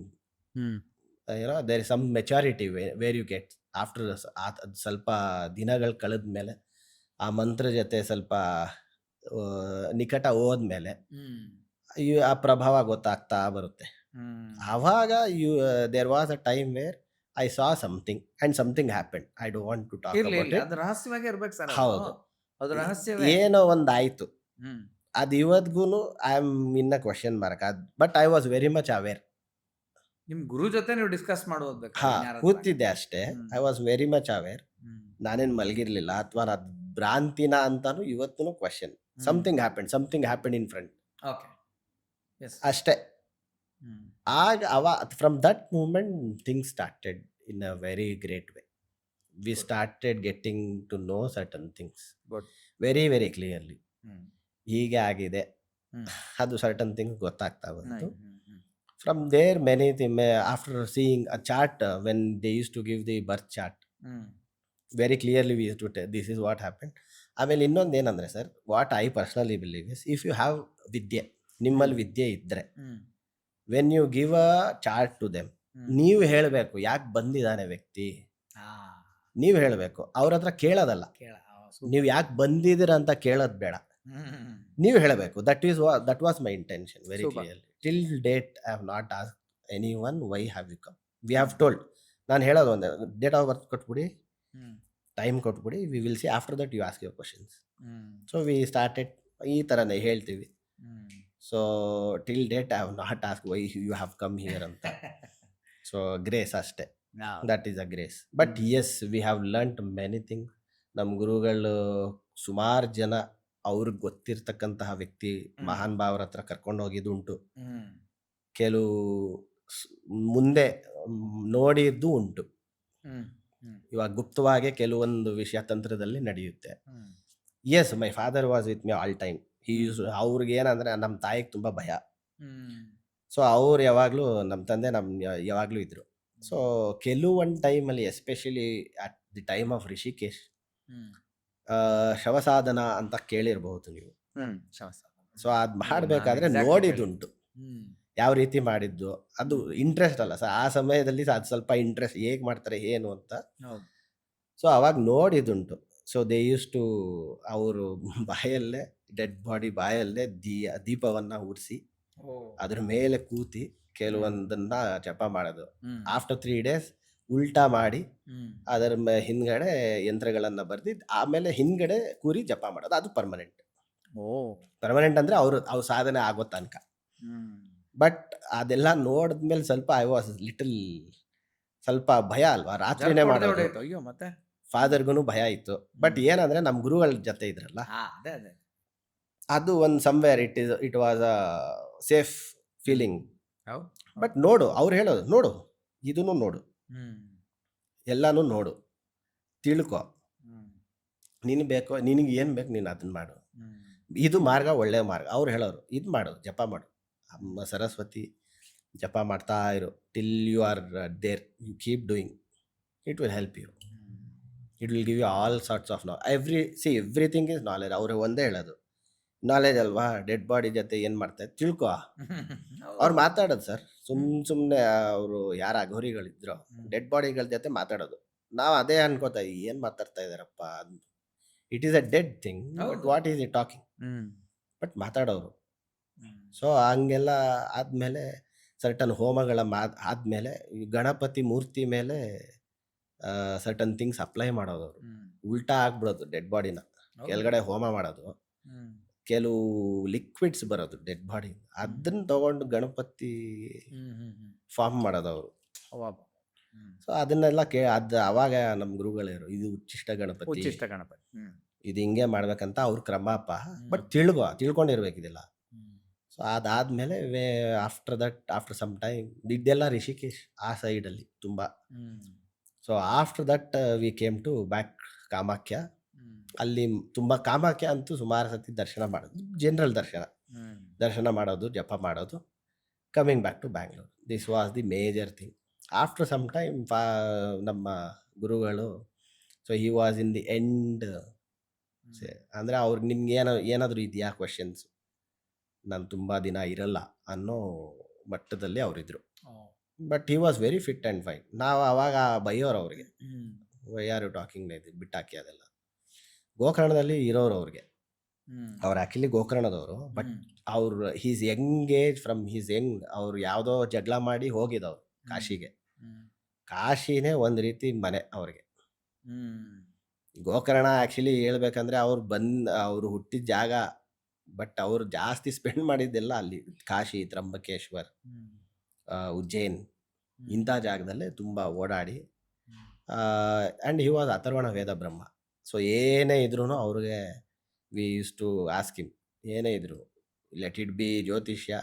there is some maturity where you get after ಸ್ವಲ್ಪ ದಿನಗಳು ಕಳೆದ ಮೇಲೆ, ಆ ಮಂತ್ರ ಜೊತೆ ಸ್ವಲ್ಪ ನಿಕಟ ಹೋದ್ಮೇಲೆ ಆ ಪ್ರಭಾವ ಗೊತ್ತಾಗ್ತಾ ಬರುತ್ತೆ. ಆವಾಗ there was a time where I saw something and something happen. I don't want to talk ಇರ್ಲಿ ಅಬೌಟ್ ಇರ್ಲಿ, ಇಟ್. ಅದು ರಹಸ್ಯವಾಗಿ ಇರ್ಬೇಕು ಸರ್. ಹೌದು, ಅದು ರಹಸ್ಯವೇ. ಏನೋ ಒಂದಾಯ್ತು, ಅದು ಇವತ್ಗೂ I am in a question mark. But I was very much aware. ನಿಮ್ ಗುರು ಜೊತೆ ನೀವು ಡಿಸ್ಕಸ್ ಮಾಡೋದ್ಬೇಕು. ಕೂತಿದ್ದೆ ಅಷ್ಟೇ. I was very much aware. ನಾನೇನು ಮಲಗಿರ್ಲಿಲ್ಲ, ಅಥವಾ ಅದು ಭ್ರಾಂತಿನ ಅಂತಾನು ಇವತ್ತು question. Something happen in front, ಅಷ್ಟೇ. ಆಗ from that moment things started in a very great way. We started getting to know certain things very very clearly. ಹೀಗೆ ಆಗಿದೆ, ಅದು ಸರ್ಟನ್ ಥಿಂಗ್ಸ್ ಗೊತ್ತಾಗ್ತಾ ಬಂತು. From there, many things, after seeing a chart, when they used to give the birth chart, very clearly we used to tell, this is what happened. ಆಮೇಲೆ ಇನ್ನೊಂದು ಏನಂದರೆ ಸರ್, what I personally believe is, if you have ವಿದ್ಯೆ, ನಿಮ್ಮಲ್ಲಿ ವಿದ್ಯೆ ಇದ್ದರೆ, when you give a chart to them, ನೀವು ಹೇಳಬೇಕು ಯಾಕೆ ಬಂದಿದ್ದಾನೆ ವ್ಯಕ್ತಿ, ನೀವು ಹೇಳಬೇಕು. ಅವ್ರ ಹತ್ರ ಕೇಳೋದಲ್ಲ, ನೀವು ಯಾಕೆ ಬಂದಿದ್ದೀರ ಅಂತ ಕೇಳೋದು ಬೇಡ, ನೀವು ಹೇಳಬೇಕು. That was my intention very clearly. Till date, I have not asked anyone why have you come. We have told. ನಾನು ಹೇಳೋದು ಒಂದೇ, ಡೇಟ್ ಆಫ್ ಬರ್ತ್ ಕೊಟ್ಬಿಡಿ, ಟೈಮ್ ಕೊಟ್ಬಿಡಿ, we will see. After that you ask your questions. So we started ಈ ಥರನೇ ಹೇಳ್ತೀವಿ. So till date I have not ask why you have come here ಅಂತ. ಸೊ ಗ್ರೇಸ್ ಅಷ್ಟೇ, that is a grace. But yes, we have learnt many thing. ನಮ್ಮ ಗುರುಗಳು ಸುಮಾರು ಜನ ಅವ್ರಿಗೆ ಗೊತ್ತಿರ್ತಕ್ಕಂತಹ ವ್ಯಕ್ತಿ ಮಹಾನ್ ಭಾವರ ಹತ್ರ ಕರ್ಕೊಂಡು ಹೋಗಿದ್ದು ಉಂಟು. ಕೆಲವು ಮುಂದೆ ನೋಡಿದ್ದು ಉಂಟು. ಇವಾಗ ಗುಪ್ತವಾಗಿ ಕೆಲವೊಂದು ವಿಷಯ ತಂತ್ರದಲ್ಲಿ ನಡೆಯುತ್ತೆ. Yes, my father was with me all time. ಅವ್ರಿಗೆ ಏನಂದ್ರೆ ನಮ್ಮ ತಾಯಿಗೆ ತುಂಬ ಭಯ. ಸೊ ಅವ್ರು ಯಾವಾಗಲೂ, ನಮ್ಮ ತಂದೆ ಯಾವಾಗಲೂ ಇದ್ರು. ಸೊ ಕೆಲವೊಂದು ಟೈಮಲ್ಲಿ, especially at the time of Rishikesh, ಶವಸಾಧನ ಅಂತ ಕೇಳಿರ್ಬಹುದು ನೀವು. ಸೊ ಅದು ಮಾಡಬೇಕಾದ್ರೆ ನೋಡಿದ್ದುಂಟು, ಯಾವ ರೀತಿ ಮಾಡಿದ್ದು. ಅದು ಇಂಟ್ರೆಸ್ಟ್ ಅಲ್ಲ ಸರ್, ಆ ಸಮಯದಲ್ಲಿ ಅದು ಸ್ವಲ್ಪ ಇಂಟ್ರೆಸ್ಟ್, ಹೇಗೆ ಮಾಡ್ತಾರೆ ಏನು ಅಂತ. ಸೊ ಅವಾಗ ನೋಡಿದ್ದುಂಟು. ಸೊ ದೇ ಯೂಸ್ ಟು, ಅವರು ಬಾಯಲ್ಲೇ, ಡೆಡ್ ಬಾಡಿ ಬಾಯಲ್ಲೇ ದೀಪವನ್ನು ಉರಿಸಿ ಅದ್ರ ಮೇಲೆ ಕೂತಿ ಕೆಲವೊಂದನ್ನ ಜಪ ಮಾಡೋದು. ಆಫ್ಟರ್ 3 days ಉಲ್ಟಾ ಮಾಡಿ ಅದರ ಹಿಂದ್ಗಡೆ ಯಂತ್ರಗಳನ್ನು ಬರ್ದಿದ್ದು, ಆಮೇಲೆ ಹಿಂದ್ಗಡೆ ಕೂರಿ ಜಪ ಮಾಡೋದು. ಅದು ಪರ್ಮನೆಂಟ್. ಪರ್ಮನೆಂಟ್ ಅಂದರೆ ಅವ್ರ ಸಾಧನೆ ಆಗೋ ತನಕ. ಬಟ್ ಅದೆಲ್ಲ ನೋಡಿದ್ಮೇಲೆ ಸ್ವಲ್ಪ ಐ ವಾಸ್ ಲಿಟಲ್, ಸ್ವಲ್ಪ ಭಯ ಅಲ್ವಾ, ರಾತ್ರಿನೇ ಮಾಡೋದು. ಮತ್ತೆ ಫಾದರ್ಗೂ ಭಯ ಇತ್ತು. ಬಟ್ ಏನಂದ್ರೆ ನಮ್ಮ ಗುರುಗಳ ಜೊತೆ ಇದ್ರಲ್ಲ, ಅದು ಒಂದು somewhere it was a safe feeling. But ನೋಡು, ಅವ್ರು ಹೇಳೋದು ನೋಡು, ಇದನ್ನು ನೋಡು, ಎಲ್ಲಾನು ನೋಡು, ತಿಳ್ಕೊ, ನಿನಗೆ ಬೇಕೋ, ನಿನಗೆ ಏನು ಬೇಕು ನೀನು ಅದನ್ನ ಮಾಡು, ಇದು ಮಾರ್ಗ, ಒಳ್ಳೆ ಮಾರ್ಗ. ಅವ್ರು ಹೇಳೋರು ಇದು ಮಾಡು, ಜಪ ಮಾಡು, ಅಮ್ಮ ಸರಸ್ವತಿ ಜಪ ಮಾಡ್ತಾ ಇರು, till you are there, you keep doing, it will help you, it will give you all sorts of everything is knowledge. ಅವರು ಒಂದೇ ಹೇಳೋದು, ನಾಲೆಜ್ ಅಲ್ವಾ, ಡೆಡ್ ಬಾಡಿ ಜೊತೆ ಏನು ಮಾಡ್ತಾರೆ ತಿಳ್ಕೊ. ಅವ್ರು ಮಾತಾಡೋದು ಸರ್, ಸುಮ್ಮನೆ ಅವರು ಯಾರು ಅಘೋರಿಗಳಿದ್ರು ಡೆಡ್ ಬಾಡಿಗಳ ಜೊತೆ ಮಾತಾಡೋದು. ನಾವು ಅದೇ ಅನ್ಕೋತಾ, ಏನು ಮಾತಾಡ್ತಾ ಇದ್ದಾರಪ್ಪ, it is a dead thing, but what is he talking, but ಮಾತಾಡೋರು. ಸೊ ಹಂಗೆಲ್ಲ ಆದಮೇಲೆ ಸರ್ಟನ್ ಹೋಮಗಳ ಆದಮೇಲೆ ಗಣಪತಿ ಮೂರ್ತಿ ಮೇಲೆ ಸರ್ಟನ್ ಥಿಂಗ್ಸ್ ಅಪ್ಲೈ ಮಾಡೋದು. ಅವರು ಉಲ್ಟಾ ಆಗ್ಬಿಡೋದು ಡೆಡ್ ಬಾಡಿನ, ಕೆಳಗಡೆ ಹೋಮ ಮಾಡೋದು, ಕೆಲವು ಲಿಕ್ವಿಡ್ಸ್ ಬರೋದು ಡೆಡ್ ಬಾಡಿ, ಅದನ್ನ ತಗೊಂಡು ಗಣಪತಿ ಫಾರ್ಮ್ ಮಾಡೋದು ಅವರು. ಸೊ ಅದನ್ನೆಲ್ಲ ಅದು ಅವಾಗ ನಮ್ಮ ಗುರುಗಳೇರು, ಇದು ಉಚ್ಚಿಷ್ಟ ಗಣಪತಿ, ಇದು ಹಿಂಗೆ ಮಾಡ್ಬೇಕಂತ ಅವ್ರ ಕ್ರಮಪ್ಪ. ಬಟ್ ತಿಳ್ಕೊಂಡಿರ್ಬೇಕಿದೆಲ್ಲ. ಸೊ ಅದಾದ್ಮೇಲೆ ಆಫ್ಟರ್ ಸಮ್ ಟೈಮ್ ಇದೆಲ್ಲ ರಿಷಿಕೇಶ್ ಆ ಸೈಡಲ್ಲಿ ತುಂಬ. So after that we came to back Kamakhya. ಅಲ್ಲಿ ತುಂಬ ಕಾಮಾಖ್ಯ ಅಂತೂ ಸುಮಾರು ಸತಿ ದರ್ಶನ ಮಾಡೋದು, ಜನರಲ್ ದರ್ಶನ ಮಾಡೋದು, ಜಪ ಮಾಡೋದು, coming back to Bangalore. This was the major thing. After some time ನಮ್ಮ ಗುರುಗಳು, so he was in the end. ಅಂದರೆ ಅವ್ರಿಗೆ ನಿಮ್ಗೆ ಏನಾದರೂ ಇದೆಯಾ ಕ್ವಶನ್ಸ್, ನಾನು ತುಂಬ ದಿನ ಇರಲ್ಲ ಅನ್ನೋ ಮಟ್ಟದಲ್ಲಿ ಅವರಿದ್ರು. But he was very fit and fine. ನಾವು ಅವಾಗ ಬೈಯೋರು ಅವ್ರಿಗೆ, why are you talking like this, ಬಿಟ್ಟಾಕಿ ಅದೆಲ್ಲ. ಗೋಕರ್ಣದಲ್ಲಿ ಇರೋರು ಅವ್ರಿಗೆ, ಅವ್ರು ಆ್ಯಕ್ಚುಲಿ ಗೋಕರ್ಣದವರು. ಬಟ್ ಅವ್ರು his young age, from his young, ಅವ್ರು ಯಾವುದೋ ಜಗಳ ಮಾಡಿ ಹೋಗಿದ್ದವ್ರು ಕಾಶಿಗೆ. ಕಾಶಿನೇ ಒಂದು ರೀತಿ ಮನೆ ಅವ್ರಿಗೆ. ಗೋಕರ್ಣ ಆ್ಯಕ್ಚುಲಿ ಹೇಳ್ಬೇಕಂದ್ರೆ ಅವ್ರು ಹುಟ್ಟಿದ ಜಾಗ, ಬಟ್ ಅವ್ರು ಜಾಸ್ತಿ ಸ್ಪೆಂಡ್ ಮಾಡಿದ್ದೆಲ್ಲ ಅಲ್ಲಿ ಕಾಶಿ, ತ್ರಂಬಕೇಶ್ವರ್, ಉಜ್ಜೈನ್ ಇಂಥ ಜಾಗದಲ್ಲೇ ತುಂಬ ಓಡಾಡಿ. And he was Atharvana Veda Brahma. So ಏನೇ ಇದ್ರೂ ಅವ್ರಿಗೆ we use to ask him, ಏನೇ ಇದ್ರು, ಲೆಟ್ ಇಟ್ ಬಿ ಜ್ಯೋತಿಷ್ಯ,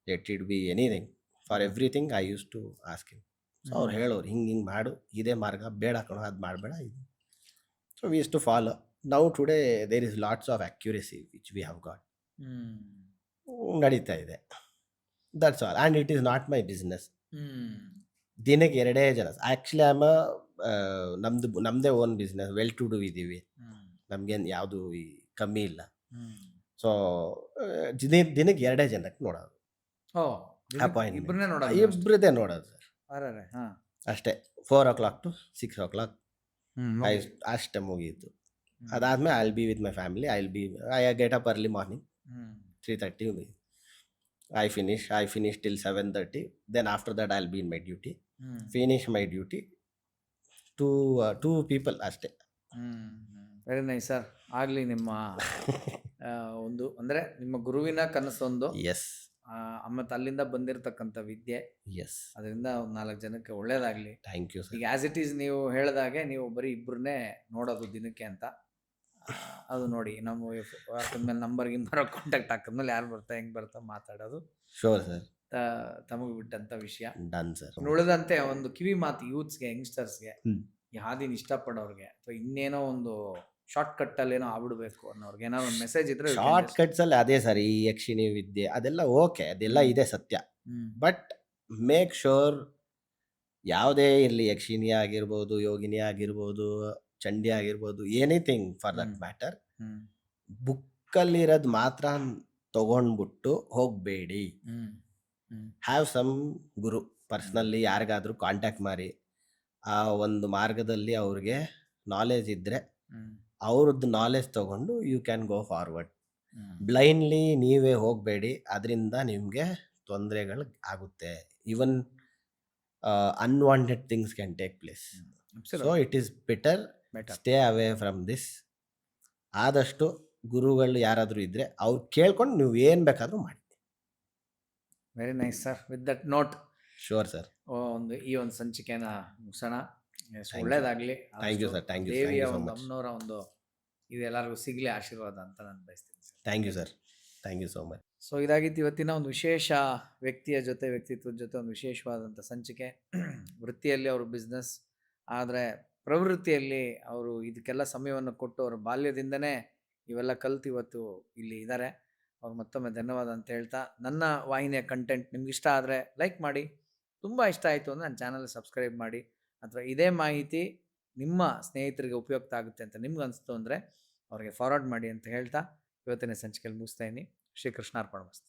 let it be anything, for everything I use to ask him. So ಅವ್ರು ಹೇಳೋರು, ಹಿಂಗೆ ಮಾಡು, ಇದೇ ಮಾರ್ಗ, ಬೇಡ ಕಣೋ ಅದು ಮಾಡಬೇಡ ಇದು. So we use to follow. Now today there is lots of accuracy which we have got. ನಡೀತಾ ಇದೆ. That's all. And it is not my business. ದಿನಕ್ಕೆ 2 ಜನ, ಆ್ಯಕ್ಚುಲಿ ಐ ಆಮ್ ನಮ್ಮದೇ own business, well to do ಇದ್ದೀವಿ, ನಮಗೇನು ಯಾವುದು ಕಮ್ಮಿ ಇಲ್ಲ. ಸೊ ದಿನಕ್ಕೆ 2 ಜನಕ್ಕೆ ನೋಡೋದು, ಇಬ್ಬರದೇ ನೋಡೋದು ಸರ್, ಅಷ್ಟೇ. 4 o'clock to 6 o'clock ಅಷ್ಟೇ ಮುಗೀತು. ಅದಾದಮೇಲೆ I will be with my family. I get up early morning 3:30. I finish till 7:30. Then after that I'll be in my duty. Finish my duty. Two people ಅಷ್ಟೇ. Very nice sir. ಆಗಲಿ ನಿಮ್ಮ ಒಂದು ಅಂದರೆ ನಿಮ್ಮ ಗುರುವಿನ ಕನಸೊಂದು, ಎಸ್, ಮತ್ತು ಅಲ್ಲಿಂದ ಬಂದಿರತಕ್ಕಂಥ ವಿದ್ಯೆ, ಎಸ್, ಅದರಿಂದ ಒಂದು 4 ಜನಕ್ಕೆ ಒಳ್ಳೇದಾಗಲಿ. Thank you sir. ಈಗ ಆ್ಯಸ್ ಇಟ್ ಈಸ್ ನೀವು ಹೇಳಿದಾಗೆ ನೀವು ಬರೀ ಇಬ್ಬರನ್ನೇ ನೋಡೋದು ದಿನಕ್ಕೆ ಅಂತ, ಅದು ನೋಡಿ ನಮ್ಮ ಹಾಕಿದ್ಮೇಲೆ ನಂಬರ್ ಕಾಂಟ್ಯಾಕ್ಟ್ ಹಾಕಿದ್ಮೇಲೆ ಯಾರು ಬರ್ತಾ ಹೆಂಗೆ ಬರ್ತಾ ಮಾತಾಡೋದು. ಶೋರ್ ಸರ್, ತಮಗೆ ಬಿಟ್ಟಂಥ ವಿಷಯ. Done sir. ಉಳಿದಂತೆ ಒಂದು ಕಿವಿ ಮಾತು ಯೂತ್ಸ್ಗೆ, ಯಂಗ್ಸ್ಟರ್ಸ್ಗೆ, ಈ ಹಾದಿನ ಇಷ್ಟಪಡೋರಿಗೆ, ಅಥವಾ ಇನ್ನೇನೋ ಒಂದು ಶಾರ್ಟ್ ಕಟ್ಟಲ್ಲಿ ಏನೋ ಆಗ್ಬಿಡ್ಬೇಕು ಅನ್ನೋರ್ಗೆ ಏನಾದ್ರು ಒಂದು ಮೆಸೇಜ್ ಇದ್ರೆ. ಶಾರ್ಟ್ ಕಟ್ಸಲ್ಲಿ ಅದೇ ಸರ್, ಈ ಯಕ್ಷಿಣಿ ವಿದ್ಯೆ ಅದೆಲ್ಲ ಓಕೆ, ಅದೆಲ್ಲ ಇದೆ ಸತ್ಯ. ಬಟ್ ಮೇಕ್ ಶೋರ್, ಯಾವುದೇ ಇರಲಿ, ಯಕ್ಷಿಣಿ ಆಗಿರ್ಬೋದು, ಯೋಗಿನಿ ಆಗಿರ್ಬೋದು, ಚಂಡಿ ಆಗಿರ್ಬೋದು, ಎನಿಥಿಂಗ್ ಫಾರ್ ದಟ್ ಮ್ಯಾಟರ್, ಬುಕ್ಕಲ್ಲಿರೋದು ಮಾತ್ರ ತಗೊಂಡ್ಬಿಟ್ಟು ಹೋಗಬೇಡಿ. ಹ್ಯಾವ್ ಸಮ್ ಗುರು, ಪರ್ಸ್ನಲ್ಲಿ ಯಾರಿಗಾದ್ರೂ ಕಾಂಟ್ಯಾಕ್ಟ್ ಮಾಡಿ, ಆ ಒಂದು ಮಾರ್ಗದಲ್ಲಿ ಅವ್ರಿಗೆ ನಾಲೆಜ್ ಇದ್ದರೆ ಅವ್ರದ್ದು ನಾಲೆಜ್ ತಗೊಂಡು you can go forward. Blindly ನೀವೇ ಹೋಗಬೇಡಿ, ಅದರಿಂದ ನಿಮಗೆ ತೊಂದರೆಗಳು ಆಗುತ್ತೆ. Even unwanted things can take place. So it is better stay away from this. ಆದಷ್ಟು ಗುರುಗಳು ಯಾರಾದರೂ ಇದ್ದರೆ ಅವ್ರು ಕೇಳ್ಕೊಂಡು ನೀವು ಏನು ಬೇಕಾದರೂ ಮಾಡಿ. Very nice sir. With that note, sure sir, ಈ ಒಂದು ಸಂಚಿಕೆನ ಮುಗಿಸೋಣ. ಒಳ್ಳೇದಾಗಲಿ. Thank you sir. Thank you. ದೇವಿಯ ಒಂದು ಅಮ್ಮನವರ ಒಂದು ಇದೆಲ್ಲರಿಗೂ ಸಿಗಲಿ ಆಶೀರ್ವಾದ ಅಂತ ನಾನು ಬಯಸ್ತೀನಿ sir. Thank you sir. Thank you so much. So ಇದಾಗಿತ್ತು ಇವತ್ತಿನ ಒಂದು ವಿಶೇಷ ವ್ಯಕ್ತಿತ್ವದ ಜೊತೆ ಒಂದು ವಿಶೇಷವಾದಂಥ ಸಂಚಿಕೆ. ವೃತ್ತಿಯಲ್ಲಿ ಅವರು ಬಿಸ್ನೆಸ್, ಆದರೆ ಪ್ರವೃತ್ತಿಯಲ್ಲಿ ಅವರು ಇದಕ್ಕೆಲ್ಲ ಸಮಯವನ್ನು ಕೊಟ್ಟು ಅವರ ಬಾಲ್ಯದಿಂದನೇ ಇವೆಲ್ಲ ಕಲ್ತು ಇವತ್ತು ಇಲ್ಲಿ ಇದ್ದಾರೆ. ಅವ್ರು ಮತ್ತೊಮ್ಮೆ ಧನ್ಯವಾದ ಅಂತ ಹೇಳ್ತಾ, ನನ್ನ ವಾಹಿನಿಯ ಕಂಟೆಂಟ್ ನಿಮ್ಗೆ ಇಷ್ಟ ಆದರೆ ಲೈಕ್ ಮಾಡಿ, ತುಂಬ ಇಷ್ಟ ಆಯಿತು ಅಂದರೆ ನನ್ನ ಚಾನಲ್ ಸಬ್ಸ್ಕ್ರೈಬ್ ಮಾಡಿ, ಅಥವಾ ಇದೇ ಮಾಹಿತಿ ನಿಮ್ಮ ಸ್ನೇಹಿತರಿಗೆ ಉಪಯುಕ್ತ ಆಗುತ್ತೆ ಅಂತ ನಿಮ್ಗೆ ಅನಿಸ್ತು ಅಂದರೆ ಅವ್ರಿಗೆ ಫಾರ್ವರ್ಡ್ ಮಾಡಿ ಅಂತ ಹೇಳ್ತಾ ಇವತ್ತಿನ ಸಂಚಿಕೆಯಲ್ಲಿ ಮುಗಿಸ್ತಾ ಇದ್ದೀನಿ. ಶ್ರೀಕೃಷ್ಣಾರ್ಪಣಮಸ್ತು.